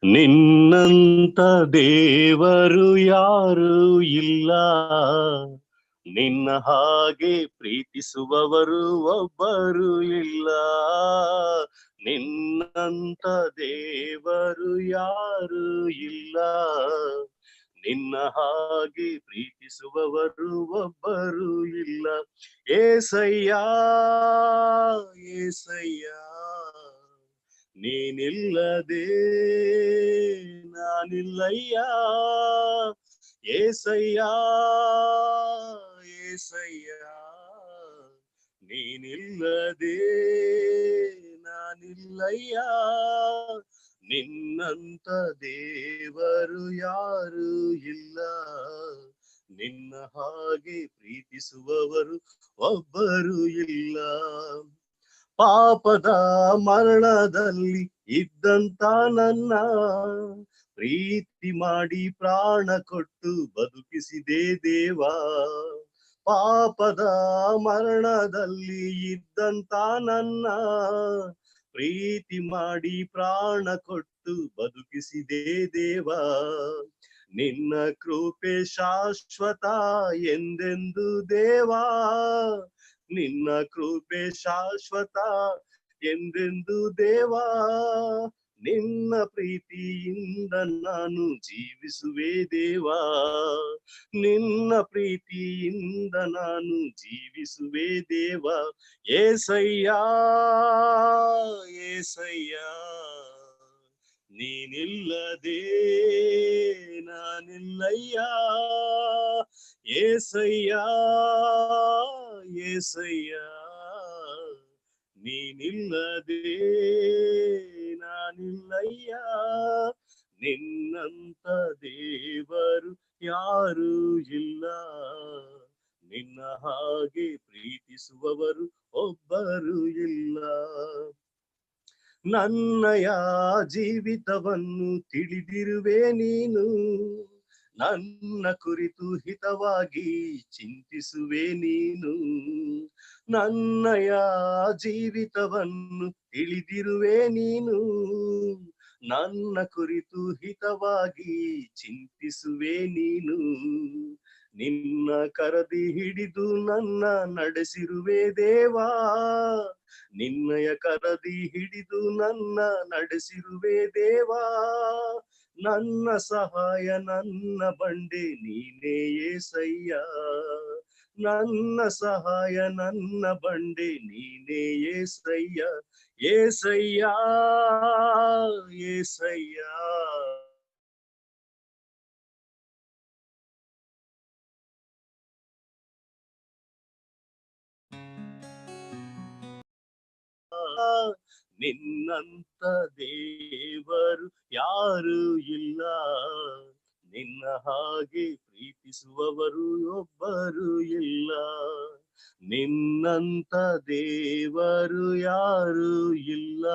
ನಿನ್ನಂತ ದೇವರು ಯಾರು ಇಲ್ಲ, ನಿನ್ನ ಹಾಗೆ ಪ್ರೀತಿಸುವವರು ಒಬ್ಬರು ಇಲ್ಲ. ನಿನ್ನಂತ ದೇವರು ಯಾರು ಇಲ್ಲ, ನಿನ್ನ ಹಾಗೆ ಪ್ರೀತಿಸುವವರು ಒಬ್ಬರು ಇಲ್ಲ. ಏಸಯ್ಯ ಏಸಯ್ಯ, ನೀನಿಲ್ಲದೆ ನಾನಿಲ್ಲಯ್ಯ. ಏಸಯ್ಯ ಏಸಯ್ಯ, ನೀನಿಲ್ಲದೆ ನಾನಿಲ್ಲಯ್ಯ. ನಿನ್ನಂತ ದೇವರು ಯಾರು ಇಲ್ಲ, ನಿನ್ನ ಹಾಗೆ ಪ್ರೀತಿಸುವವರು ಒಬ್ಬರು ಇಲ್ಲ. ಪಾಪದ ಮರಣದಲ್ಲಿ ಇದ್ದಂತ ನನ್ನ ಪ್ರೀತಿ ಮಾಡಿ ಪ್ರಾಣ ಕೊಟ್ಟು ಬದುಕಿಸಿದೆ ದೇವಾ. ಪಾಪದ ಮರಣದಲ್ಲಿ ಇದ್ದಂತ ನನ್ನ ಪ್ರೀತಿ ಮಾಡಿ ಪ್ರಾಣ ಕೊಟ್ಟು ಬದುಕಿಸಿದೆ ದೇವಾ. ನಿನ್ನ ಕೃಪೆ ಶಾಶ್ವತ ಎಂದೆಂದು ದೇವಾ, ನಿನ್ನ ಕೃಪೆ ಶಾಶ್ವತ ಎಂದೆಂದು ದೇವಾ. ನಿನ್ನ ಪ್ರೀತಿಯಿಂದ ನಾನು ಜೀವಿಸುವೆ ದೇವಾ, ನಿನ್ನ ಪ್ರೀತಿಯಿಂದ ನಾನು ಜೀವಿಸುವೆ ದೇವಾ. ಏಸಯ್ಯ ಏಸಯ್ಯ, ನೀನಿಲ್ಲದೆ ನಾನಿಲ್ಲಯ್ಯ. ಏಸಯ್ಯ ಏಸಯ್ಯ, ನೀನಿಲ್ಲದೆ ನಾನಿಲ್ಲಯ್ಯ. ನಿನ್ನಂತ ದೇವರು ಯಾರು ಇಲ್ಲ, ನಿನ್ನ ಹಾಗೆ ಪ್ರೀತಿಸುವವರು ಒಬ್ಬರು ಇಲ್ಲ. ನನ್ನಯ ಜೀವಿತವನ್ನು ತಿಳಿದಿರುವೆ ನೀನು, ನನ್ನ ಕುರಿತು ಹಿತವಾಗಿ ಚಿಂತಿಸುವೆ ನೀನು. ನನ್ನಯ ಜೀವಿತವನ್ನು ತಿಳಿದಿರುವೆ ನೀನು, ನನ್ನ ಕುರಿತು ಹಿತವಾಗಿ ಚಿಂತಿಸುವೆ ನೀನು. ನಿನ್ನ ಕರದಿ ಹಿಡಿದು ನನ್ನ ನಡೆಸಿರುವೆ ದೇವಾ, ನಿನ್ನಯ ಕರದಿ ಹಿಡಿದು ನನ್ನ ನಡೆಸಿರುವೆ ದೇವಾ. ನನ್ನ ಸಹಾಯ ನನ್ನ ಬಂಡೆ ನೀನೇ ಏಸಯ್ಯ, ನನ್ನ ಸಹಾಯ ನನ್ನ ಬಂಡೆ ನೀನೇ ಏಸಯ್ಯ. ಏಸಯ್ಯ ಏಸಯ್ಯ, ನಿನ್ನಂತ ದೇವರು ಯಾರು ಇಲ್ಲ, ನಿನ್ನ ಹಾಗೆ ಪ್ರೀತಿಸುವವರು ಒಬ್ಬರು ಇಲ್ಲ. ನಿನ್ನಂತ ದೇವರು ಯಾರು ಇಲ್ಲ,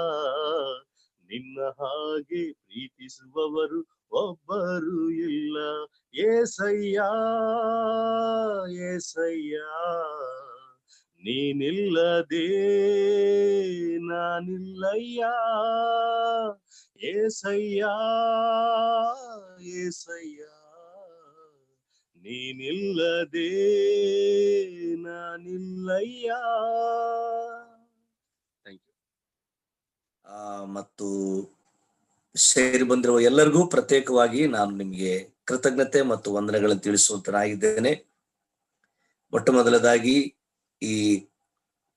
ನಿನ್ನ ಹಾಗೆ ಪ್ರೀತಿಸುವವರು ಒಬ್ಬರು ಇಲ್ಲ. ಏಸಯ್ಯ ಏಸಯ್ಯ, ನೀನಿಲ್ಲದೆ ನಾನಿಲ್ಲಯ್ಯ. ಏಸಯ್ಯ ಏಸಯ್ಯ, ನೀನಿಲ್ಲದೆ ನಾನಿಲ್ಲಯ್ಯ. Thank you. ಮತ್ತು ಸೇರಿ ಬಂದಿರುವ ಎಲ್ಲರಿಗೂ ಪ್ರತ್ಯೇಕವಾಗಿ ನಾನು ನಿಮಗೆ ಕೃತಜ್ಞತೆ ಮತ್ತು ವಂದನೆಗಳನ್ನು ತಿಳಿಸುವಂತನಾಗಿದ್ದೇನೆ. ಮೊಟ್ಟ ಮೊದಲದಾಗಿ ಈ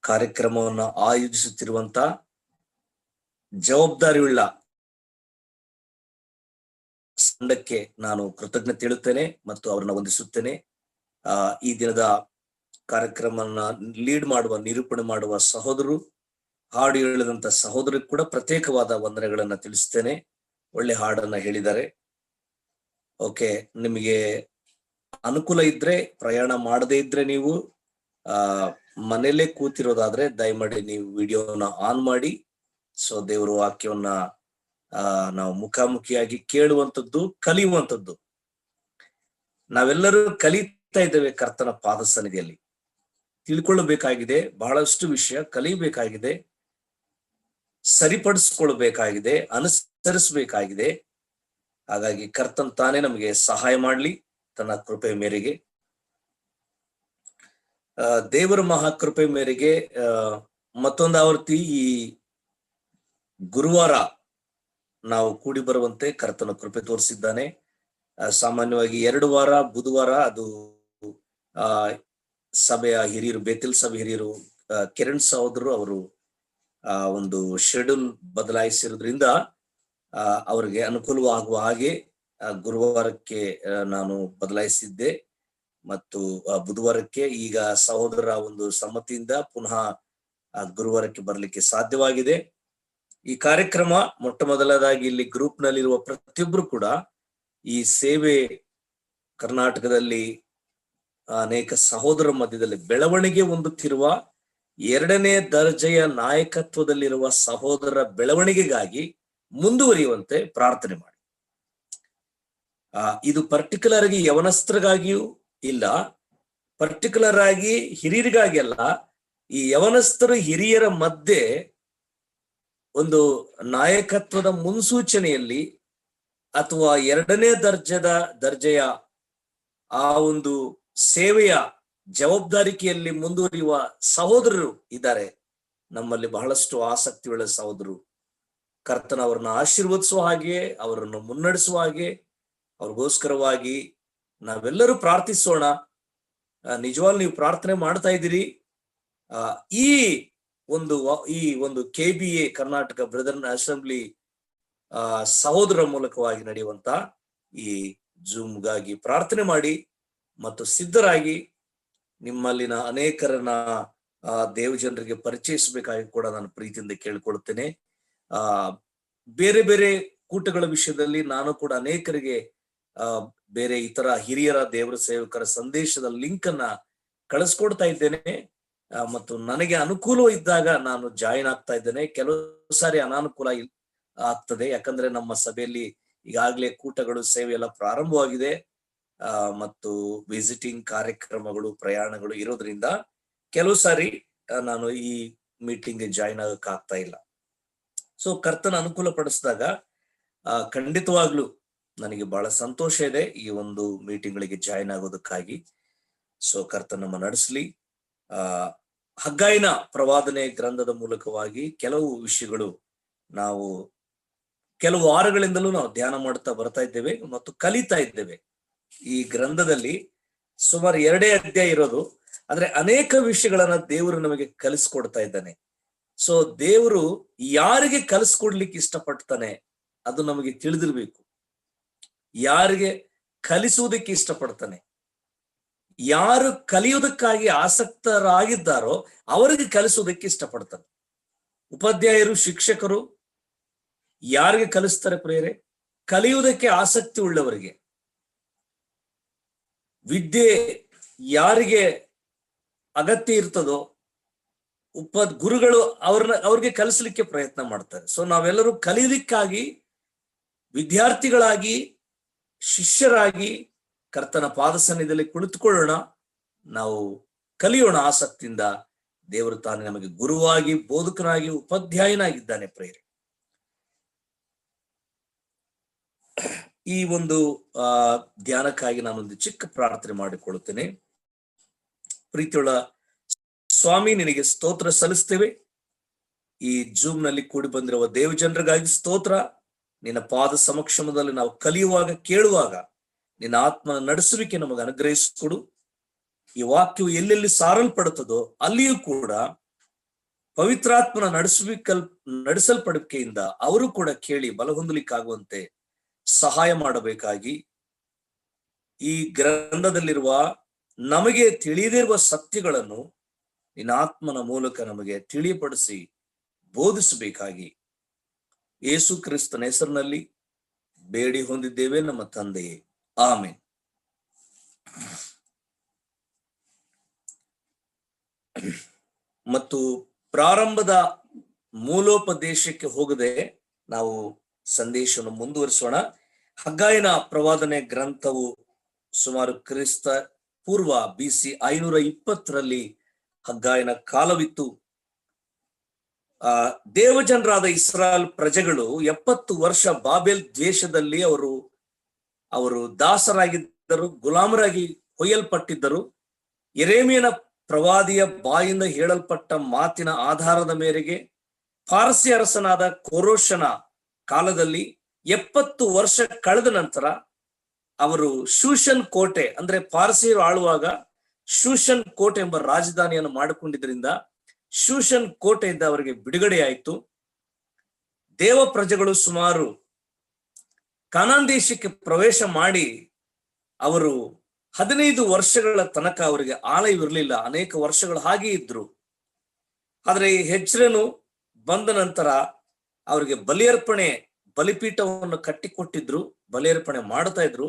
ಕಾರ್ಯಕ್ರಮವನ್ನು ಆಯೋಜಿಸುತ್ತಿರುವಂತ ಜವಾಬ್ದಾರಿಯುಳ್ಳ ತಂಡಕ್ಕೆ ನಾನು ಕೃತಜ್ಞತೆ ಹೇಳುತ್ತೇನೆ ಮತ್ತು ಅವರನ್ನ ವಂದಿಸುತ್ತೇನೆ. ಈ ದಿನದ ಕಾರ್ಯಕ್ರಮವನ್ನ ಲೀಡ್ ಮಾಡುವ, ನಿರೂಪಣೆ ಮಾಡುವ ಸಹೋದರರು, ಹಾಡು ಹೇಳಿದಂತ ಸಹೋದರಿಗೆ ಕೂಡ ಪ್ರತ್ಯೇಕವಾದ ವಂದನೆಗಳನ್ನ ತಿಳಿಸ್ತೇನೆ. ಒಳ್ಳೆ ಹಾಡನ್ನ ಹೇಳಿದ್ದಾರೆ. ಓಕೆ, ನಿಮಗೆ ಅನುಕೂಲ ಇದ್ರೆ, ಪ್ರಯಾಣ ಮಾಡದೇ ಇದ್ರೆ, ನೀವು ಮನೇಲೆ ಕೂತಿರೋದಾದ್ರೆ ದಯಮಾಡಿ ನೀವು ವಿಡಿಯೋನ ಆನ್ ಮಾಡಿ. ಸೊ ದೇವರ ವಾಕ್ಯವನ್ನ ನಾವು ಮುಖಾಮುಖಿಯಾಗಿ ಕೇಳುವಂಥದ್ದು, ಕಲಿಯುವಂಥದ್ದು. ನಾವೆಲ್ಲರೂ ಕಲಿತಾ ಇದ್ದೇವೆ ಕರ್ತನ ಪಾದ ಸನ್ನಿಧಿಯಲ್ಲಿ. ತಿಳ್ಕೊಳ್ಳಬೇಕಾಗಿದೆ, ಬಹಳಷ್ಟು ವಿಷಯ ಕಲಿಯಬೇಕಾಗಿದೆ, ಸರಿಪಡಿಸ್ಕೊಳ್ಬೇಕಾಗಿದೆ, ಅನುಸರಿಸಬೇಕಾಗಿದೆ. ಹಾಗಾಗಿ ಕರ್ತನ್ ತಾನೇ ನಮಗೆ ಸಹಾಯ ಮಾಡ್ಲಿ ತನ್ನ ಕೃಪೆ ಮೇರೆಗೆ. ದೇವರ ಮಹಾಕೃಪೆ ಮೇರೆಗೆ ಮತ್ತೊಂದು ಆವರ್ತಿ ಈ ಗುರುವಾರ ನಾವು ಕೂಡಿ ಬರುವಂತೆ ಕರ್ತನ ಕೃಪೆ ತೋರಿಸಿದ್ದಾನೆ. ಸಾಮಾನ್ಯವಾಗಿ 2 ವಾರ ಬುಧವಾರ ಅದು ಸಭೆಯ ಹಿರಿಯರು, ಬೇತಿಲ್ ಸಭೆ ಹಿರಿಯರು ಕಿರಣ್ ಸಹೋದರರು ಅವರು ಒಂದು ಶೆಡ್ಯೂಲ್ ಬದಲಾಯಿಸಿರೋದ್ರಿಂದ ಅವರಿಗೆ ಅನುಕೂಲವಾಗುವ ಹಾಗೆ ಗುರುವಾರಕ್ಕೆ ನಾನು ಬದಲಾಯಿಸಿದ್ದೆ ಮತ್ತು ಬುಧವಾರಕ್ಕೆ ಈಗ ಸಹೋದರ ಒಂದು ಸಮ್ಮತಿಯಿಂದ ಪುನಃ ಗುರುವಾರಕ್ಕೆ ಬರಲಿಕ್ಕೆ ಸಾಧ್ಯವಾಗಿದೆ. ಈ ಕಾರ್ಯಕ್ರಮ ಮೊಟ್ಟ ಮೊದಲದಾಗಿ ಇಲ್ಲಿ ಗ್ರೂಪ್ ನಲ್ಲಿರುವ ಪ್ರತಿಯೊಬ್ರು ಕೂಡ ಈ ಸೇವೆ ಕರ್ನಾಟಕದಲ್ಲಿ ಅನೇಕ ಸಹೋದರ ಮಧ್ಯದಲ್ಲಿ ಬೆಳವಣಿಗೆ ಹೊಂದುತ್ತಿರುವ 2ನೇ ದರ್ಜೆಯ ನಾಯಕತ್ವದಲ್ಲಿರುವ ಸಹೋದರ ಬೆಳವಣಿಗೆಗಾಗಿ ಮುಂದುವರಿಯುವಂತೆ ಪ್ರಾರ್ಥನೆ ಮಾಡಿ. ಇದು ಪರ್ಟಿಕ್ಯುಲರ್ ಆಗಿ ಯವನಸ್ಥರಿಗಾಗಿಯೂ ಇಲ್ಲ, ಪರ್ಟಿಕ್ಯುಲರ್ ಆಗಿ ಹಿರಿಯರಿಗಾಗಿ ಅಲ್ಲ. ಈ ಯವನಸ್ಥರು ಹಿರಿಯರ ಮಧ್ಯೆ ಒಂದು ನಾಯಕತ್ವದ ಮುನ್ಸೂಚನೆಯಲ್ಲಿ ಅಥವಾ 2ನೇ ದರ್ಜೆಯ ಆ ಒಂದು ಸೇವೆಯ ಜವಾಬ್ದಾರಿಕೆಯಲ್ಲಿ ಮುಂದುವರಿಯುವ ಸಹೋದರರು ಇದ್ದಾರೆ. ನಮ್ಮಲ್ಲಿ ಬಹಳಷ್ಟು ಆಸಕ್ತಿಯುಳ್ಳ ಸಹೋದರರು. ಕರ್ತನ ಅವರನ್ನ ಆಶೀರ್ವದಿಸುವ ಹಾಗೆ, ಅವರನ್ನು ಮುನ್ನಡೆಸುವ ಹಾಗೆ, ಅವ್ರಿಗೋಸ್ಕರವಾಗಿ ನಾವೆಲ್ಲರೂ ಪ್ರಾರ್ಥಿಸೋಣ. ನಿಜವಾಗ್ಲೂ ನೀವು ಪ್ರಾರ್ಥನೆ ಮಾಡ್ತಾ ಇದ್ದೀರಿ. ಈ ಒಂದು KBA ಕರ್ನಾಟಕ ಬ್ರದರ್ನ್ ಅಸೆಂಬ್ಲಿ ಸಹೋದರ ಮೂಲಕವಾಗಿ ನಡೆಯುವಂತ ಈ ಜೂಮ್ಗಾಗಿ ಪ್ರಾರ್ಥನೆ ಮಾಡಿ ಮತ್ತು ಸಿದ್ಧರಾಗಿ ನಿಮ್ಮಲ್ಲಿನ ಅನೇಕರನ್ನ ದೇವ ಜನರಿಗೆ ಪರಿಚಯಿಸಬೇಕಾಗಿ ಕೂಡ ನಾನು ಪ್ರೀತಿಯಿಂದ ಕೇಳ್ಕೊಳ್ತೇನೆ. ಬೇರೆ ಬೇರೆ ಕೂಟಗಳ ವಿಷಯದಲ್ಲಿ ನಾನು ಕೂಡ ಅನೇಕರಿಗೆ ಬೇರೆ ಇತರ ಹಿರಿಯರ ದೇವರ ಸೇವಕರ ಸಂದೇಶದ ಲಿಂಕ್ ಅನ್ನ ಕಳಿಸ್ಕೊಡ್ತಾ ಇದ್ದೇನೆ ಮತ್ತು ನನಗೆ ಅನುಕೂಲ ಇದ್ದಾಗ ನಾನು ಜಾಯಿನ್ ಆಗ್ತಾ ಇದ್ದೇನೆ. ಕೆಲವು ಸಾರಿ ಅನಾನುಕೂಲ ಆಗ್ತದೆ, ಯಾಕಂದ್ರೆ ನಮ್ಮ ಸಭೆಯಲ್ಲಿ ಈಗಾಗಲೇ ಕೂಟಗಳು ಸೇವೆ ಎಲ್ಲ ಪ್ರಾರಂಭವಾಗಿದೆ ಮತ್ತು ವಿಸಿಟಿಂಗ್ ಕಾರ್ಯಕ್ರಮಗಳು ಪ್ರಯಾಣಗಳು ಇರೋದ್ರಿಂದ ಕೆಲವು ಸಾರಿ ನಾನು ಈ ಮೀಟಿಂಗ್ ಜಾಯಿನ್ ಆಗಕ್ ಆಗ್ತಾ ಇಲ್ಲ. ಸೊ ಕರ್ತನ ಅನುಕೂಲ ಪಡಿಸಿದಾಗ ಖಂಡಿತವಾಗ್ಲೂ ನನಗೆ ಬಹಳ ಸಂತೋಷ ಇದೆ ಈ ಒಂದು ಮೀಟಿಂಗ್ಗಳಿಗೆ ಜಾಯಿನ್ ಆಗೋದಕ್ಕಾಗಿ. ಸೊ ಕರ್ತನ ನಮ್ಮ ನಡೆಸಲಿ. ಹಗ್ಗಾಯನ ಪ್ರವಾದನೆ ಗ್ರಂಥದ ಮೂಲಕವಾಗಿ ಕೆಲವು ವಿಷಯಗಳು ನಾವು ಕೆಲವು ವಾರಗಳಿಂದಲೂ ನಾವು ಧ್ಯಾನ ಮಾಡ್ತಾ ಬರ್ತಾ ಇದ್ದೇವೆ ಮತ್ತು ಕಲಿತಾ ಇದ್ದೇವೆ. ಈ ಗ್ರಂಥದಲ್ಲಿ ಸುಮಾರು 2 ಅಧ್ಯಾಯ ಇರೋದು, ಆದ್ರೆ ಅನೇಕ ವಿಷಯಗಳನ್ನ ದೇವರು ನಮಗೆ ಕಲಿಸ್ಕೊಡ್ತಾ ಇದ್ದಾನೆ. ಸೊ ದೇವರು ಯಾರಿಗೆ ಕಲಿಸ್ಕೊಡ್ಲಿಕ್ಕೆ ಇಷ್ಟಪಡ್ತಾನೆ ಅದು ನಮಗೆ ತಿಳಿದಿರ್ಬೇಕು. ಯಾರಿಗೆ ಕಲಿಸುವುದಕ್ಕೆ ಇಷ್ಟಪಡ್ತಾನೆ, ಯಾರು ಕಲಿಯುವುದಕ್ಕಾಗಿ ಆಸಕ್ತರಾಗಿದ್ದಾರೋ ಅವರಿಗೆ ಕಲಿಸುವುದಕ್ಕೆ ಇಷ್ಟಪಡ್ತಾನೆ. ಉಪಾಧ್ಯಾಯರು, ಶಿಕ್ಷಕರು ಯಾರಿಗೆ ಕಲಿಸ್ತಾರೆ ಪ್ರಿಯರೇ? ಕಲಿಯುವುದಕ್ಕೆ ಆಸಕ್ತಿ ಉಳ್ಳವರಿಗೆ. ವಿದ್ಯೆ ಯಾರಿಗೆ ಅಗತ್ಯ ಇರ್ತದೋ ಗುರುಗಳು ಅವ್ರಿಗೆ ಕಲಿಸ್ಲಿಕ್ಕೆ ಪ್ರಯತ್ನ ಮಾಡ್ತಾರೆ. ಸೊ ನಾವೆಲ್ಲರೂ ಕಲಿಯೋದಕ್ಕಾಗಿ ವಿದ್ಯಾರ್ಥಿಗಳಾಗಿ ಶಿಷ್ಯರಾಗಿ ಕರ್ತನ ಪಾದ ಸನ್ನಿಧಿಯಲ್ಲಿ ಕುಳಿತುಕೊಳ್ಳೋಣ. ನಾವು ಕಲಿಯೋಣ ಆಸಕ್ತಿಯಿಂದ. ದೇವರು ತಾನೇ ನಮಗೆ ಗುರುವಾಗಿ, ಬೋಧಕನಾಗಿ, ಉಪಾಧ್ಯಾಯನಾಗಿದ್ದಾನೆ ಪ್ರಿಯರೇ. ಈ ಒಂದು ಧ್ಯಾನಕ್ಕಾಗಿ ನಾನೊಂದು ಚಿಕ್ಕ ಪ್ರಾರ್ಥನೆ ಮಾಡಿಕೊಳ್ಳುತ್ತೇನೆ. ಪ್ರೀತಿಯುಳ್ಳ ಸ್ವಾಮಿ, ನಿನಗೆ ಸ್ತೋತ್ರ ಸಲ್ಲಿಸ್ತೇವೆ. ಈ ಜೂಮ್ ನಲ್ಲಿ ಕೂಡಿ ಬಂದಿರುವ ದೇವ ಜನರಿಗಾಗಿ ಸ್ತೋತ್ರ. ನಿನ್ನ ಪಾದ ಸಮಕ್ಷಮದಲ್ಲಿ ನಾವು ಕಲಿಯುವಾಗ, ಕೇಳುವಾಗ ನಿನ್ನ ಆತ್ಮನ ನಡೆಸುವಿಕೆ ನಮಗೆ ಅನುಗ್ರಹಿಸಿಕೊಡು. ಈ ವಾಕ್ಯವು ಎಲ್ಲೆಲ್ಲಿ ಸಾರಲ್ಪಡುತ್ತದೋ ಅಲ್ಲಿಯೂ ಕೂಡ ಪವಿತ್ರಾತ್ಮನ ನಡೆಸಲ್ಪಡುವಿಕೆಯಿಂದ ಅವರು ಕೂಡ ಕೇಳಿ ಬಲಹೊಂದಲಿಕ್ಕಾಗುವಂತೆ ಸಹಾಯ ಮಾಡಬೇಕಾಗಿ, ಈ ಗ್ರಂಥದಲ್ಲಿರುವ ನಮಗೆ ತಿಳಿದಿರುವ ಸತ್ಯಗಳನ್ನು ನಿನ್ನ ಆತ್ಮನ ಮೂಲಕ ನಮಗೆ ತಿಳಿಯಪಡಿಸಿ ಬೋಧಿಸಬೇಕಾಗಿ ಯೇಸು ಕ್ರಿಸ್ತನ ಹೆಸರಿನಲ್ಲಿ ಬೇಡಿ ಹೊಂದಿದ್ದೇವೆ ನಮ್ಮ ತಂದೆಯೇ, ಆಮೆನ್. ಮತ್ತು ಪ್ರಾರಂಭದ ಮೂಲೋಪದೇಶಕ್ಕೆ ಹೋಗದೆ ನಾವು ಸಂದೇಶವನ್ನು ಮುಂದುವರಿಸೋಣ. ಹಗ್ಗಾಯನ ಪ್ರವಾದನೆ ಗ್ರಂಥವು ಸುಮಾರು ಕ್ರಿಸ್ತ ಪೂರ್ವ BC 520ರಲ್ಲಿ ಹಗ್ಗಾಯನ ಕಾಲವಿತ್ತು. ದೇವಜನರಾದ ಇಸ್ರಾಯೇಲ್ ಪ್ರಜೆಗಳು 70 ವರ್ಷ ಬಾಬೆಲ್ ದೇಶದಲ್ಲಿ ಅವರು ಅವರು ದಾಸರಾಗಿದ್ದರು, ಗುಲಾಮರಾಗಿ ಹೊಯ್ಯಲ್ಪಟ್ಟಿದ್ದರು. ಯೆರೆಮೀಯನ ಪ್ರವಾದಿಯ ಬಾಯಿಂದ ಹೇಳಲ್ಪಟ್ಟ ಮಾತಿನ ಆಧಾರದ ಮೇರೆಗೆ ಪಾರಸಿ ಅರಸನಾದ ಕೋರೋಷನ ಕಾಲದಲ್ಲಿ 70 ವರ್ಷ ಕಳೆದ ನಂತರ ಅವರು ಶೂಷನ್ ಕೋಟೆ, ಅಂದ್ರೆ ಪಾರಸಿಯರು ಆಳುವಾಗ ಶೂಷನ್ ಕೋಟೆ ಎಂಬ ರಾಜಧಾನಿಯನ್ನು ಮಾಡಿಕೊಂಡಿದ್ರಿಂದ ಶೂಷನ್ ಕೋಟೆಯಿಂದ ಅವರಿಗೆ ಬಿಡುಗಡೆಯಾಯಿತು. ದೇವ ಪ್ರಜೆಗಳು ಸುಮಾರು ಕಾನಾನ್ ದೇಶಕ್ಕೆ ಪ್ರವೇಶ ಮಾಡಿ ಅವರು 15 ವರ್ಷಗಳ ತನಕ ಅವರಿಗೆ ಆಲಯವಿರಲಿಲ್ಲ. ಅನೇಕ ವರ್ಷಗಳು ಹಾಗೆ ಇದ್ರು. ಆದ್ರೆ ಈ ಹೆಜ್ರನು ಬಂದ ನಂತರ ಅವರಿಗೆ ಬಲಿಪೀಠವನ್ನು ಕಟ್ಟಿಕೊಟ್ಟಿದ್ರು, ಬಲಿಯರ್ಪಣೆ ಮಾಡ್ತಾ ಇದ್ರು.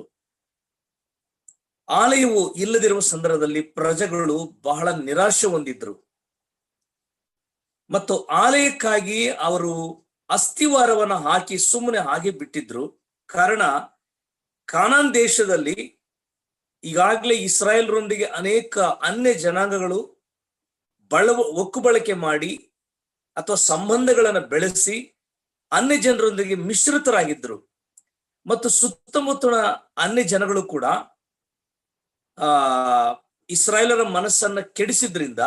ಆಲಯವು ಇಲ್ಲದಿರುವ ಸಂದರ್ಭದಲ್ಲಿ ಪ್ರಜೆಗಳು ಬಹಳ ನಿರಾಶೆ ಹೊಂದಿದ್ರು ಮತ್ತು ಆಲಯಕ್ಕಾಗಿ ಅವರು ಅಸ್ಥಿವಾರವನ್ನ ಹಾಕಿ ಸುಮ್ಮನೆ ಹಾಗೆ ಬಿಟ್ಟಿದ್ರು. ಕಾರಣ, ಕಾನಾನ್ ದೇಶದಲ್ಲಿ ಈಗಾಗಲೇ ಇಸ್ರಾಯೇಲ್ರೊಂದಿಗೆ ಅನೇಕ ಅನ್ಯ ಜನಾಂಗಗಳು ಒಕ್ಕುಬಳಕೆ ಮಾಡಿ ಅಥವಾ ಸಂಬಂಧಗಳನ್ನು ಬೆಳೆಸಿ ಅನ್ಯ ಜನರೊಂದಿಗೆ ಮಿಶ್ರಿತರಾಗಿದ್ರು ಮತ್ತು ಸುತ್ತಮುತ್ತಲ ಅನ್ಯ ಜನಗಳು ಕೂಡ ಇಸ್ರಾಯೇಲರ ಮನಸ್ಸನ್ನ ಕೆಡಿಸಿದ್ರಿಂದ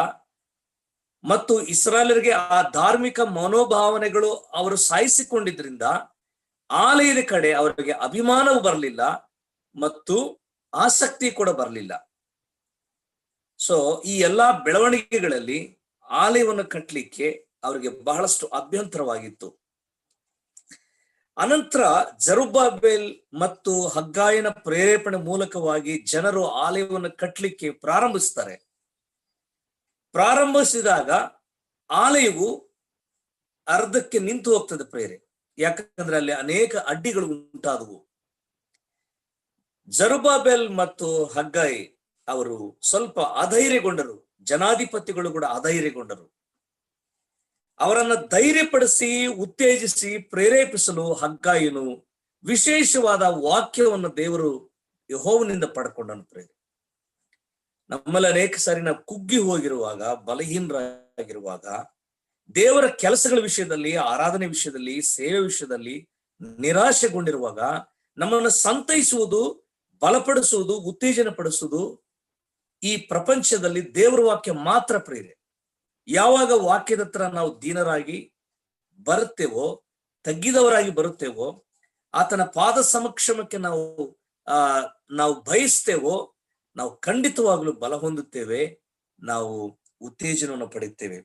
ಮತ್ತು ಇಸ್ರಾಯೇಲರಿಗೆ ಆ ಧಾರ್ಮಿಕ ಮನೋಭಾವನೆಗಳು ಅವರು ಸಾಯಿಸಿಕೊಂಡಿದ್ರಿಂದ ಆಲಯದ ಕಡೆ ಅವರಿಗೆ ಅಭಿಮಾನವೂ ಬರಲಿಲ್ಲ ಮತ್ತು ಆಸಕ್ತಿ ಕೂಡ ಬರಲಿಲ್ಲ. ಸೊ ಈ ಎಲ್ಲಾ ಬೆಳವಣಿಗೆಗಳಲ್ಲಿ ಆಲಯವನ್ನು ಕಟ್ಟಲಿಕ್ಕೆ ಅವರಿಗೆ ಬಹಳಷ್ಟು ಅಭ್ಯಂತರವಾಗಿತ್ತು. ಅನಂತರ ಜರುಬ್ಬಾಬೆಲ್ ಮತ್ತು ಹಗ್ಗಾಯನ ಪ್ರೇರೇಪಣೆ ಮೂಲಕವಾಗಿ ಜನರು ಆಲಯವನ್ನು ಕಟ್ಟಲಿಕ್ಕೆ ಪ್ರಾರಂಭಿಸ್ತಾರೆ. ಪ್ರಾರಂಭಿಸಿದಾಗ ಆಲಯವು ಅರ್ಧಕ್ಕೆ ನಿಂತು ಹೋಗ್ತದೆ ಪ್ರೇರೆ, ಯಾಕಂದ್ರೆ ಅಲ್ಲಿ ಅನೇಕ ಅಡ್ಡಿಗಳು ಉಂಟಾದವು. ಜರುಬ್ಬಾಬೆಲ್ ಮತ್ತು ಹಗ್ಗಾಯಿ ಅವರು ಸ್ವಲ್ಪ ಅಧೈರ್ಯಗೊಂಡರು, ಜನಾಧಿಪತಿಗಳು ಕೂಡ ಅಧೈರ್ಯಗೊಂಡರು. ಅವರನ್ನ ಧೈರ್ಯಪಡಿಸಿ ಉತ್ತೇಜಿಸಿ ಪ್ರೇರೇಪಿಸಲು ಹಗ್ಗಾಯನು ವಿಶೇಷವಾದ ವಾಕ್ಯವನ್ನು ದೇವರು ಯೆಹೋವನಿಂದ ಪಡ್ಕೊಂಡನು. ಪ್ರೇರೆ, ನಮ್ಮಲ್ಲಿ ಅನೇಕ ಸಾರಿ ನಾವು ಕುಗ್ಗಿ ಹೋಗಿರುವಾಗ, ಬಲಹೀನರಾಗಿರುವಾಗ, ದೇವರ ಕೆಲಸಗಳ ವಿಷಯದಲ್ಲಿ, ಆರಾಧನೆ ವಿಷಯದಲ್ಲಿ, ಸೇವೆ ವಿಷಯದಲ್ಲಿ ನಿರಾಶೆಗೊಂಡಿರುವಾಗ ನಮ್ಮನ್ನು ಸಂತೈಸುವುದು, ಬಲಪಡಿಸುವುದು, ಉತ್ತೇಜನ ಪಡಿಸುವುದು ಈ ಪ್ರಪಂಚದಲ್ಲಿ ದೇವರ ವಾಕ್ಯ ಮಾತ್ರ ಪ್ರೇರೆ. ಯಾವಾಗ ವಾಕ್ಯದ ಹತ್ರ ನಾವು ದೀನರಾಗಿ ಬರುತ್ತೇವೋ, ತಗ್ಗಿದವರಾಗಿ ಬರುತ್ತೇವೋ, ಆತನ ಪಾದ ಸಮಕ್ಷಮಕ್ಕೆ ನಾವು ಬಯಸ್ತೇವೋ, ನಾವು ಖಂಡಿತವಾಗ್ಲೂ ಬಲ ಹೊಂದುತ್ತೇವೆ, ನಾವು ಉತ್ತೇಜನವನ್ನು ಪಡೆಯುತ್ತೇವೆ.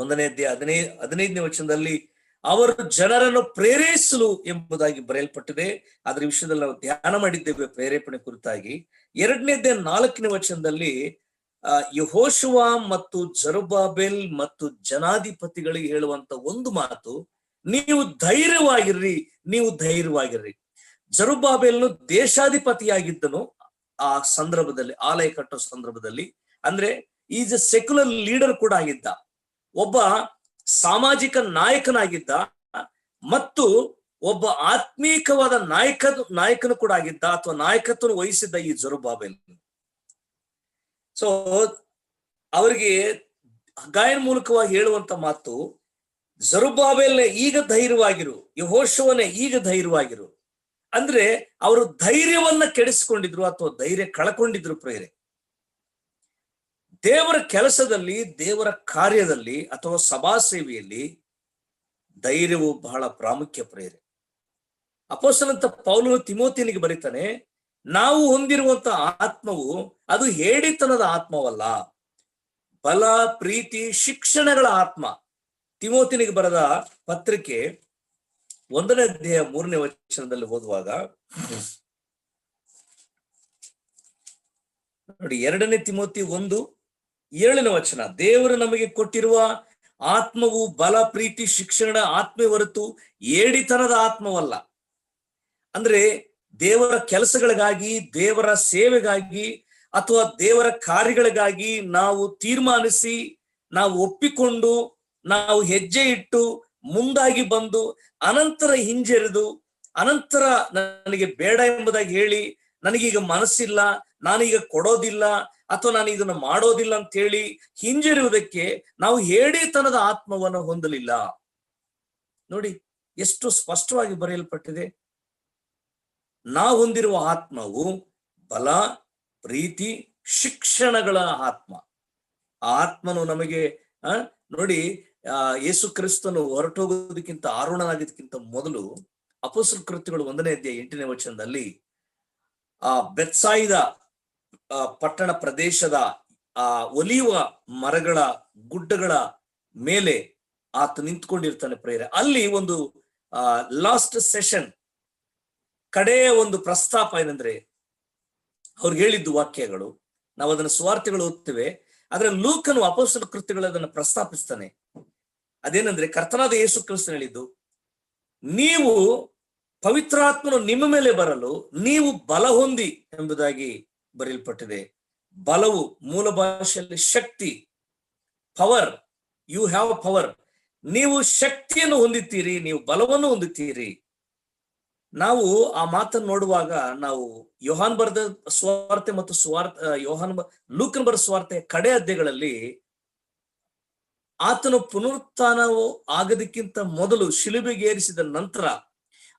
1ನೇ ಅಧ್ಯಾಯ 15ನೇ ವಚನದಲ್ಲಿ ಅವರು ಜನರನ್ನು ಪ್ರೇರೇಪಿಸಲು ಎಂಬುದಾಗಿ ಬರೆಯಲ್ಪಟ್ಟಿದೆ. ಅದರ ವಿಷಯದಲ್ಲಿ ನಾವು ಧ್ಯಾನ ಮಾಡಿದ್ದೇವೆ ಪ್ರೇರೇಪಣೆ ಕುರಿತಾಗಿ. 2ನೇ ಅಧ್ಯಾಯ 4ನೇ ವಚನದಲ್ಲಿ ಯೆಹೋಶುವ ಮತ್ತು ಜರುಬ್ಬಾಬೆಲ್ ಮತ್ತು ಜನಾಧಿಪತಿಗಳಿಗೆ ಹೇಳುವಂತ ಒಂದು ಮಾತು, ನೀವು ಧೈರ್ಯವಾಗಿರ್ರಿ, ನೀವು ಧೈರ್ಯವಾಗಿರ್ರಿ. ಜರುಬ್ಬಾಬೆಲ್ನು ದೇಶಾಧಿಪತಿಯಾಗಿದ್ದನು ಆ ಸಂದರ್ಭದಲ್ಲಿ, ಆಲಯ ಕಟ್ಟೋ ಸಂದರ್ಭದಲ್ಲಿ. ಅಂದ್ರೆ ಈಸ್ ಎ ಸೆಕ್ಯುಲರ್ ಲೀಡರ್ ಕೂಡ ಆಗಿದ್ದ, ಒಬ್ಬ ಸಾಮಾಜಿಕ ನಾಯಕನಾಗಿದ್ದ ಮತ್ತು ಒಬ್ಬ ಆತ್ಮೀಕವಾದ ನಾಯಕನು ಕೂಡ ಆಗಿದ್ದ, ಅಥವಾ ನಾಯಕತ್ವ ವಹಿಸಿದ್ದ ಈ ಜರುಬ್ಬಾಬೆಲ್. ಸೊ ಅವರಿಗೆ ಹಗ್ಗಾಯನ ಮೂಲಕವಾಗಿ ಹೇಳುವಂತ ಮಾತು, ಜರುಬ್ಬಾಬೆಲ್ನೇ ಈಗ ಧೈರ್ಯವಾಗಿರು, ಯೆಹೋಶುವನೇ ಈಗ ಧೈರ್ಯವಾಗಿರು. ಅಂದ್ರೆ ಅವರು ಧೈರ್ಯವನ್ನ ಕೆಡಿಸಿಕೊಂಡಿದ್ರು ಅಥವಾ ಧೈರ್ಯ ಕಳ್ಕೊಂಡಿದ್ರು ಪ್ರೇರೆ. ದೇವರ ಕೆಲಸದಲ್ಲಿ, ದೇವರ ಕಾರ್ಯದಲ್ಲಿ ಅಥವಾ ಸಭಾ ಸೇವೆಯಲ್ಲಿ ಧೈರ್ಯವು ಬಹಳ ಪ್ರಾಮುಖ್ಯ ಪ್ರೇರೆ. ಅಪೊಸ್ತಲನಾದ ಪೌಲನು ತಿಮೋಥಿಯನಿಗೆ ಬರೀತಾನೆ, ನಾವು ಹೊಂದಿರುವಂತ ಆತ್ಮವು ಅದು ಹೇಡಿತನದ ಆತ್ಮವಲ್ಲ, ಬಲ, ಪ್ರೀತಿ, ಶಿಕ್ಷಣಗಳ ಆತ್ಮ. ತಿಮೋಥಿಯನಿಗೆ ಬರೆದ ಪತ್ರಿಕೆ 1ನೇ ಅಧ್ಯಾಯ 3ನೇ ವಚನದಲ್ಲಿ ಓದುವಾಗ ನೋಡಿ, 2ನೇ ತಿಮೋಥಿ 1:7ನೇ ವಚನ, ದೇವರು ನಮಗೆ ಕೊಟ್ಟಿರುವ ಆತ್ಮವು ಬಲ, ಪ್ರೀತಿ, ಶಿಕ್ಷಣ ಆತ್ಮೆ ಹೊರತು ಏಡಿತನದ ಆತ್ಮವಲ್ಲ. ಅಂದ್ರೆ ದೇವರ ಕೆಲಸಗಳಿಗಾಗಿ, ದೇವರ ಸೇವೆಗಾಗಿ ಅಥವಾ ದೇವರ ಕಾರ್ಯಗಳಿಗಾಗಿ ನಾವು ತೀರ್ಮಾನಿಸಿ, ನಾವು ಒಪ್ಪಿಕೊಂಡು, ನಾವು ಹೆಜ್ಜೆ ಇಟ್ಟು ಮುಂದಾಗಿ ಬಂದು ಅನಂತರ ಹಿಂಜರಿದು, ಅನಂತರ ನನಗೆ ಬೇಡ ಎಂಬುದಾಗಿ ಹೇಳಿ, ನನಗೀಗ ಮನಸ್ಸಿಲ್ಲ, ನಾನೀಗ ಕೊಡೋದಿಲ್ಲ ಅಥವಾ ನಾನು ಇದನ್ನು ಮಾಡೋದಿಲ್ಲ ಅಂತ ಹೇಳಿ ಹಿಂಜರಿಯುವುದಕ್ಕೆ ನಾವು ಹೇಡಿತನದ ಆತ್ಮವನ್ನು ಹೊಂದಲಿಲ್ಲ. ನೋಡಿ ಎಷ್ಟು ಸ್ಪಷ್ಟವಾಗಿ ಬರೆಯಲ್ಪಟ್ಟಿದೆ. ನಾವು ಹೊಂದಿರುವ ಆತ್ಮವು ಬಲ, ಪ್ರೀತಿ, ಶಿಕ್ಷಣಗಳ ಆತ್ಮ. ಆ ಆತ್ಮನು ನಮಗೆ ನೋಡಿ, ಯೇಸು ಕ್ರಿಸ್ತನು ಹೊರಟೋಗೋದಕ್ಕಿಂತ ಆರೋಹಣನಾಗೋದಕ್ಕಿಂತ ಮೊದಲು ಅಪೊಸ್ತಲ ಕೃತ್ಯಗಳು 1ನೇ ಅಧ್ಯಾಯ 8ನೇ ವಚನದಲ್ಲಿ ಆ ಬೆತ್ಸಾಯಿದ ಪಟ್ಟಣ ಪ್ರದೇಶದ ಆ ಒಲಿವ ಮರಗಳ ಗುಡ್ಡಗಳ ಮೇಲೆ ಆತ ನಿಂತ್ಕೊಂಡಿರ್ತಾನೆ ಪ್ರೇರೆ. ಅಲ್ಲಿ ಒಂದು ಲಾಸ್ಟ್ ಸೆಷನ್, ಕಡೆಯ ಒಂದು ಪ್ರಸ್ತಾಪ ಏನಂದ್ರೆ, ಅವ್ರಿಗೆ ಹೇಳಿದ್ದು ವಾಕ್ಯಗಳು, ನಾವು ಅದನ್ನ ಸುವಾರ್ತೆಗಳು ಓದ್ತೇವೆ, ಆದ್ರೆ ಲೂಕನು ಅಪೊಸ್ತಲ ಕೃತ್ಯಗಳು ಅದನ್ನ ಪ್ರಸ್ತಾಪಿಸ್ತಾನೆ. ಅದೇನಂದ್ರೆ, ಕರ್ತನಾದ ಯೇಸು ಕ್ರಿಸ್ತನು ಹೇಳಿದ್ದು, ನೀವು ಪವಿತ್ರಾತ್ಮನು ನಿಮ್ಮ ಮೇಲೆ ಬರಲು ನೀವು ಬಲ ಹೊಂದಿ ಎಂಬುದಾಗಿ ಬರೆಯಲ್ಪಟ್ಟಿದೆ. ಬಲವು ಮೂಲ ಭಾಷೆಯಲ್ಲಿ ಶಕ್ತಿ, ಪವರ್. You have power. ನೀವು ಶಕ್ತಿಯನ್ನು ಹೊಂದಿದ್ದೀರಿ, ನೀವು ಬಲವನ್ನು ಹೊಂದುತ್ತೀರಿ. ನಾವು ಆ ಮಾತನ್ನು ನೋಡುವಾಗ ನಾವು ಯೋಹಾನ್ ಬರೆದ ಸ್ವಾರ್ತೆ ಮತ್ತು ಲೂಕನ್ ಬರೆದ ಸ್ವಾರ್ತೆ ಕಡೆ ಅಧ್ಯಾಯಗಳಲ್ಲಿ ಆತನು ಪುನರುತ್ಥಾನವು ಆಗದಕ್ಕಿಂತ ಮೊದಲು ಶಿಲುಬೆಗೆ ಏರಿಸಿದ ನಂತರ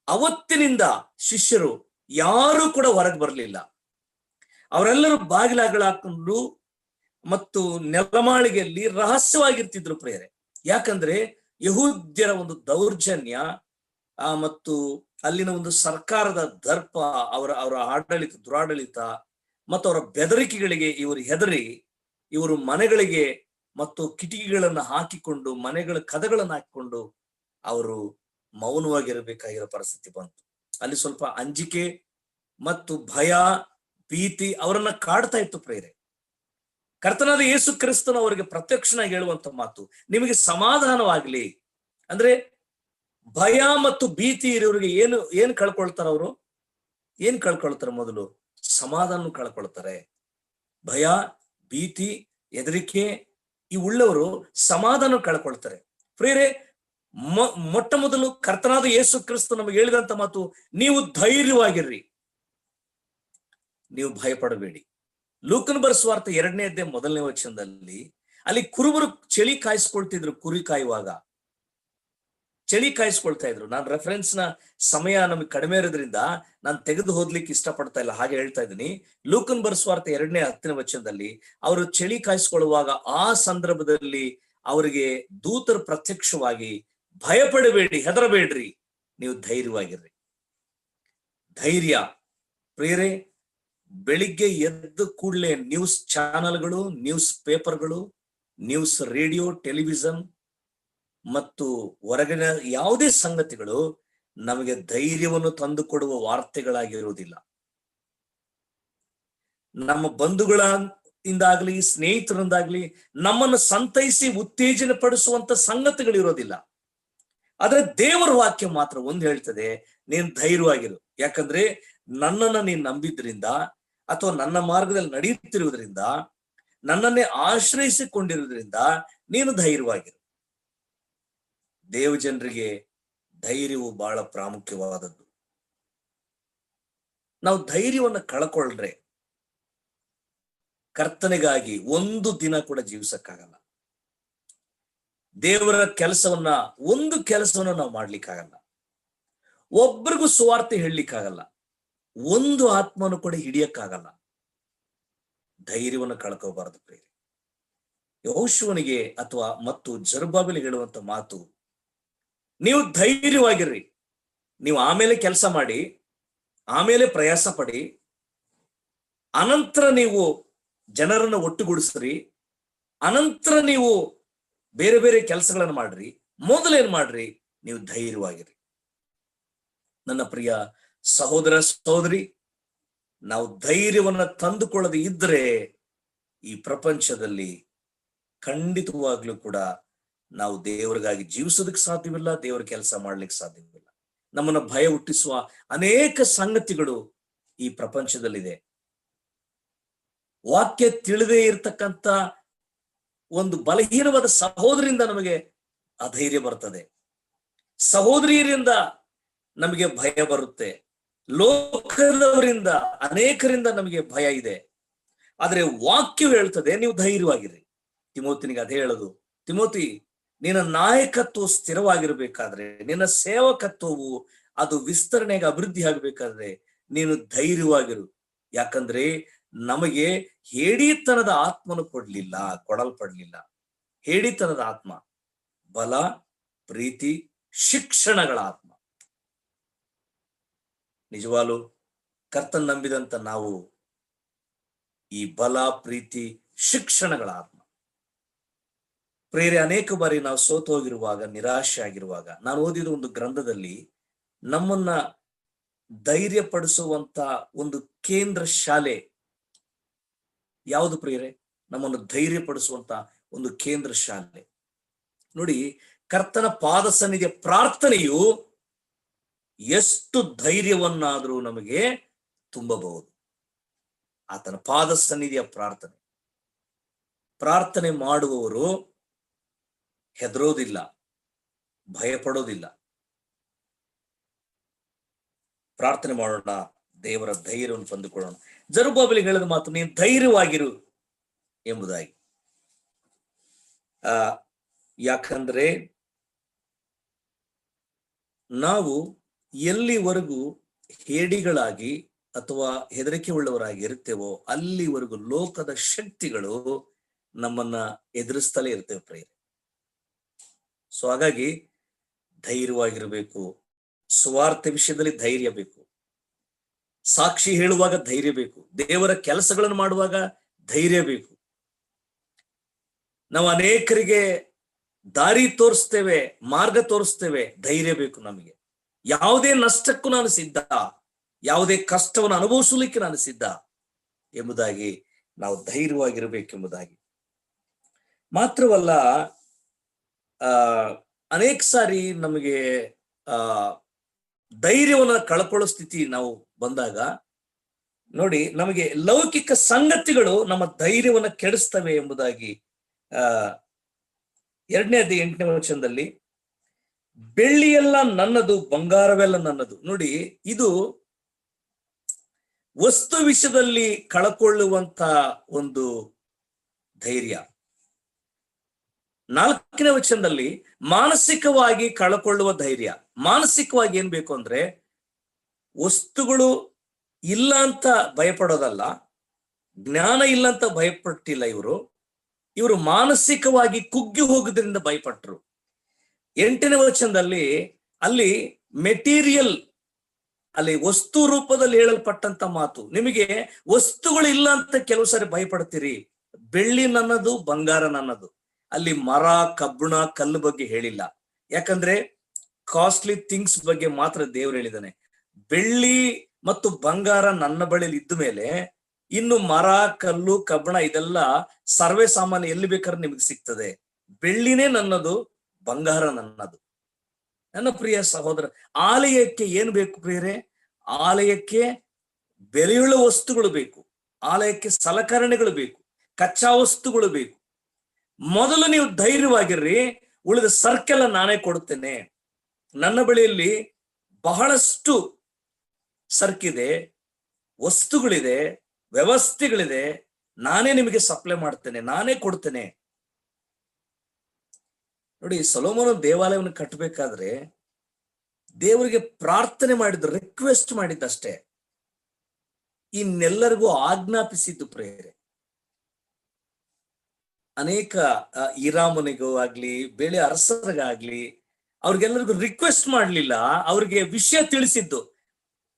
ಅವತ್ತಿನಿಂದ ಶಿಷ್ಯರು ಯಾರು ಕೂಡ ಹೊರಗೆ ಬರಲಿಲ್ಲ. ಅವರೆಲ್ಲರೂ ಬಾಗಿಲಾಗಳಾಕೊಂಡು ಮತ್ತು ನೆಲಮಾಳಿಗೆಯಲ್ಲಿ ರಹಸ್ಯವಾಗಿರ್ತಿದ್ರು ಪ್ರೇರೆ. ಯಾಕಂದ್ರೆ ಯಹೂದ್ಯರ ಒಂದು ದೌರ್ಜನ್ಯ ಮತ್ತು ಅಲ್ಲಿನ ಒಂದು ಸರ್ಕಾರದ ದರ್ಪ, ಅವರ ಆಡಳಿತ, ದುರಾಡಳಿತ ಮತ್ತು ಅವರ ಬೆದರಿಕೆಗಳಿಗೆ ಇವರು ಹೆದರಿ, ಇವರು ಮನೆಗಳಿಗೆ ಮತ್ತು ಕಿಟಕಿಗಳನ್ನು ಹಾಕಿಕೊಂಡು, ಮನೆಗಳ ಕದಗಳನ್ನು ಹಾಕಿಕೊಂಡು ಅವರು ಮೌನವಾಗಿರಬೇಕಾಗಿರೋ ಪರಿಸ್ಥಿತಿ ಬಂತು. ಅಲ್ಲಿ ಸ್ವಲ್ಪ ಅಂಜಿಕೆ ಮತ್ತು ಭಯ, ಭೀತಿ ಅವರನ್ನ ಕಾಡ್ತಾ ಇತ್ತು ಪ್ರೇರೆ. ಕರ್ತನಾದ ಯೇಸು ಕ್ರಿಸ್ತನು ಅವರಿಗೆ ಪ್ರತ್ಯಕ್ಷನಾಗಿ ಹೇಳುವಂತ ಮಾತು, ನಿಮಗೆ ಸಮಾಧಾನವಾಗ್ಲಿ. ಅಂದ್ರೆ ಭಯ ಮತ್ತು ಭೀತಿ ಇರೋರಿಗೆ ಏನು ಕಳ್ಕೊಳ್ತಾರ? ಅವರು ಏನ್ ಕಳ್ಕೊಳ್ತಾರೆ? ಮೊದಲು ಸಮಾಧಾನ ಕಳ್ಕೊಳ್ತಾರೆ. ಭಯ, ಭೀತಿ, ಹೆದರಿಕೆ ಈ ಉಳ್ಳವರು ಸಮಾಧಾನ ಕಳ್ಕೊಳ್ತಾರೆ ಪ್ರೇರೆ. ಮೊಟ್ಟ ಮೊದಲು ಕರ್ತನಾದ ಯೇಸು ಕ್ರಿಸ್ತ ನಮಗೆ ಹೇಳಿದಂತ ಮಾತು, ನೀವು ಧೈರ್ಯವಾಗಿರ್ರಿ, ನೀವು ಭಯಪಡಬೇಡಿ. ಲೂಕನ್ ಬರೆದ ಸುವಾರ್ತೆ 2ನೇ ಅಧ್ಯಾಯ 1ನೇ ವಚನದಲ್ಲಿ ಅಲ್ಲಿ ಕುರುಬರು ಚಳಿ ಕಾಯಿಸ್ಕೊಳ್ತಿದ್ರು. ಕುರಿ ಕಾಯುವಾಗ ಚಳಿ ಕಾಯಿಸ್ಕೊಳ್ತಾ ಇದ್ರು. ನಾನು ರೆಫರೆನ್ಸ್ ನ ಸಮಯ ನಮಗೆ ಕಡಿಮೆ ಇರೋದ್ರಿಂದ ನಾನು ತೆಗೆದು ಹೋದ್ಲಿಕ್ಕೆ ಇಷ್ಟಪಡ್ತಾ ಇಲ್ಲ, ಹಾಗೆ ಹೇಳ್ತಾ ಇದ್ದೀನಿ. ಲೂಕನ್ ಬರೆದ ಸುವಾರ್ತೆ 2ನೇ 10ನೇ ವಚನದಲ್ಲಿ ಅವರು ಚಳಿ ಕಾಯಿಸ್ಕೊಳ್ಳುವಾಗ ಆ ಸಂದರ್ಭದಲ್ಲಿ ಅವರಿಗೆ ದೂತರು ಪ್ರತ್ಯಕ್ಷವಾಗಿ, ಭಯಪಡಬೇಡಿ, ಹೆದರಬೇಡ್ರಿ, ನೀವು ಧೈರ್ಯವಾಗಿರ್ರಿ. ಧೈರ್ಯ ಪ್ರೇರೆ. ಬೆಳಿಗ್ಗೆ ಎದ್ದು ಕೂಡಲೇ ನ್ಯೂಸ್ ಚಾನಲ್ಗಳು, ನ್ಯೂಸ್ ಪೇಪರ್ಗಳು, ನ್ಯೂಸ್ ರೇಡಿಯೋ, ಟೆಲಿವಿಷನ್ ಮತ್ತು ಹೊರಗಿನ ಯಾವುದೇ ಸಂಗತಿಗಳು ನಮಗೆ ಧೈರ್ಯವನ್ನು ತಂದು ಕೊಡುವ ವಾರ್ತೆಗಳಾಗಿರುವುದಿಲ್ಲ. ನಮ್ಮ ಬಂಧುಗಳಿಂದಾಗ್ಲಿ, ಸ್ನೇಹಿತರಿಂದಾಗ್ಲಿ ನಮ್ಮನ್ನು ಸಂತೈಸಿ ಉತ್ತೇಜನ ಪಡಿಸುವಂತ ಸಂಗತಿಗಳಿರೋದಿಲ್ಲ. ಆದ್ರೆ ದೇವರ ವಾಕ್ಯ ಮಾತ್ರ ಒಂದು ಹೇಳ್ತದೆ, ನೀನ್ ಧೈರ್ಯವಾಗಿರು. ಯಾಕಂದ್ರೆ ನನ್ನನ್ನ ನೀನ್ ನಂಬಿದ್ರಿಂದ ಅಥವಾ ನನ್ನ ಮಾರ್ಗದಲ್ಲಿ ನಡೆಯುತ್ತಿರುವುದರಿಂದ, ನನ್ನನ್ನೇ ಆಶ್ರಯಿಸಿಕೊಂಡಿರುವುದರಿಂದ ನೀನು ಧೈರ್ಯವಾಗಿರು. ದೇವ ಜನರಿಗೆ ಧೈರ್ಯವು ಬಹಳ ಪ್ರಾಮುಖ್ಯವಾದದ್ದು. ನಾವು ಧೈರ್ಯವನ್ನು ಕಳ್ಕೊಂಡ್ರೆ ಕರ್ತನೆಗಾಗಿ ಒಂದು ದಿನ ಕೂಡ ಜೀವಿಸಕ್ಕಾಗಲ್ಲ. ದೇವರ ಒಂದು ಕೆಲಸವನ್ನ ನಾವು ಮಾಡ್ಲಿಕ್ಕಾಗಲ್ಲ. ಒಬ್ರಿಗೂ ಸುವಾರ್ತೆ ಹೇಳಲಿಕ್ಕಾಗಲ್ಲ. ಒಂದು ಆತ್ಮನು ಕೂಡ ಹಿಡಿಯಕ್ಕಾಗಲ್ಲ. ಧೈರ್ಯವನ್ನು ಕಳ್ಕೋಬಾರದು ಪ್ರೇರಿ. ಯೆಹೋಶುವನಿಗೆ ಮತ್ತು ಜೆರುಬ್ಬಾಬೆಲಿಗೆ ಹೇಳುವಂತ ಮಾತು, ನೀವು ಧೈರ್ಯವಾಗಿರ್ರಿ. ನೀವು ಆಮೇಲೆ ಕೆಲಸ ಮಾಡಿ, ಆಮೇಲೆ ಪ್ರಯಾಸ ಪಡಿ, ಅನಂತರ ನೀವು ಜನರನ್ನು ಒಟ್ಟುಗೂಡಿಸ್ರಿ, ಅನಂತರ ನೀವು ಬೇರೆ ಬೇರೆ ಕೆಲಸಗಳನ್ನು ಮಾಡ್ರಿ. ಮೊದಲೇನ್ ಮಾಡ್ರಿ? ನೀವು ಧೈರ್ಯವಾಗಿರಿ. ನನ್ನ ಪ್ರಿಯ ಸಹೋದರ ಸಹೋದರಿ, ನಾವು ಧೈರ್ಯವನ್ನ ತಂದುಕೊಳ್ಳದೆ ಇದ್ರೆ ಈ ಪ್ರಪಂಚದಲ್ಲಿ ಖಂಡಿತವಾಗ್ಲೂ ಕೂಡ ನಾವು ದೇವರಿಗಾಗಿ ಜೀವಿಸೋದಕ್ಕೆ ಸಾಧ್ಯವಿಲ್ಲ, ದೇವರ ಕೆಲಸ ಮಾಡ್ಲಿಕ್ಕೆ ಸಾಧ್ಯವಿಲ್ಲ. ನಮ್ಮನ್ನ ಭಯ ಹುಟ್ಟಿಸುವ ಅನೇಕ ಸಂಗತಿಗಳು ಈ ಪ್ರಪಂಚದಲ್ಲಿದೆ. ವಾಕ್ಯ ತಿಳಿದೇ ಇರತಕ್ಕಂತ ಒಂದು ಬಲಹೀನವಾದ ಸಹೋದರಿಯಿಂದ ನಮಗೆ ಅಧೈರ್ಯ ಬರ್ತದೆ, ಸಹೋದರಿಯರಿಂದ ನಮಗೆ ಭಯ ಬರುತ್ತೆ, ಲೋಕದವರಿಂದ ಅನೇಕರಿಂದ ನಮಗೆ ಭಯ ಇದೆ. ಆದ್ರೆ ವಾಕ್ಯವು ಹೇಳ್ತದೆ, ನೀವು ಧೈರ್ಯವಾಗಿರಿ. ತಿಮೋತಿನಿಗೆ ಅದೇ ಹೇಳೋದು, ತಿಮೋತಿ, ನಿನ್ನ ನಾಯಕತ್ವ ಸ್ಥಿರವಾಗಿರ್ಬೇಕಾದ್ರೆ, ನಿನ್ನ ಸೇವಕತ್ವವು ಅದು ವಿಸ್ತರಣೆಗೆ ಅಭಿವೃದ್ಧಿ ಆಗ್ಬೇಕಾದ್ರೆ ನೀನು ಧೈರ್ಯವಾಗಿರು. ಯಾಕಂದ್ರೆ ನಮಗೆ ಹೇಡಿತನದ ಆತ್ಮನು ಕೊಡಲ್ಪಡ್ಲಿಲ್ಲ. ಹೇಡಿತನದ ಆತ್ಮ ಬಲ, ಪ್ರೀತಿ, ಶಿಕ್ಷಣಗಳ ಆತ್ಮ. ನಿಜವಾಲು ಕರ್ತನ್ ನಂಬಿದಂತ ನಾವು ಈ ಬಲ, ಪ್ರೀತಿ, ಶಿಕ್ಷಣಗಳ ಆತ್ಮ. ಪ್ರೇರೆ ಅನೇಕ ಬಾರಿ ನಾವು ಸೋತು ಹೋಗಿರುವಾಗ, ನಿರಾಶೆ ಆಗಿರುವಾಗ, ನಾನು ಓದಿದ ಒಂದು ಗ್ರಂಥದಲ್ಲಿ ನಮ್ಮನ್ನ ಧೈರ್ಯ ಪಡಿಸುವಂತ ಒಂದು ಕೇಂದ್ರ ಶಾಲೆ ಯಾವುದು ಪ್ರಿಯರೇ? ನಮ್ಮನ್ನು ಧೈರ್ಯ ಪಡಿಸುವಂತ ಒಂದು ಕೇಂದ್ರ ಶಾಲೆ ನೋಡಿ. ಕರ್ತನ ಪಾದ ಸನ್ನಿಧಿಯ ಪ್ರಾರ್ಥನೆಯು ಎಷ್ಟು ಧೈರ್ಯವನ್ನಾದರೂ ನಮಗೆ ತುಂಬಬಹುದು. ಆತನ ಪಾದ ಸನ್ನಿಧಿಯ ಪ್ರಾರ್ಥನೆ ಮಾಡುವವರು ಹೆದರೋದಿಲ್ಲ, ಭಯಪಡೋದಿಲ್ಲ. ಪ್ರಾರ್ಥನೆ ಮಾಡೋಣ, ದೇವರ ಧೈರ್ಯವನ್ನು ತಂದುಕೊಳ್ಳೋಣ. ಜರುಬ್ಬಾಬೆಲಿಗೆ ಹೇಳಿದ ಮಾತು, ನೀನು ಧೈರ್ಯವಾಗಿರು ಎಂಬುದಾಗಿ. ಯಾಕಂದ್ರೆ ನಾವು ಎಲ್ಲಿವರೆಗೂ ಹೇಡಿಗಳಾಗಿ ಅಥವಾ ಹೆದರಿಕೆ ಉಳ್ಳವರಾಗಿ ಇರ್ತೇವೋ ಅಲ್ಲಿವರೆಗೂ ಲೋಕದ ಶಕ್ತಿಗಳು ನಮ್ಮನ್ನ ಎದುರಿಸ್ತಲೇ ಇರ್ತೇವೆ ಪ್ರಿಯರೇ. ಸೊ ಹಾಗಾಗಿ ಧೈರ್ಯವಾಗಿರಬೇಕು. ಸುವಾರ್ತೆ ವಿಷಯದಲ್ಲಿ ಧೈರ್ಯ ಬೇಕು. ಸಾಕ್ಷಿ ಹೇಳುವಾಗ ಧೈರ್ಯ ಬೇಕು. ದೇವರ ಕೆಲಸಗಳನ್ನು ಮಾಡುವಾಗ ಧೈರ್ಯ ಬೇಕು. ನಾವು ಅನೇಕರಿಗೆ ದಾರಿ ತೋರಿಸ್ತೇವೆ, ಮಾರ್ಗ ತೋರಿಸ್ತೇವೆ, ಧೈರ್ಯ ಬೇಕು ನಮಗೆ. ಯಾವುದೇ ನಷ್ಟಕ್ಕೂ ನಾನು ಸಿದ್ಧ, ಯಾವುದೇ ಕಷ್ಟವನ್ನು ಅನುಭವಿಸಲಿಕ್ಕೆ ನಾನು ಸಿದ್ಧ ಎಂಬುದಾಗಿ ನಾವು ಧೈರ್ಯವಾಗಿರಬೇಕೆಂಬುದಾಗಿ. ಮಾತ್ರವಲ್ಲ, ಅನೇಕ ಸಾರಿ ನಮಗೆ ಧೈರ್ಯವನ್ನು ಕಳ್ಕೊಳ್ಳೋ ಸ್ಥಿತಿ ನಾವು ಬಂದಾಗ ನೋಡಿ, ನಮಗೆ ಲೌಕಿಕ ಸಂಗತಿಗಳು ನಮ್ಮ ಧೈರ್ಯವನ್ನು ಕೆಡಿಸ್ತವೆ ಎಂಬುದಾಗಿ 2ನೇ ಅಧ್ಯಾಯ 8ನೇ ವಚನದಲ್ಲಿ, ಬೆಳ್ಳಿಯೆಲ್ಲ ನನ್ನದು, ಬಂಗಾರವೆಲ್ಲ ನನ್ನದು. ನೋಡಿ, ಇದು ವಸ್ತು ವಿಷಯದಲ್ಲಿ ಕಳಕೊಳ್ಳುವಂತ ಒಂದು ಧೈರ್ಯ. 4ನೇ ವಚನದಲ್ಲಿ ಮಾನಸಿಕವಾಗಿ ಕಳಕೊಳ್ಳುವ ಧೈರ್ಯ. ಮಾನಸಿಕವಾಗಿ ಏನ್ ಬೇಕು ಅಂದ್ರೆ, ವಸ್ತುಗಳು ಇಲ್ಲ ಅಂತ ಭಯಪಡೋದಲ್ಲ, ಜ್ಞಾನ ಇಲ್ಲ ಅಂತ ಭಯಪಟ್ಟಿಲ್ಲ ಇವರು ಮಾನಸಿಕವಾಗಿ ಕುಗ್ಗಿ ಹೋಗೋದ್ರಿಂದ ಭಯಪಟ್ಟರು. 8ನೇ ವಚನದಲ್ಲಿ ಅಲ್ಲಿ ಮೆಟೀರಿಯಲ್, ಅಲ್ಲಿ ವಸ್ತು ರೂಪದಲ್ಲಿ ಹೇಳಲ್ಪಟ್ಟಂತ ಮಾತು. ನಿಮಗೆ ವಸ್ತುಗಳು ಇಲ್ಲ ಅಂತ ಕೆಲವು ಸಾರಿ ಭಯಪಡ್ತೀರಿ. ಬೆಳ್ಳಿ ನನ್ನದು, ಬಂಗಾರ ನನ್ನದು. ಅಲ್ಲಿ ಮರ, ಕಬ್ಬಣ, ಕಲ್ಲು ಬಗ್ಗೆ ಹೇಳಿಲ್ಲ. ಯಾಕಂದ್ರೆ ಕಾಸ್ಟ್ಲಿ ಥಿಂಗ್ಸ್ ಬಗ್ಗೆ ಮಾತ್ರ ದೇವ್ರು ಹೇಳಿದಾನೆ. ಬೆಳ್ಳಿ ಮತ್ತು ಬಂಗಾರ ನನ್ನ ಬಳಿಯಲ್ಲಿ ಇದ್ದ ಮೇಲೆ ಇನ್ನು ಮರ, ಕಲ್ಲು, ಕಬ್ಬಣ ಇದೆಲ್ಲ ಸರ್ವೇ ಸಾಮಾನ್ಯ, ಎಲ್ಲಿ ಬೇಕಾದ್ರೆ ನಿಮಗೆ ಸಿಗ್ತದೆ. ಬೆಳ್ಳಿನೇ ನನ್ನದು, ಬಂಗಾರ ನನ್ನದು. ನನ್ನ ಪ್ರಿಯ ಸಹೋದರ, ಆಲಯಕ್ಕೆ ಏನ್ ಬೇಕು ಪ್ರಿಯರೇ? ಆಲಯಕ್ಕೆ ಬೆಲೆಯುಳ್ಳ ವಸ್ತುಗಳು ಬೇಕು, ಆಲಯಕ್ಕೆ ಸಲಕರಣೆಗಳು ಬೇಕು, ಕಚ್ಚಾ ವಸ್ತುಗಳು ಬೇಕು. ಮೊದಲು ನೀವು ಧೈರ್ಯವಾಗಿರ್ರಿ, ಉಳಿದ ಸರ್ಕೆಲ್ಲ ನಾನೇ ಕೊಡುತ್ತೇನೆ. ನನ್ನ ಬಳಿಯಲ್ಲಿ ಬಹಳಷ್ಟು ಸರ್ಕಿದೆ, ವಸ್ತುಗಳಿದೆ, ವ್ಯವಸ್ಥೆಗಳಿದೆ, ನಾನೇ ನಿಮಗೆ ಸಪ್ಲೈ ಮಾಡ್ತೇನೆ, ನಾನೇ ಕೊಡ್ತೇನೆ. ನೋಡಿ, ಸೊಲೊಮೋನ ದೇವಾಲಯವನ್ನು ಕಟ್ಟಬೇಕಾದ್ರೆ ದೇವರಿಗೆ ಪ್ರಾರ್ಥನೆ ಮಾಡಿದ್ದು, ರಿಕ್ವೆಸ್ಟ್ ಮಾಡಿದ್ದಷ್ಟೇ, ಇನ್ನೆಲ್ಲರಿಗೂ ಆಜ್ಞಾಪಿಸಿದ್ದು ಪ್ರೇರೆ. ಅನೇಕ ಇರಾಮನಿಗೂ ಆಗ್ಲಿ, ಬೇಳೆ ಅರಸರಿಗಾಗ್ಲಿ, ಅವ್ರಿಗೆಲ್ಲರಿಗೂ ರಿಕ್ವೆಸ್ಟ್ ಮಾಡ್ಲಿಲ್ಲ, ಅವ್ರಿಗೆ ವಿಷಯ ತಿಳಿಸಿದ್ದು.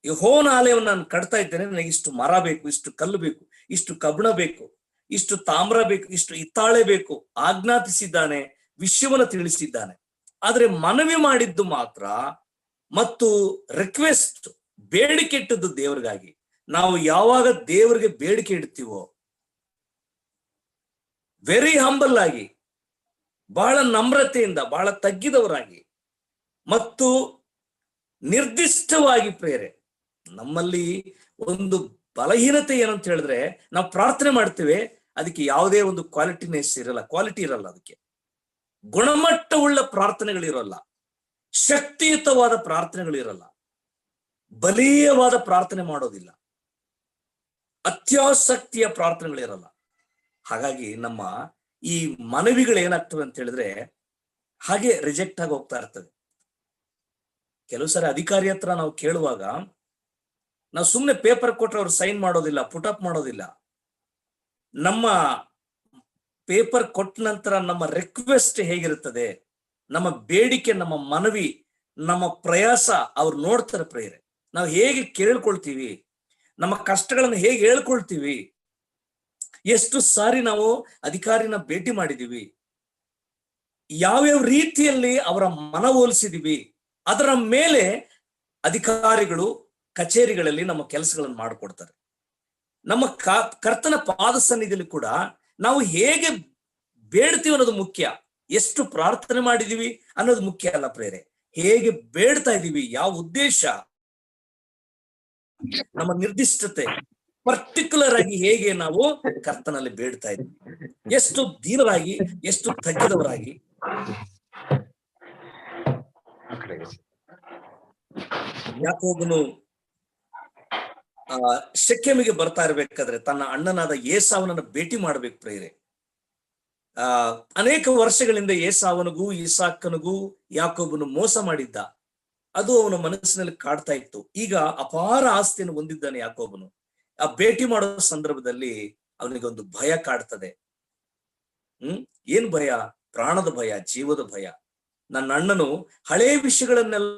ಯೆಹೋವನ ಆಲಯವನ್ನು ನಾನು ಕಟ್ತಾ ಇದ್ದೇನೆ, ನನಗೆ ಇಷ್ಟು ಮರ ಬೇಕು, ಇಷ್ಟು ಕಲ್ಲು ಬೇಕು, ಇಷ್ಟು ಕಬ್ಬಣ ಬೇಕು, ಇಷ್ಟು ತಾಮ್ರ ಬೇಕು, ಇಷ್ಟು ಹಿತ್ತಾಳೆ ಬೇಕು, ಆಜ್ಞಾಪಿಸಿದ್ದಾನೆ, ವಿಷಯವನ್ನು ತಿಳಿಸಿದ್ದಾನೆ. ಆದ್ರೆ ಮನವಿ ಮಾಡಿದ್ದು ಮಾತ್ರ ಮತ್ತು ರಿಕ್ವೆಸ್ಟ್, ಬೇಡಿಕೆ ಇಟ್ಟದ್ದು ದೇವರಿಗಾಗಿ. ನಾವು ಯಾವಾಗ ದೇವರಿಗೆ ಬೇಡಿಕೆ ಇಡ್ತೀವೋ, ವೆರಿ ಹಂಬಲ್ ಆಗಿ, ಬಹಳ ನಮ್ರತೆಯಿಂದ, ಬಹಳ ತಗ್ಗಿದವರಾಗಿ ಮತ್ತು ನಿರ್ದಿಷ್ಟವಾಗಿ ಪ್ರೇರೆ. ನಮ್ಮಲ್ಲಿ ಒಂದು ಬಲಹೀನತೆ ಏನಂತ ಹೇಳಿದ್ರೆ, ನಾವು ಪ್ರಾರ್ಥನೆ ಮಾಡ್ತೇವೆ, ಅದಕ್ಕೆ ಯಾವುದೇ ಒಂದು ಕ್ವಾಲಿಟಿ ಇರಲ್ಲ, ಅದಕ್ಕೆ ಗುಣಮಟ್ಟವುಳ್ಳ ಪ್ರಾರ್ಥನೆಗಳಿರಲ್ಲ, ಶಕ್ತಿಯುತವಾದ ಪ್ರಾರ್ಥನೆಗಳಿರಲ್ಲ, ಬಲೀಯವಾದ ಪ್ರಾರ್ಥನೆ ಮಾಡೋದಿಲ್ಲ, ಅತ್ಯಾಸಕ್ತಿಯ ಪ್ರಾರ್ಥನೆಗಳಿರಲ್ಲ. ಹಾಗಾಗಿ ನಮ್ಮ ಈ ಮನವಿಗಳು ಏನಾಗ್ತವೆ ಅಂತ ಹೇಳಿದ್ರೆ ಹಾಗೆ ರಿಜೆಕ್ಟ್ ಆಗಿ ಹೋಗ್ತಾ ಇರ್ತದೆ. ಕೆಲವು ಸಾರಿ ಅಧಿಕಾರಿ ಹತ್ರ ನಾವು ಕೇಳುವಾಗ ನಾವು ಸುಮ್ಮನೆ ಪೇಪರ್ ಕೊಟ್ರೆ ಅವ್ರು ಸೈನ್ ಮಾಡೋದಿಲ್ಲ, ಪುಟಪ್ ಮಾಡೋದಿಲ್ಲ. ನಮ್ಮ ಪೇಪರ್ ಕೊಟ್ಟ ನಂತರ ನಮ್ಮ ರಿಕ್ವೆಸ್ಟ್ ಹೇಗಿರುತ್ತದೆ, ನಮ್ಮ ಬೇಡಿಕೆ, ನಮ್ಮ ಮನವಿ, ನಮ್ಮ ಪ್ರಯಾಸ ಅವ್ರು ನೋಡ್ತಾರೆ ಪ್ರೇರೆ. ನಾವು ಹೇಗೆ ಕೇಳ್ಕೊಳ್ತೀವಿ, ನಮ್ಮ ಕಷ್ಟಗಳನ್ನು ಹೇಗೆ ಹೇಳ್ಕೊಳ್ತೀವಿ, ಎಷ್ಟು ಸಾರಿ ನಾವು ಅಧಿಕಾರಿನ ಭೇಟಿ ಮಾಡಿದೀವಿ, ಯಾವ್ಯಾವ ರೀತಿಯಲ್ಲಿ ಅವರ ಮನವೊಲಿಸಿದೀವಿ, ಅದರ ಮೇಲೆ ಅಧಿಕಾರಿಗಳು ಕಚೇರಿಗಳಲ್ಲಿ ನಮ್ಮ ಕೆಲಸಗಳನ್ನು ಮಾಡಿಕೊಡ್ತಾರೆ. ನಮ್ಮ ಕರ್ತನ ಪಾದ ಸನ್ನಿಧಿಯಲ್ಲಿ ಕೂಡ ನಾವು ಹೇಗೆ ಬೇಡ್ತೀವಿ ಅನ್ನೋದು ಮುಖ್ಯ. ಎಷ್ಟು ಪ್ರಾರ್ಥನೆ ಮಾಡಿದೀವಿ ಅನ್ನೋದು ಮುಖ್ಯ ಅಲ್ಲ ಪ್ರೇರೆ, ಹೇಗೆ ಬೇಡ್ತಾ ಇದೀವಿ, ಯಾವ ಉದ್ದೇಶ, ನಮ್ಮ ನಿರ್ದಿಷ್ಟತೆ, ಪರ್ಟಿಕ್ಯುಲರ್ ಆಗಿ ಹೇಗೆ ನಾವು ಕರ್ತನಲ್ಲಿ ಬೇಡ್ತಾ ಇದ್ವಿ, ಎಷ್ಟು ದೀನರಾಗಿ, ಎಷ್ಟು ತಗ್ಗಿದವರಾಗಿ. ಯಾಕೋಬನು ಶೆಕೆಮಿಗೆ ಬರ್ತಾ ಇರ್ಬೇಕಾದ್ರೆ ತನ್ನ ಅಣ್ಣನಾದ ಏಸಾವನನ್ನ ಭೇಟಿ ಮಾಡ್ಬೇಕು ಪ್ರೇರೆ. ಅನೇಕ ವರ್ಷಗಳಿಂದ ಏಸಾವನಿಗೂ ಇಸಾಕನಿಗೂ ಯಾಕೋಬನು ಮೋಸ ಮಾಡಿದ್ದ. ಅದು ಅವನ ಮನಸ್ಸಿನಲ್ಲಿ ಕಾಡ್ತಾ ಇತ್ತು. ಈಗ ಅಪಾರ ಆಸ್ತಿಯನ್ನು ಹೊಂದಿದ್ದಾನೆ ಯಾಕೋಬನು. ಆ ಭೇಟಿ ಮಾಡೋ ಸಂದರ್ಭದಲ್ಲಿ ಅವನಿಗೆ ಒಂದು ಭಯ ಕಾಡ್ತದೆ. ಏನ್ ಭಯ? ಪ್ರಾಣದ ಭಯ, ಜೀವದ ಭಯ. ನನ್ನ ಅಣ್ಣನು ಹಳೇ ವಿಷಯಗಳನ್ನೆಲ್ಲ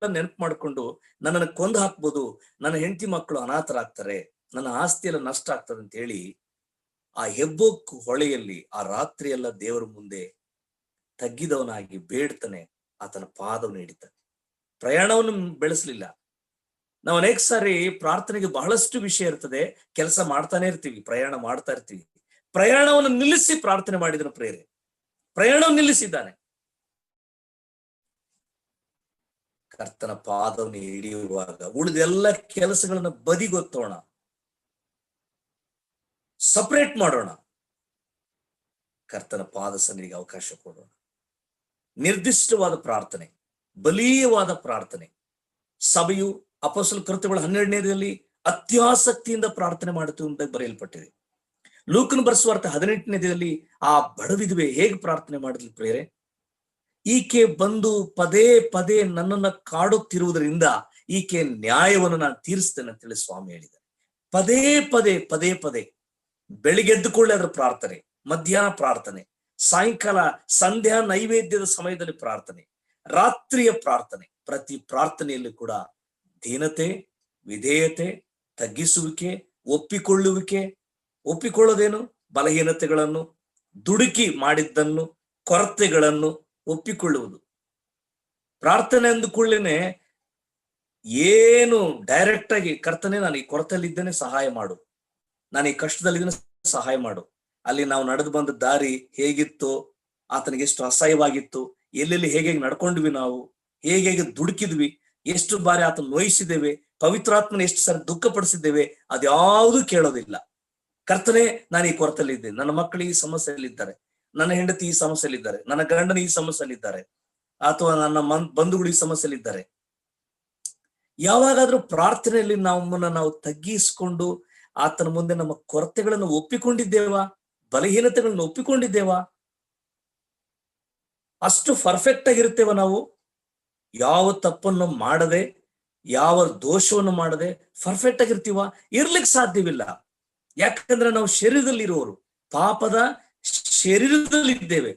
ನೆನಪು ಮಾಡ್ಕೊಂಡು ನನ್ನನ್ನು ಕೊಂದು ಹಾಕ್ಬೋದು, ನನ್ನ ಹೆಂಡತಿ ಮಕ್ಕಳು ಅನಾಥರಾಗ್ತಾರೆ, ನನ್ನ ಆಸ್ತಿ ಎಲ್ಲ ನಷ್ಟ ಆಗ್ತದೆ ಅಂತ ಹೇಳಿ ಆ ಹೆಬ್ಬೊಕ್ಕು ಹೊಳೆಯಲ್ಲಿ ಆ ರಾತ್ರಿ ಎಲ್ಲ ದೇವರ ಮುಂದೆ ತಗ್ಗಿದವನಾಗಿ ಬೇಡ್ತಾನೆ, ಆತನ ಪಾದವನ್ನು ಹಿಡಿತಾನೆ. ಪ್ರಯಾಣವನ್ನು ಬೆಳೆಸಲಿಲ್ಲ. ನಾವು ಅನೇಕ ಸಾರಿ ಪ್ರಾರ್ಥನೆಗೆ ಬಹಳಷ್ಟು ವಿಷಯ ಇರ್ತದೆ, ಕೆಲಸ ಮಾಡ್ತಾನೆ ಇರ್ತೀವಿ, ಪ್ರಯಾಣ ಮಾಡ್ತಾ ಇರ್ತೀವಿ. ಪ್ರಯಾಣವನ್ನು ನಿಲ್ಲಿಸಿ ಪ್ರಾರ್ಥನೆ ಮಾಡಿದನು ಪ್ರೇರೆ. ಪ್ರಯಾಣವನ್ನು ನಿಲ್ಲಿಸಿದ್ದಾನೆ. ಕರ್ತನ ಪಾದವನ್ನು ಹಿಡಿಯುವಾಗ ಉಳಿದೆಲ್ಲ ಕೆಲಸಗಳನ್ನ ಬದಿಗೊತ್ತೋಣ, ಸಪರೇಟ್ ಮಾಡೋಣ, ಕರ್ತನ ಪಾದ ಸನ್ನಿಧಿಗೆ ಅವಕಾಶ ಕೊಡೋಣ. ನಿರ್ದಿಷ್ಟವಾದ ಪ್ರಾರ್ಥನೆ, ಬಲೀಯವಾದ ಪ್ರಾರ್ಥನೆ. ಸಭೆಯು ಅಪೊಸ್ತಲರ ಕೃತ್ಯಗಳ 12ನೇದಲ್ಲಿ ಅತ್ಯಾಸಕ್ತಿಯಿಂದ ಪ್ರಾರ್ಥನೆ ಮಾಡುತ್ತೆ ಅಂತ ಬರೆಯಲ್ಪಟ್ಟಿದೆ. ಲೂಕನ ಬರೆಸುವಾರ್ತೆ 18ನೇದಲ್ಲಿ ಆ ಬಡವಿದುವೆ ಹೇಗೆ ಪ್ರಾರ್ಥನೆ ಮಾಡಿದ್ಲು ಪ್ರೇರೆ? ಈಕೆ ಬಂದು ಪದೇ ಪದೇ ನನ್ನನ್ನ ಕಾಡುತ್ತಿರುವುದರಿಂದ ಈಕೆ ನ್ಯಾಯವನ್ನು ನಾನು ತೀರಿಸ್ತೇನೆ ಅಂತೇಳಿ ಸ್ವಾಮಿ ಹೇಳಿದ್ದಾರೆ. ಪದೇ ಪದೇ ಪದೇ ಪದೇ ಬೆಳಿಗ್ಗೆ ಎದ್ದುಕೊಳ್ಳೆ ಅದರ ಪ್ರಾರ್ಥನೆ, ಮಧ್ಯಾಹ್ನ ಪ್ರಾರ್ಥನೆ, ಸಾಯಂಕಾಲ ಸಂಧ್ಯಾ ನೈವೇದ್ಯದ ಸಮಯದಲ್ಲಿ ಪ್ರಾರ್ಥನೆ, ರಾತ್ರಿಯ ಪ್ರಾರ್ಥನೆ. ಪ್ರತಿ ಪ್ರಾರ್ಥನೆಯಲ್ಲಿ ಕೂಡ ದೀನತೆ, ವಿಧೇಯತೆ, ತಗ್ಗಿಸುವಿಕೆ, ಒಪ್ಪಿಕೊಳ್ಳುವಿಕೆ. ಒಪ್ಪಿಕೊಳ್ಳೋದೇನು? ಬಲಹೀನತೆಗಳನ್ನು, ದುಡುಕಿ ಮಾಡಿದ್ದನ್ನು, ಕೊರತೆಗಳನ್ನು ಒಪ್ಪಿಕೊಳ್ಳುವುದು. ಪ್ರಾರ್ಥನೆ ಅಂದುಕೊಳ್ಳೇನೆ ಏನು ಡೈರೆಕ್ಟ್ ಆಗಿ ಕರ್ತನೆ ನಾನು ಈ ಕೊರತೆಯಲ್ಲಿದ್ದೇನೆ ಸಹಾಯ ಮಾಡು, ನಾನು ಈ ಕಷ್ಟದಲ್ಲಿದ್ದೇನೆ ಸಹಾಯ ಮಾಡು. ಅಲ್ಲಿ ನಾವು ನಡೆದು ಬಂದ ದಾರಿ ಹೇಗಿತ್ತು, ಆತನಿಗೆ ಎಷ್ಟು ಅಸಹ್ಯವಾಗಿತ್ತು, ಎಲ್ಲೆಲ್ಲಿ ಹೇಗೆ ನಡ್ಕೊಂಡ್ವಿ, ನಾವು ಹೇಗೆ ದುಡುಕಿದ್ವಿ, ಎಷ್ಟು ಬಾರಿ ಆತನ ನೋಯಿಸಿದ್ದೇವೆ, ಪವಿತ್ರಾತ್ಮನ ಎಷ್ಟು ಸಾರಿ ದುಃಖಪಡಿಸಿದ್ದೇವೆ, ಅದ್ಯಾವುದೂ ಕೇಳೋದಿಲ್ಲ. ಕರ್ತನೆ ನಾನು ಈ ಕೊರತೆಯಲ್ಲಿದ್ದೇನೆ, ನನ್ನ ಮಕ್ಕಳು ಈ ಸಮಸ್ಯೆಯಲ್ಲಿದ್ದಾರೆ, ನನ್ನ ಹೆಂಡತಿ ಈ ಸಮಸ್ಯೆಯಲ್ಲಿದ್ದಾರೆ, ನನ್ನ ಗಂಡನ ಈ ಸಮಸ್ಯೆಯಲ್ಲಿದ್ದಾರೆ, ಅಥವಾ ನನ್ನ ಬಂಧುಗಳು ಈ ಸಮಸ್ಯೆಯಲ್ಲಿದ್ದಾರೆ. ಯಾವಾಗಾದ್ರೂ ಪ್ರಾರ್ಥನೆಯಲ್ಲಿ ನಾವು ತಗ್ಗಿಸಿಕೊಂಡು ಆತನ ಮುಂದೆ ನಮ್ಮ ಕೊರತೆಗಳನ್ನು ಒಪ್ಪಿಕೊಂಡಿದ್ದೇವಾ? ಬಲಹೀನತೆಗಳನ್ನು ಒಪ್ಪಿಕೊಂಡಿದ್ದೇವಾ? ಅಷ್ಟು ಪರ್ಫೆಕ್ಟ್ ಆಗಿರ್ತೇವ ನಾವು? ಯಾವ ತಪ್ಪನ್ನು ಮಾಡದೆ, ಯಾವ ದೋಷವನ್ನು ಮಾಡದೆ ಪರ್ಫೆಕ್ಟ್ ಆಗಿರ್ತೀವ? ಇರ್ಲಿಕ್ಕೆ ಸಾಧ್ಯವಿಲ್ಲ. ಯಾಕಂದ್ರೆ ನಾವು ಶರೀರದಲ್ಲಿ ಇರುವವರು, ಪಾಪದ ಶರೀರದಲ್ಲಿದ್ದೇವೆ.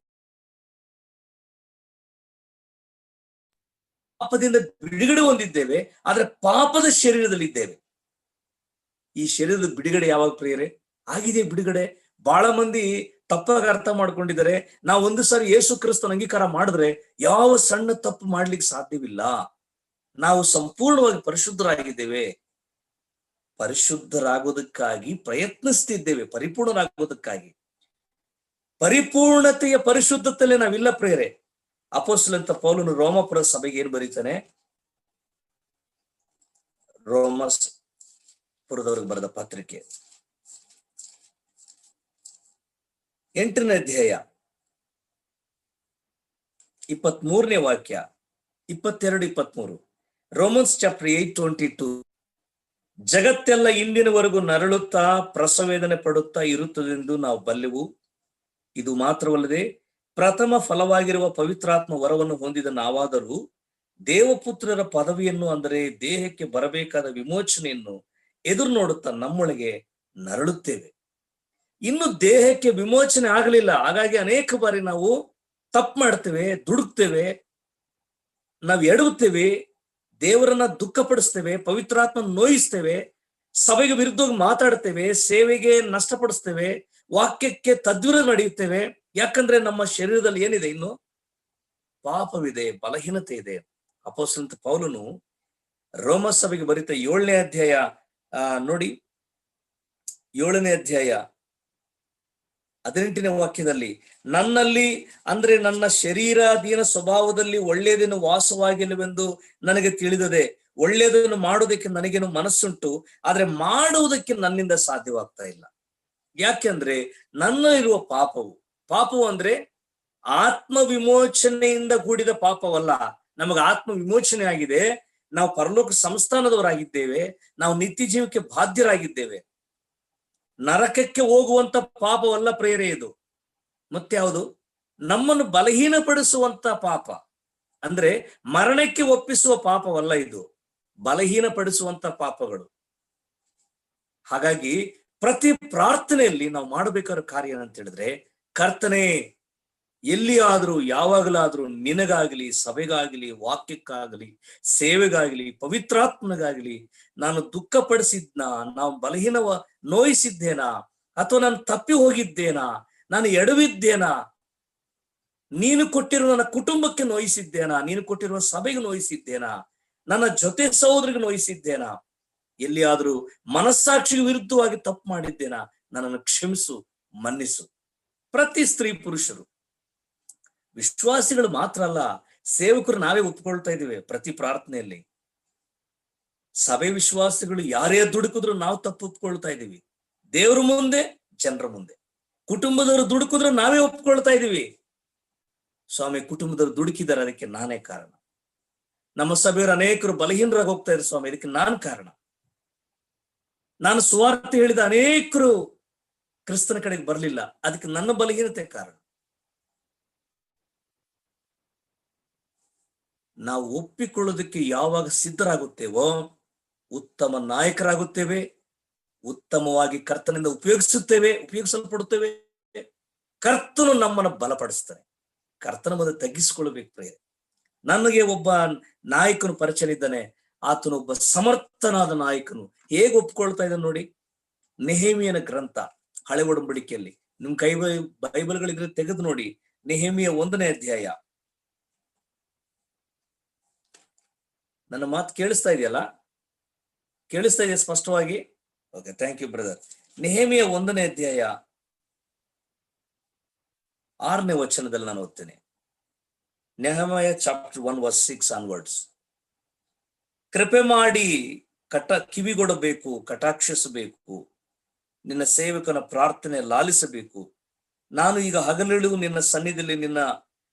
ಪಾಪದಿಂದ ಬಿಡುಗಡೆ ಹೊಂದಿದ್ದೇವೆ, ಆದ್ರೆ ಪಾಪದ ಶರೀರದಲ್ಲಿದ್ದೇವೆ. ಈ ಶರೀರದ ಬಿಡುಗಡೆ ಯಾವಾಗ ಪ್ರಿಯರೇ ಆಗಿದೆ? ಬಿಡುಗಡೆ ಬಹಳ ಮಂದಿ ತಪ್ಪಾಗಿ ಅರ್ಥ ಮಾಡ್ಕೊಂಡಿದ್ದಾರೆ. ನಾವು ಒಂದು ಸಾರಿ ಯೇಸು ಕ್ರಿಸ್ತನ ಅಂಗೀಕಾರ ಮಾಡಿದ್ರೆ ಯಾವ ಸಣ್ಣ ತಪ್ಪು ಮಾಡ್ಲಿಕ್ಕೆ ಸಾಧ್ಯವಿಲ್ಲ. ನಾವು ಸಂಪೂರ್ಣವಾಗಿ ಪರಿಶುದ್ಧರಾಗಿದ್ದೇವೆ. ಪರಿಶುದ್ಧರಾಗೋದಕ್ಕಾಗಿ ಪ್ರಯತ್ನಿಸ್ತಿದ್ದೇವೆ, ಪರಿಪೂರ್ಣರಾಗೋದಕ್ಕಾಗಿ. ಪರಿಪೂರ್ಣತೆಯ ಪರಿಶುದ್ಧತೆಯಲ್ಲಿ ನಾವಿಲ್ಲ ಪ್ರೇರೆ. ಅಪೊಸ್ತಲಂತ ಪೌಲನು ರೋಮಾಪುರ ಸಭೆಗೆ ಏನ್ ಬರೀತಾನೆ? ರೋಮಸ್ ಪುರದವ್ರಿಗೆ ಬರೆದ ಪತ್ರಿಕೆ 8ನೇ ಅಧ್ಯಾಯ 23ನೇ ವಾಕ್ಯ, 22-23. Romans chapter 8:22. ಜಗತ್ತೆಲ್ಲ ಇಂದಿನವರೆಗೂ ನರಳುತ್ತಾ ಪ್ರಸವೇದನೆ ಪಡುತ್ತಾ ಇರುತ್ತದೆಂದು ನಾವು ಬಲ್ಲೆವು. ಇದು ಮಾತ್ರವಲ್ಲದೆ ಪ್ರಥಮ ಫಲವಾಗಿರುವ ಪವಿತ್ರಾತ್ಮ ವರವನ್ನು ಹೊಂದಿದ ನಾವಾದರೂ ದೇವಪುತ್ರರ ಪದವಿಯನ್ನು, ಅಂದರೆ ದೇಹಕ್ಕೆ ಬರಬೇಕಾದ ವಿಮೋಚನೆಯನ್ನು ಎದುರು ನೋಡುತ್ತಾ ನಮ್ಮೊಳಗೆ ನರಳುತ್ತೇವೆ. ಇನ್ನು ದೇಹಕ್ಕೆ ವಿಮೋಚನೆ ಆಗಲಿಲ್ಲ, ಹಾಗಾಗಿ ಅನೇಕ ಬಾರಿ ನಾವು ತಪ್ಪು ಮಾಡ್ತೇವೆ, ದುಡುಕ್ತೇವೆ, ನಾವು ಎಡವುತ್ತೇವೆ, ದೇವರನ್ನ ದುಃಖಪಡಿಸ್ತೇವೆ, ಪವಿತ್ರಾತ್ಮ ನೋಯಿಸ್ತೇವೆ, ಸಭೆಗೆ ವಿರುದ್ಧವಾಗಿ ಮಾತಾಡ್ತೇವೆ, ಸೇವೆಗೆ ನಷ್ಟಪಡಿಸ್ತೇವೆ, ವಾಕ್ಯಕ್ಕೆ ತದ್ವಿರುದ್ಧ ನಡೆಯುತ್ತೇವೆ. ಯಾಕಂದ್ರೆ ನಮ್ಮ ಶರೀರದಲ್ಲಿ ಏನಿದೆ? ಇನ್ನು ಪಾಪವಿದೆ, ಬಲಹೀನತೆ ಇದೆ. ಅಪೊಸ್ತಲ ಪೌಲನು ರೋಮ ಸಭೆಗೆ ಬರಿತ 7ನೇ ಅಧ್ಯಾಯ ನೋಡಿ, 7ನೇ ಅಧ್ಯಾಯ 18ನೇ ವಾಕ್ಯದಲ್ಲಿ, ನನ್ನಲ್ಲಿ ಅಂದ್ರೆ ನನ್ನ ಶರೀರಾಧೀನ ಸ್ವಭಾವದಲ್ಲಿ ಒಳ್ಳೆಯದೇನು ವಾಸವಾಗಿಲ್ಲವೆಂದು ನನಗೆ ತಿಳಿದದೆ. ಒಳ್ಳೆಯದನ್ನು ಮಾಡುವುದಕ್ಕೆ ನನಗೇನು ಮನಸ್ಸುಂಟು, ಆದ್ರೆ ಮಾಡುವುದಕ್ಕೆ ನನ್ನಿಂದ ಸಾಧ್ಯವಾಗ್ತಾ ಇಲ್ಲ. ಯಾಕೆಂದ್ರೆ ನನ್ನಲ್ಲಿರುವ ಪಾಪವು ಅಂದ್ರೆ ಆತ್ಮ ವಿಮೋಚನೆಯಿಂದ ಕೂಡಿದ ಪಾಪವಲ್ಲ. ನಮಗೆ ಆತ್ಮ ವಿಮೋಚನೆ ಆಗಿದೆ, ನಾವು ಪರಲೋಕ ಸಂಸ್ಥಾನದವರಾಗಿದ್ದೇವೆ, ನಾವು ನಿತ್ಯ ಜೀವಕ್ಕೆ ಬಾಧ್ಯರಾಗಿದ್ದೇವೆ. ನರಕಕ್ಕೆ ಹೋಗುವಂತ ಪಾಪವಲ್ಲ ಪ್ರೇರೆ ಇದು. ಮತ್ತೆ ಯಾವುದು? ನಮ್ಮನ್ನು ಬಲಹೀನಪಡಿಸುವಂತ ಪಾಪ, ಅಂದ್ರೆ ಮರಣಕ್ಕೆ ಒಪ್ಪಿಸುವ ಪಾಪವಲ್ಲ ಇದು, ಬಲಹೀನಪಡಿಸುವಂತ ಪಾಪಗಳು. ಹಾಗಾಗಿ ಪ್ರತಿ ಪ್ರಾರ್ಥನೆಯಲ್ಲಿ ನಾವು ಮಾಡಬೇಕಾದ ಕಾರ್ಯ ಏನಂತ ಹೇಳಿದ್ರೆ, ಕರ್ತನೇ, ಎಲ್ಲಿಯಾದ್ರೂ ಯಾವಾಗಲಾದ್ರೂ ನಿನಗಾಗಲಿ, ಸಭೆಗಾಗಲಿ, ವಾಕ್ಯಕ್ಕಾಗಲಿ, ಸೇವೆಗಾಗಲಿ, ಪವಿತ್ರಾತ್ಮನಿಗಾಗಲಿ ನಾನು ದುಃಖಪಡಿಸಿದ್ನಾ, ನಾವು ನೋಯಿಸಿದ್ದೇನಾ, ಅಥವಾ ನಾನು ತಪ್ಪಿ ಹೋಗಿದ್ದೇನಾ, ನಾನು ಎಡವಿದ್ದೇನಾ, ನೀನು ಕೊಟ್ಟಿರುವ ನನ್ನ ಕುಟುಂಬಕ್ಕೆ ನೋಯಿಸಿದ್ದೇನಾ, ನೀನು ಕೊಟ್ಟಿರುವ ಸಭೆಗೆ ನೋಯಿಸಿದ್ದೇನಾ, ನನ್ನ ಜೊತೆ ಸಹೋದರಿಗೆ ನೋಯಿಸಿದ್ದೇನಾ, ಎಲ್ಲಿಯಾದ್ರೂ ಮನಸ್ಸಾಕ್ಷಿಗೆ ವಿರುದ್ಧವಾಗಿ ತಪ್ಪು ಮಾಡಿದ್ದೇನಾ, ನನ್ನನ್ನು ಕ್ಷಮಿಸು, ಮನ್ನಿಸು. ಪ್ರತಿ ಸ್ತ್ರೀ ಪುರುಷರು, ವಿಶ್ವಾಸಿಗಳು ಮಾತ್ರ ಅಲ್ಲ, ಸೇವಕರು ನಾವೇ ಒಪ್ಕೊಳ್ತಾ ಇದ್ದೀವಿ ಪ್ರತಿ ಪ್ರಾರ್ಥನೆಯಲ್ಲಿ. ಸಭೆ ವಿಶ್ವಾಸಿಗಳು ಯಾರೇ ದುಡುಕಿದ್ರು ನಾವು ತಪ್ಪು ಒಪ್ಕೊಳ್ತಾ ಇದ್ದೀವಿ, ದೇವ್ರ ಮುಂದೆ, ಜನರ ಮುಂದೆ. ಕುಟುಂಬದವರು ದುಡುಕಿದ್ರು ನಾವೇ ಒಪ್ಕೊಳ್ತಾ ಇದ್ದೀವಿ, ಸ್ವಾಮಿ ಕುಟುಂಬದವರು ದುಡುಕಿದ್ದಾರೆ, ಅದಕ್ಕೆ ನಾನೇ ಕಾರಣ. ನಮ್ಮ ಸಭೆಯವರು ಅನೇಕರು ಬಲಹೀನರಾಗಿ ಹೋಗ್ತಾ ಇದ್ದಾರೆ ಸ್ವಾಮಿ, ಇದಕ್ಕೆ ನಾನು ಕಾರಣ. ನಾನು ಸುವಾರ್ತೆ ಹೇಳಿದ ಅನೇಕರು ಕ್ರಿಸ್ತನ ಕಡೆಗೆ ಬರಲಿಲ್ಲ, ಅದಕ್ಕೆ ನನ್ನ ಬಲಹೀನತೆ ಕಾರಣ. ನಾವು ಒಪ್ಪಿಕೊಳ್ಳೋದಕ್ಕೆ ಯಾವಾಗ ಸಿದ್ಧರಾಗುತ್ತೇವೋ ಉತ್ತಮ ನಾಯಕರಾಗುತ್ತೇವೆ, ಉತ್ತಮವಾಗಿ ಕರ್ತನಿಂದ ಉಪಯೋಗಿಸಲ್ಪಡುತ್ತೇವೆ. ಕರ್ತನು ನಮ್ಮನ್ನು ಬಲಪಡಿಸ್ತಾನೆ. ಕರ್ತನ ಮುಂದೆ ತಗ್ಗಿಸಿಕೊಳ್ಳಬೇಕು ಪ್ರೇರೆ. ನನಗೆ ಒಬ್ಬ ನಾಯಕನು ಪರಿಚಯ ಇದ್ದಾನೆ, ಆತನು ಒಬ್ಬ ಸಮರ್ಥನಾದ ನಾಯಕನು. ಹೇಗೆ ಒಪ್ಕೊಳ್ತಾ ಇದ್ದಾನೆ ನೋಡಿ. ನೆಹೆಮೀಯನ ಗ್ರಂಥ, ಹಳೆ ಒಡಂಬಡಿಕೆಯಲ್ಲಿ ನಿಮ್ ಬೈಬಲ್ಗಳಿದ್ರೆ ತೆಗೆದು ನೋಡಿ. ನೆಹೆಮೀಯ 1ನೇ ಅಧ್ಯಾಯ. ನನ್ನ ಮಾತು ಕೇಳಿಸ್ತಾ ಇದೆಯಲ್ಲ? ಕೇಳಿಸ್ತಾ ಇದೆಯಾ ಸ್ಪಷ್ಟವಾಗಿ? Okay, thank you brother. Nehemiah 1ನೇ ಅಧ್ಯಾಯ 6ನೇ ವಚನದಲ್ಲಿ ನಾನು ಓದ್ತೇನೆ. Nehemiah chapter 1 verse 6 onwards. ಕೃಪೆ ಮಾಡಿ ಕಿವಿಗೊಡಬೇಕು, ಕಟಾಕ್ಷಿಸಬೇಕು, ನಿನ್ನ ಸೇವಕನ ಪ್ರಾರ್ಥನೆ ಲಾಲಿಸಬೇಕು. ನಾನು ಈಗ ಹಗಲಿರುಳು ನಿನ್ನ ಸನ್ನಿಧಿಯಲ್ಲಿ ನಿನ್ನ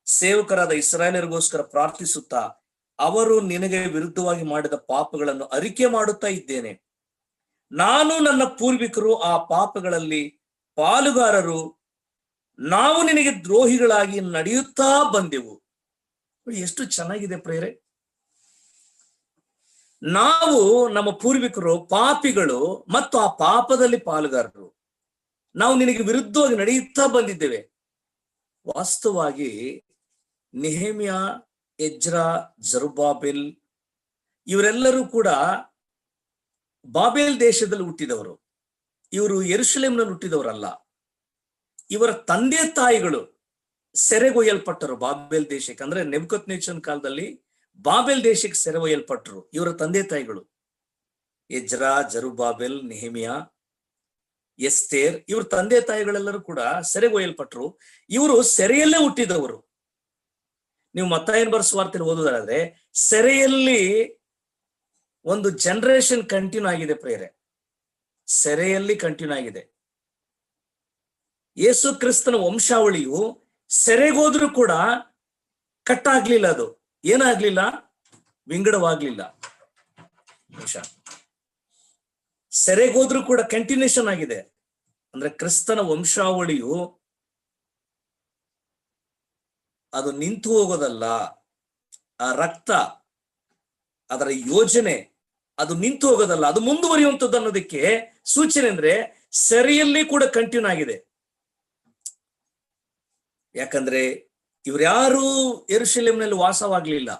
ಸೇವಕರಾದ ಇಸ್ರಾಯೇಲರಿಗೋಸ್ಕರ ಪ್ರಾರ್ಥಿಸುತ್ತಾ ಅವರು ನಿನಗೆ ವಿರುದ್ಧವಾಗಿ ಮಾಡಿದ ಪಾಪಗಳನ್ನು ಅರಿಕೆ ಮಾಡುತ್ತಾ ಇದ್ದೇನೆ. ನಾನು ನನ್ನ ಪೂರ್ವಿಕರು ಆ ಪಾಪಗಳಲ್ಲಿ ಪಾಲುಗಾರರು, ನಾವು ನಿನಗೆ ದ್ರೋಹಿಗಳಾಗಿ ನಡೆಯುತ್ತಾ ಬಂದೆವು. ಎಷ್ಟು ಚೆನ್ನಾಗಿದೆ ಪ್ರೇರೆ. ನಾವು, ನಮ್ಮ ಪೂರ್ವಿಕರು ಪಾಪಿಗಳು ಮತ್ತು ಆ ಪಾಪದಲ್ಲಿ ಪಾಲುಗಾರರು, ನಾವು ನಿನಗೆ ವಿರುದ್ಧವಾಗಿ ನಡೆಯುತ್ತಾ ಬಂದಿದ್ದೇವೆ. ವಾಸ್ತವವಾಗಿ ನೆಹೆಮೀಯ, ಎಜ್ರಾ, ಜರುಬ್ಬಾಬೆಲ್ ಇವರೆಲ್ಲರೂ ಕೂಡ ಬಾಬೆಲ್ ದೇಶದಲ್ಲಿ ಹುಟ್ಟಿದವರು. ಇವರು ಯೆರೂಸಲೇಮಿನಲ್ಲಿ ಹುಟ್ಟಿದವರಲ್ಲ. ಇವರ ತಂದೆ ತಾಯಿಗಳು ಸೆರೆಗೊಯ್ಯಲ್ಪಟ್ಟರು ಬಾಬೆಲ್ ದೇಶಕ್ಕೆ. ಅಂದ್ರೆ ನೆಬೂಕದ್ನೆಚ್ಚರನ ಕಾಲದಲ್ಲಿ ಬಾಬೆಲ್ ದೇಶಕ್ಕೆ ಸೆರೆ ಒಯ್ಯಲ್ಪಟ್ಟರು ಇವರ ತಂದೆ ತಾಯಿಗಳು. ಎಜ್ರಾ, ಜರುಬ್ಬಾಬೆಲ್, ನೆಹೆಮೀಯ, ಎಸ್ತೇರ್, ಇವ್ರ ತಂದೆ ತಾಯಿಗಳೆಲ್ಲರೂ ಕೂಡ ಸೆರೆಗೊಯ್ಯಲ್ಪಟ್ಟರು. ಇವರು ಸೆರೆಯಲ್ಲೇ ಹುಟ್ಟಿದವರು. ನೀವು ಮತ್ತಾಯನ ಸುವಾರ್ತೆಯಲ್ಲಿ ಓದುವುದಾದ್ರೆ ಸೆರೆಯಲ್ಲಿ ಒಂದು ಜನರೇಷನ್ ಕಂಟಿನ್ಯೂ ಆಗಿದೆ ಪ್ರೇರೆ, ಸೆರೆಯಲ್ಲಿ ಕಂಟಿನ್ಯೂ ಆಗಿದೆ. ಯೇಸು ಕ್ರಿಸ್ತನ ವಂಶಾವಳಿಯು ಸೆರೆಗೋದ್ರೂ ಕೂಡ ಕಟ್ಟಾಗ್ಲಿಲ್ಲ, ಅದು ಏನಾಗ್ಲಿಲ್ಲ, ವಿಂಗಡವಾಗ್ಲಿಲ್ಲ. ಸೆರೆಗೋದ್ರೂ ಕೂಡ ಕಂಟಿನ್ಯೂಷನ್ ಆಗಿದೆ. ಅಂದ್ರೆ ಕ್ರಿಸ್ತನ ವಂಶಾವಳಿಯು ಅದು ನಿಂತು ಹೋಗೋದಲ್ಲ. ಆ ರಕ್ತ, ಅದರ ಯೋಜನೆ ಅದು ನಿಂತು ಹೋಗೋದಲ್ಲ, ಅದು ಮುಂದುವರಿಯುವಂಥದ್ದು ಅನ್ನೋದಕ್ಕೆ ಸೂಚನೆ ಅಂದ್ರೆ ಸೆರೆಯಲ್ಲಿ ಕೂಡ ಕಂಟಿನ್ಯೂ ಆಗಿದೆ. ಯಾಕಂದ್ರೆ ಇವ್ರ್ಯಾರು ಯೆರೂಸಲೇಮಿನಲ್ಲಿ ವಾಸವಾಗ್ಲಿಲ್ಲ.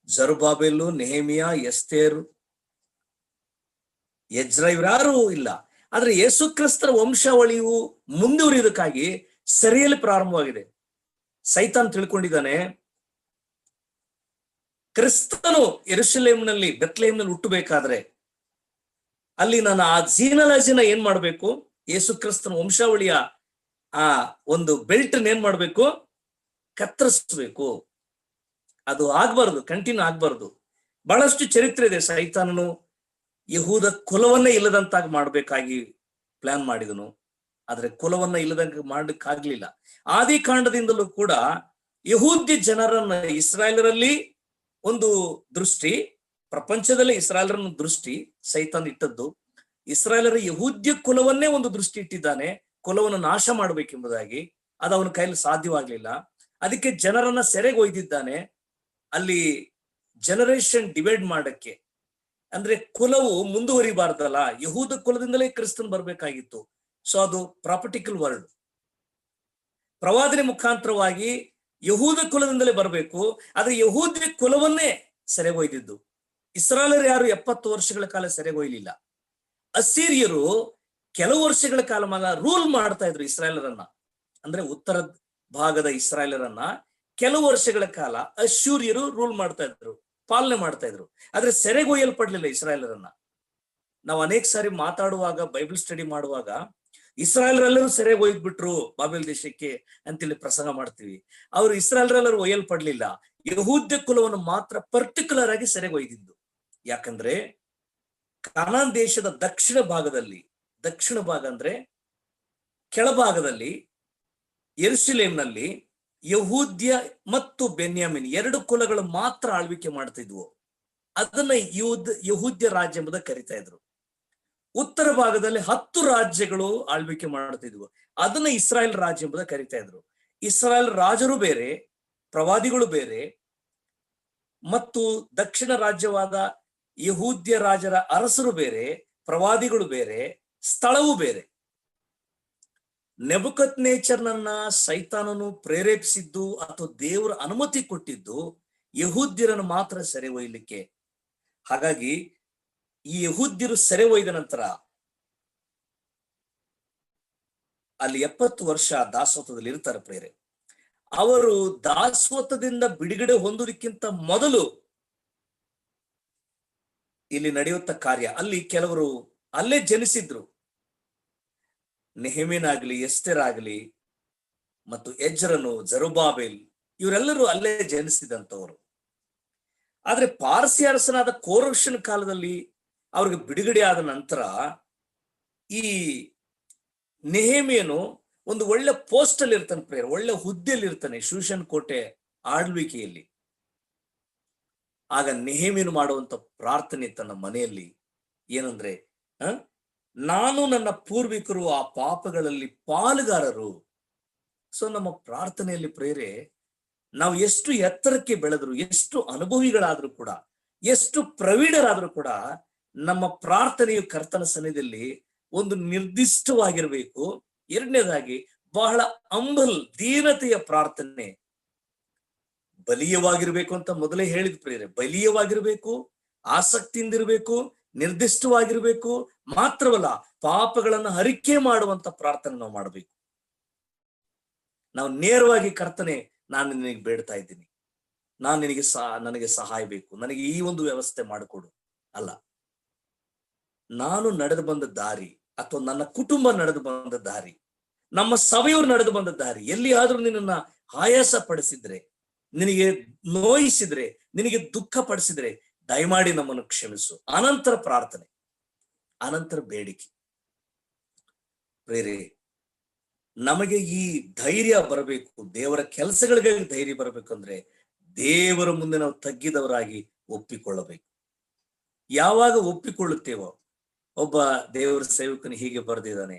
ಜರುಬ್ಬಾಬೆಲ್, ನೆಹೆಮಿಯ, ಎಸ್ತೇರ್, ಎಜ್ರ ಇವ್ರ್ಯಾರು ಇಲ್ಲ. ಆದ್ರೆ ಯೇಸು ಕ್ರಿಸ್ತರ ವಂಶಾವಳಿಯು ಮುಂದುವರಿಯೋದಕ್ಕಾಗಿ ಸೆರೆಯಲ್ಲಿ ಪ್ರಾರಂಭವಾಗಿದೆ. ಸೈತಾನ್ ತಿಳ್ಕೊಂಡಿದ್ದಾನೆ, ಕ್ರಿಸ್ತನು ಯೆರೂಸಲೇಮಿನಲ್ಲಿ ಬೆತ್ಲೆಹೇಮ್ನಲ್ಲಿ ಹುಟ್ಟಬೇಕಾದ್ರೆ ಅಲ್ಲಿ ನಾನು ಆ ಜೀನಲಾಜಿನ ಏನ್ ಮಾಡ್ಬೇಕು, ಯೇಸು ಕ್ರಿಸ್ತನ ವಂಶಾವಳಿಯ ಆ ಒಂದು ಬೆಲ್ಟ್ ಏನ್ ಮಾಡ್ಬೇಕು, ಕತ್ತರಿಸ್ಬೇಕು. ಅದು ಆಗ್ಬಾರ್ದು, ಕಂಟಿನ್ಯೂ ಆಗ್ಬಾರ್ದು. ಬಹಳಷ್ಟು ಚರಿತ್ರೆ ಇದೆ. ಸೈತಾನನು ಯಹೂದ ಕುಲವನ್ನೇ ಇಲ್ಲದಂತಾಗಿ ಮಾಡ್ಬೇಕಾಗಿ ಪ್ಲಾನ್ ಮಾಡಿದನು, ಆದ್ರೆ ಕುಲವನ್ನ ಇಲ್ಲದಂಗೆ ಮಾಡ್ಲಿಕ್ಕಾಗ್ಲಿಲ್ಲ. ಆದಿ ಕಾಂಡದಿಂದಲೂ ಕೂಡ ಯಹೂದ್ಯ ಜನರನ್ನ, ಇಸ್ರಾಯೇಲರಲ್ಲಿ ಒಂದು ದೃಷ್ಟಿ, ಪ್ರಪಂಚದಲ್ಲೇ ಇಸ್ರಾಯೇಲರನ್ನ ದೃಷ್ಟಿ ಸೈತಾನ್ ಇಟ್ಟದ್ದು. ಇಸ್ರಾಯೇಲರ ಯಹೂದ್ಯ ಕುಲವನ್ನೇ ಒಂದು ದೃಷ್ಟಿ ಇಟ್ಟಿದ್ದಾನೆ, ಕುಲವನ್ನು ನಾಶ ಮಾಡ್ಬೇಕೆಂಬುದಾಗಿ. ಅದು ಅವನ ಕೈಯಲ್ಲಿ ಸಾಧ್ಯವಾಗ್ಲಿಲ್ಲ. ಅದಕ್ಕೆ ಜನರನ್ನ ಸೆರೆಗೆ ಒಯ್ದಿದ್ದಾನೆ. ಅಲ್ಲಿ ಜನರೇಷನ್ ಡಿವೈಡ್ ಮಾಡಕ್ಕೆ, ಅಂದ್ರೆ ಕುಲವು ಮುಂದುವರಿಬಾರ್ದಲ್ಲ, ಯಹೂದ ಕುಲದಿಂದಲೇ ಕ್ರಿಸ್ತನ್ ಬರ್ಬೇಕಾಗಿತ್ತು. ಸೊ ಅದು ಪ್ರಾಪರ್ಟಿಕಲ್ ವರ್ಡ್, ಪ್ರವಾದನೆ ಮುಖಾಂತರವಾಗಿ ಯಹೂದ ಕುಲದಿಂದಲೇ ಬರಬೇಕು. ಆದ್ರೆ ಯಹೂದ್ಯ ಕುಲವನ್ನೇ ಸೆರೆಗೊಯ್ದಿದ್ದು. ಇಸ್ರಾಯೇಲರು ಯಾರು 70 ವರ್ಷಗಳ ಕಾಲ ಸೆರೆಗೊಯ್ಲಿಲ್ಲ. ಅಸ್ಸೀರಿಯರು ಕೆಲವು ವರ್ಷಗಳ ಕಾಲ ರೂಲ್ ಮಾಡ್ತಾ ಇದ್ರು ಇಸ್ರಾಯೇಲರನ್ನ, ಅಂದ್ರೆ ಉತ್ತರ ಭಾಗದ ಇಸ್ರಾಯೇಲರನ್ನ ಕೆಲವು ವರ್ಷಗಳ ಕಾಲ ಅಶ್ಶೂರ್ಯರು ರೂಲ್ ಮಾಡ್ತಾ ಇದ್ರು, ಪಾಲನೆ ಮಾಡ್ತಾ ಇದ್ರು. ಆದ್ರೆ ಸೆರೆಗೊಯ್ಯಲ್ಪಡ್ಲಿಲ್ಲ ಇಸ್ರಾಯೇಲರನ್ನ. ನಾವು ಅನೇಕ ಸಾರಿ ಮಾತಾಡುವಾಗ, ಬೈಬಲ್ ಸ್ಟಡಿ ಮಾಡುವಾಗ ಇಸ್ರಾಯೇಲರೆಲ್ಲರೂ ಸೆರೆಗೆ ಒಯ್ದ್ಬಿಟ್ರು ಬಾಬೆಲ್ ದೇಶಕ್ಕೆ ಅಂತೇಳಿ ಪ್ರಸಂಗ ಮಾಡ್ತೀವಿ. ಅವರು ಇಸ್ರಾಯೇಲರೆಲ್ಲರೂ ಒಯ್ಯಲ್ಪಡ್ಲಿಲ್ಲ. ಯಹೂದ್ಯ ಕುಲವನ್ನು ಮಾತ್ರ ಪರ್ಟಿಕ್ಯುಲರ್ ಆಗಿ ಸೆರೆಗೆ ಒಯ್ದಿದ್ದು. ಯಾಕಂದ್ರೆ ಕಾನಾನ್ ದೇಶದ ದಕ್ಷಿಣ ಭಾಗ ಅಂದ್ರೆ ಕೆಳಭಾಗದಲ್ಲಿ ಯೆರೂಸಲೇಮಿನಲ್ಲಿ ಯಹೂದ್ಯ ಮತ್ತು ಬೆನ್ಯಾಮಿನ್ 2 ಕುಲಗಳು ಮಾತ್ರ ಆಳ್ವಿಕೆ ಮಾಡ್ತಿದ್ವು. ಅದನ್ನ ಯಹೂದ್ಯ ರಾಜ್ಯ ಎಂಬುದ ಕರಿತಾ ಇದ್ರು. ಉತ್ತರ ಭಾಗದಲ್ಲಿ 10 ರಾಜ್ಯಗಳು ಆಳ್ವಿಕೆ ಮಾಡ್ತಿದ್ವು, ಅದನ್ನ ಇಸ್ರಾಯೇಲ್ ರಾಜ್ಯ ಎಂಬುದ ಕರಿತಾ ಇದ್ರು. ಇಸ್ರಾಯೇಲ್ ರಾಜರು ಬೇರೆ, ಪ್ರವಾದಿಗಳು ಬೇರೆ, ಮತ್ತು ದಕ್ಷಿಣ ರಾಜ್ಯವಾದ ಯಹೂದ್ಯ ರಾಜರ ಅರಸರು ಬೇರೆ, ಪ್ರವಾದಿಗಳು ಬೇರೆ, ಸ್ಥಳವೂ ಬೇರೆ. ನೆಬುಕದ್ನೆಚ್ಚರನನ್ನ ಸೈತಾನನು ಪ್ರೇರೇಪಿಸಿದ್ದು ಅಥವಾ ದೇವರ ಅನುಮತಿ ಕೊಟ್ಟಿದ್ದು ಯಹೂದ್ಯರನ್ನು ಮಾತ್ರ ಸೆರೆ ಒಯ್ಯಲಿಕ್ಕೆ. ಹಾಗಾಗಿ ಈ ಯಹೂದ್ಯರು ಸೆರೆ ಒಯ್ದ ನಂತರ ಅಲ್ಲಿ 70 ವರ್ಷ ದಾಸೋಹದಲ್ಲಿ ಇರ್ತಾರೆ ಪ್ರೇರೆ. ಅವರು ದಾಸೋಹದಿಂದ ಬಿಡುಗಡೆ ಹೊಂದುವುದಕ್ಕಿಂತ ಮೊದಲು ಇಲ್ಲಿ ನಡೆಯುತ್ತ ಕಾರ್ಯ, ಅಲ್ಲಿ ಕೆಲವರು ಅಲ್ಲೇ ಜನಿಸಿದ್ರು. ನೆಹೆಮೀನಾಗ್ಲಿ, ಎಸ್ತೇರ್ ಆಗ್ಲಿ, ಮತ್ತು ಎಜ್ರನು, ಜರುಬ್ಬಾಬೆಲ್ ಇವರೆಲ್ಲರೂ ಅಲ್ಲೇ ಜನಿಸಿದಂಥವರು. ಆದ್ರೆ ಪಾರ್ಸಿ ಅರಸನಾದ ಕೋರಷನ ಕಾಲದಲ್ಲಿ ಅವ್ರಿಗೆ ಬಿಡುಗಡೆ ಆದ ನಂತರ ಈ ನೆಹೆಮೀಯನು ಒಂದು ಒಳ್ಳೆ ಪೋಸ್ಟ್ ಅಲ್ಲಿ ಇರ್ತಾನೆ ಪ್ರೇಯರ್, ಒಳ್ಳೆ ಹುದ್ದೆಯಲ್ಲಿ ಇರ್ತಾನೆ ಶೂಷನ್ ಕೋಟೆ ಆಳ್ವಿಕೆಯಲ್ಲಿ. ಆಗ ನೆಹೆಮೀಯನು ಮಾಡುವಂತ ಪ್ರಾರ್ಥನೆ ತನ್ನ ಮನೆಯಲ್ಲಿ ಏನಂದ್ರೆ, ನಾನು ನನ್ನ ಪೂರ್ವಿಕರು ಆ ಪಾಪಗಳಲ್ಲಿ ಪಾಲುಗಾರರು. ಸೊ ನಮ್ಮ ಪ್ರಾರ್ಥನೆಯಲ್ಲಿ ಪ್ರೇರೆ, ನಾವು ಎಷ್ಟು ಎತ್ತರಕ್ಕೆ ಬೆಳೆದ್ರು, ಎಷ್ಟು ಅನುಭವಿಗಳಾದ್ರೂ ಕೂಡ, ಎಷ್ಟು ಪ್ರವೀಣರಾದ್ರೂ ಕೂಡ, ನಮ್ಮ ಪ್ರಾರ್ಥನೆಯು ಕರ್ತನ ಸನ್ನಿಧಿಯಲ್ಲಿ ಒಂದು ನಿರ್ದಿಷ್ಟವಾಗಿರ್ಬೇಕು. ಎರಡನೇದಾಗಿ ಬಹಳ ದೀನತೆಯ ಪ್ರಾರ್ಥನೆ, ಬಲೀಯವಾಗಿರ್ಬೇಕು ಅಂತ ಮೊದಲೇ ಹೇಳಿದ್ ಪ್ರೇರೆ. ಬಲೀಯವಾಗಿರ್ಬೇಕು, ಆಸಕ್ತಿಯಿಂದಿರ್ಬೇಕು, ನಿರ್ದಿಷ್ಟವಾಗಿರ್ಬೇಕು. ಮಾತ್ರವಲ್ಲ, ಪಾಪಗಳನ್ನು ಅರಿಕೆ ಮಾಡುವಂತ ಪ್ರಾರ್ಥನೆ ನಾವು ಮಾಡಬೇಕು. ನಾವು ನೇರವಾಗಿ ಕರ್ತನೆ, ನಾನು ನಿನಗೆ ಬೇಡ್ತಾ ಇದ್ದೀನಿ, ನನಗೆ ಸಹಾಯ ಬೇಕು, ನನಗೆ ಈ ಒಂದು ವ್ಯವಸ್ಥೆ ಮಾಡಿಕೊಡು ಅಲ್ಲ. ನಾನು ನಡೆದು ಬಂದ ದಾರಿ, ಅಥವಾ ನನ್ನ ಕುಟುಂಬ ನಡೆದು ಬಂದ ದಾರಿ, ನಮ್ಮ ಸಭೆಯವರು ನಡೆದು ಬಂದ ದಾರಿ ಎಲ್ಲಿಯಾದ್ರೂ ನಿನ್ನನ್ನ ಆಯಾಸ ಪಡಿಸಿದ್ರೆ, ನಿನಗೆ ನೋಯಿಸಿದ್ರೆ, ನಿನಗೆ ದುಃಖ ಪಡಿಸಿದ್ರೆ ದಯಮಾಡಿ ನಮ್ಮನ್ನು ಕ್ಷಮಿಸು. ಅನಂತರ ಪ್ರಾರ್ಥನೆ, ಅನಂತರ ಬೇಡಿಕೆ. ಪ್ರೇರೆ, ನಮಗೆ ಈ ಧೈರ್ಯ ಬರಬೇಕು, ದೇವರ ಕೆಲಸಗಳಿಗೆ ಧೈರ್ಯ ಬರಬೇಕಂದ್ರೆ ದೇವರ ಮುಂದೆ ನಾವು ತಗ್ಗಿದವರಾಗಿ ಒಪ್ಪಿಕೊಳ್ಳಬೇಕು. ಯಾವಾಗ ಒಪ್ಪಿಕೊಳ್ಳುತ್ತೇವೋ, ಒಬ್ಬ ದೇವರ ಸೇವಕನು ಹೀಗೆ ಬರೆದಿದ್ದಾನೆ,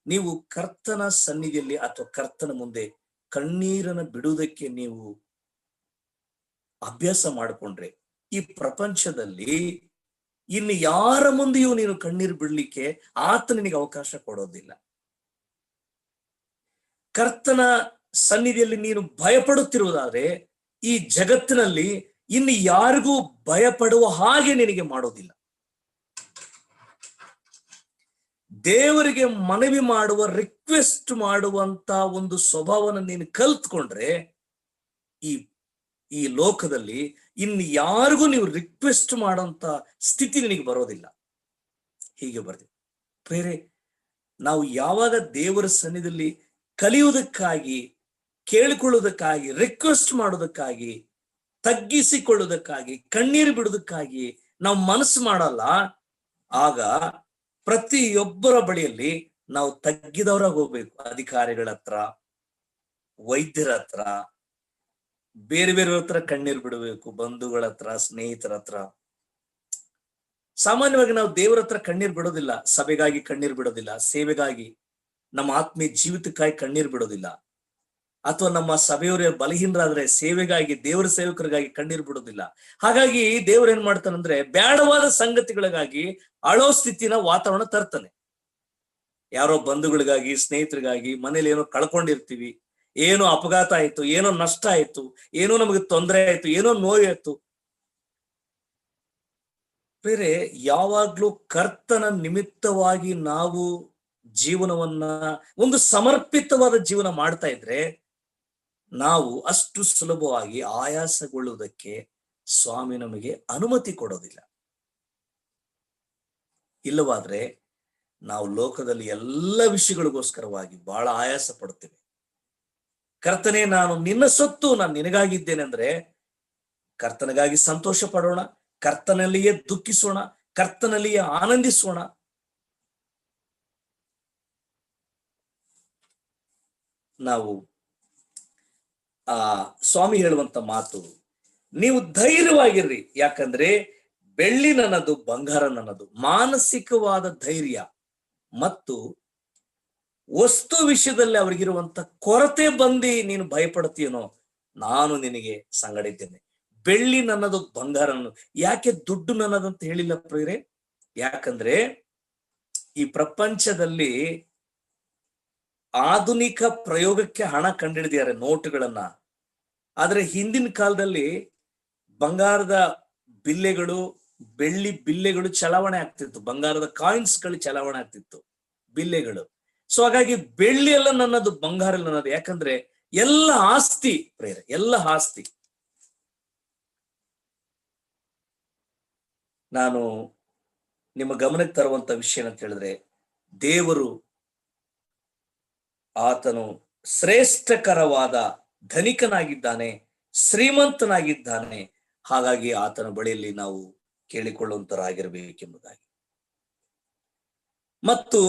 ನೀವು ಕರ್ತನ ಸನ್ನಿಧಿಯಲ್ಲಿ ಅಥವಾ ಕರ್ತನ ಮುಂದೆ ಕಣ್ಣೀರನ್ನು ಬಿಡುವುದಕ್ಕೆ ನೀವು ಅಭ್ಯಾಸ ಮಾಡಿಕೊಂಡ್ರೆ ಈ ಪ್ರಪಂಚದಲ್ಲಿ ಇನ್ನು ಯಾರ ಮುಂದೆಯೂ ನೀನು ಕಣ್ಣೀರು ಬಿಡ್ಲಿಕ್ಕೆ ಆತ ನಿನಗೆ ಅವಕಾಶ ಕೊಡೋದಿಲ್ಲ. ಕರ್ತನ ಸನ್ನಿಧಿಯಲ್ಲಿ ನೀನು ಭಯಪಡುತ್ತಿರುವುದಾದ್ರೆ ಈ ಜಗತ್ತಿನಲ್ಲಿ ಇನ್ನು ಯಾರಿಗೂ ಭಯಪಡುವ ಹಾಗೆ ನಿನಗೆ ಮಾಡೋದಿಲ್ಲ. ದೇವರಿಗೆ ಮನವಿ ಮಾಡುವ, ರಿಕ್ವೆಸ್ಟ್ ಮಾಡುವಂತ ಒಂದು ಸ್ವಭಾವನ ನೀನು ಕಲ್ತ್ಕೊಂಡ್ರೆ ಈ ಲೋಕದಲ್ಲಿ ಇನ್ನು ಯಾರಿಗೂ ನೀವು ರಿಕ್ವೆಸ್ಟ್ ಮಾಡುವಂತ ಸ್ಥಿತಿ ನಿನಗೆ ಬರೋದಿಲ್ಲ. ಹೀಗೆ ಬರ್ತೀವಿ ಬೇರೆ. ನಾವು ಯಾವಾಗ ದೇವರ ಸನ್ನಿಧಿಯಲ್ಲಿ ಕಲಿಯುವುದಕ್ಕಾಗಿ, ಕೇಳಿಕೊಳ್ಳುವುದಕ್ಕಾಗಿ, ರಿಕ್ವೆಸ್ಟ್ ಮಾಡೋದಕ್ಕಾಗಿ, ತಗ್ಗಿಸಿಕೊಳ್ಳುವುದಕ್ಕಾಗಿ, ಕಣ್ಣೀರು ಬಿಡುವುದಕ್ಕಾಗಿ ನಾವು ಮನಸ್ಸು ಮಾಡಲ್ಲ, ಆಗ ಪ್ರತಿಯೊಬ್ಬರ ಬಳಿಯಲ್ಲಿ ನಾವು ತಗ್ಗಿದವರಾಗಿ ಹೋಗ್ಬೇಕು. ಅಧಿಕಾರಿಗಳ ಹತ್ರ, ವೈದ್ಯರ ಹತ್ರ, ಬೇರೆ ಬೇರೆ ಹತ್ರ ಕಣ್ಣೀರು ಬಿಡಬೇಕು, ಬಂಧುಗಳ ಹತ್ರ, ಸ್ನೇಹಿತರ ಹತ್ರ. ಸಾಮಾನ್ಯವಾಗಿ ನಾವು ದೇವರ ಹತ್ರ ಕಣ್ಣೀರು ಬಿಡೋದಿಲ್ಲ. ಸಭೆಗಾಗಿ ಕಣ್ಣೀರು ಬಿಡೋದಿಲ್ಲ, ಸೇವೆಗಾಗಿ, ನಮ್ಮ ಆತ್ಮೀಯ ಜೀವಿತಕ್ಕಾಗಿ ಕಣ್ಣೀರು ಬಿಡೋದಿಲ್ಲ, ಅಥವಾ ನಮ್ಮ ಸಭೆಯವರ ಬಲಹೀನರಾದ್ರೆ ಸೇವೆಗಾಗಿ, ದೇವರ ಸೇವಕರಿಗಾಗಿ ಕಣ್ಣೀರು ಬಿಡೋದಿಲ್ಲ. ಹಾಗಾಗಿ ದೇವ್ರ ಏನ್ ಮಾಡ್ತಾನಂದ್ರೆ ಬೇಡವಾದ ಸಂಗತಿಗಳಿಗಾಗಿ ಅಳೋ ಸ್ಥಿತಿನ ವಾತಾವರಣ ತರ್ತಾನೆ. ಯಾರೋ ಬಂಧುಗಳಿಗಾಗಿ, ಸ್ನೇಹಿತರಿಗಾಗಿ, ಮನೇಲಿ ಏನೋ ಕಳ್ಕೊಂಡಿರ್ತೀವಿ, ಏನೋ ಅಪಘಾತ ಆಯ್ತು, ಏನೋ ನಷ್ಟ ಆಯ್ತು, ಏನೋ ನಮಗೆ ತೊಂದರೆ ಆಯ್ತು, ಏನೋ ನೋವಾಯ್ತು. ಬೇರೆ ಯಾವಾಗ್ಲೂ ಕರ್ತನ ನಿಮಿತ್ತವಾಗಿ ನಾವು ಜೀವನವನ್ನ, ಒಂದು ಸಮರ್ಪಿತವಾದ ಜೀವನ ಮಾಡ್ತಾ ಇದ್ರೆ ನಾವು ಅಷ್ಟು ಸುಲಭವಾಗಿ ಆಯಾಸಗೊಳ್ಳುವುದಕ್ಕೆ ಸ್ವಾಮಿ ನಮಗೆ ಅನುಮತಿ ಕೊಡೋದಿಲ್ಲ. ಇಲ್ಲವಾದ್ರೆ ನಾವು ಲೋಕದಲ್ಲಿ ಎಲ್ಲ ವಿಷಯಗಳಿಗೋಸ್ಕರವಾಗಿ ಬಹಳ ಆಯಾಸ ಪಡ್ತೇವೆ. ಕರ್ತನೇ, ನಾನು ನಿನ್ನ ಸೊತ್ತು, ನಾನು ನಿನಗಾಗಿದ್ದೇನೆ ಅಂದ್ರೆ ಕರ್ತನಿಗಾಗಿ ಸಂತೋಷ ಪಡೋಣ, ಕರ್ತನಲ್ಲಿಯೇ ದುಃಖಿಸೋಣ, ಕರ್ತನಲ್ಲಿಯೇ ಆನಂದಿಸೋಣ. ನಾವು ಸ್ವಾಮಿ ಹೇಳುವಂತ ಮಾತು, ನೀವು ಧೈರ್ಯವಾಗಿರ್ರಿ, ಯಾಕಂದ್ರೆ ಬೆಳ್ಳಿ ನನ್ನದು, ಬಂಗಾರ ನನ್ನದು. ಮಾನಸಿಕವಾದ ಧೈರ್ಯ ಮತ್ತು ವಸ್ತು ವಿಷಯದಲ್ಲಿ ಅವ್ರಿಗಿರುವಂತ ಕೊರತೆ ಬಂದು ನೀನು ಭಯಪಡ್ತೀಯನೋ, ನಾನು ನಿನಗೆ ಸಂಗಡಿದ್ದೇನೆ. ಬೆಳ್ಳಿ ನನ್ನದು, ಬಂಗಾರ ನನ್ನದು. ಯಾಕೆ ದುಡ್ಡು ನನ್ನದಂತ ಹೇಳಿಲ್ಲ ಪ್ರಿಯರೇ? ಯಾಕಂದ್ರೆ ಈ ಪ್ರಪಂಚದಲ್ಲಿ ಆಧುನಿಕ ಪ್ರಯೋಗಕ್ಕೆ ಹಣ ಕಂಡಿಡಿದಿದ್ದಾರೆ, ನೋಟುಗಳನ್ನ. ಆದ್ರೆ ಹಿಂದಿನ ಕಾಲದಲ್ಲಿ ಬಂಗಾರದ ಬಿಲ್ಲೆಗಳು, ಬೆಳ್ಳಿ ಬಿಲ್ಲೆಗಳು ಚಲಾವಣೆ ಆಗ್ತಿತ್ತು, ಬಂಗಾರದ ಕಾಯಿನ್ಸ್ಗಳು ಚಲಾವಣೆ ಆಗ್ತಿತ್ತು, ಬಿಲ್ಲೆಗಳು. ಸೊ ಹಾಗಾಗಿ ಬೆಳ್ಳಿ ಎಲ್ಲ ನನ್ನದು, ಬಂಗಾರ ಎಲ್ಲ ನನ್ನದು. ಯಾಕಂದ್ರೆ ಎಲ್ಲ ಆಸ್ತಿ ಪ್ರೇರೆ, ಎಲ್ಲ ಆಸ್ತಿ. ನಾನು ನಿಮ್ಮ ಗಮನಕ್ಕೆ ತರುವಂತ ವಿಷಯ ಅಂತ ಹೇಳಿದ್ರೆ, ದೇವರು ಆತನು ಶ್ರೇಷ್ಠಕರವಾದ ಧನಿಕನಾಗಿದ್ದಾನೆ, ಶ್ರೀಮಂತನಾಗಿದ್ದಾನೆ. ಹಾಗಾಗಿ ಆತನ ಬಳಿಯಲ್ಲಿ ನಾವು ಕೇಳಿಕೊಳ್ಳುವಂತರಾಗಿರ್ಬೇಕೆಂಬುದಾಗಿ. ಮತ್ತು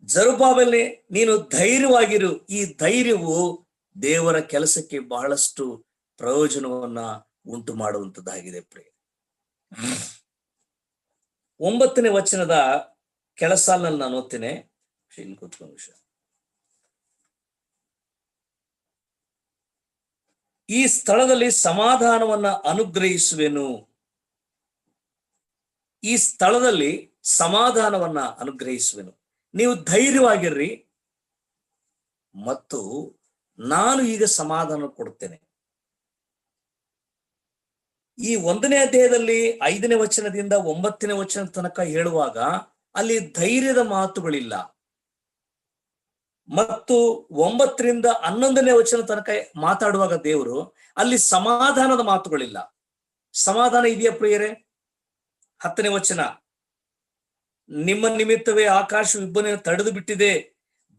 ಜರುಬ್ಬಾಬೆಲನೇ, ನೀನು ಧೈರ್ಯವಾಗಿರು. ಈ ಧೈರ್ಯವು ದೇವರ ಕೆಲಸಕ್ಕೆ ಬಹಳಷ್ಟು ಪ್ರಯೋಜನವನ್ನ ಉಂಟು ಮಾಡುವಂತದ್ದಾಗಿದೆ ಪ್ರಿಯ. 9ನೇ ವಚನದ ಕೆಲಸಾಲಲ್ಲಿ ನಾನು ಓದ್ತೇನೆ. ಈ ಸ್ಥಳದಲ್ಲಿ ಸಮಾಧಾನವನ್ನ ಅನುಗ್ರಹಿಸುವೆನು. ಈ ಸ್ಥಳದಲ್ಲಿ ಸಮಾಧಾನವನ್ನ ಅನುಗ್ರಹಿಸುವೆನು. ನೀವು ಧೈರ್ಯವಾಗಿರ್ರಿ ಮತ್ತು ನಾನು ಈಗ ಸಮಾಧಾನ ಕೊಡುತ್ತೇನೆ. ಈ 1ನೇ ಅಧ್ಯಾಯದಲ್ಲಿ 5ನೇ ವಚನದಿಂದ 9ನೇ ವಚನ ತನಕ ಹೇಳುವಾಗ ಅಲ್ಲಿ ಧೈರ್ಯದ ಮಾತುಗಳಿಲ್ಲ, ಮತ್ತು 9ರಿಂದ 11ನೇ ವಚನ ತನಕ ಮಾತಾಡುವಾಗ ದೇವರು ಅಲ್ಲಿ ಸಮಾಧಾನದ ಮಾತುಗಳಿಲ್ಲ. ಸಮಾಧಾನ ಇದೆಯಾ ಪ್ರಿಯರೇ? 10ನೇ ವಚನ, ನಿಮ್ಮ ನಿಮಿತ್ತವೇ ಆಕಾಶವು ಇಬ್ಬನಿಯನ್ನು ತಡೆದು ಬಿಟ್ಟಿದೆ,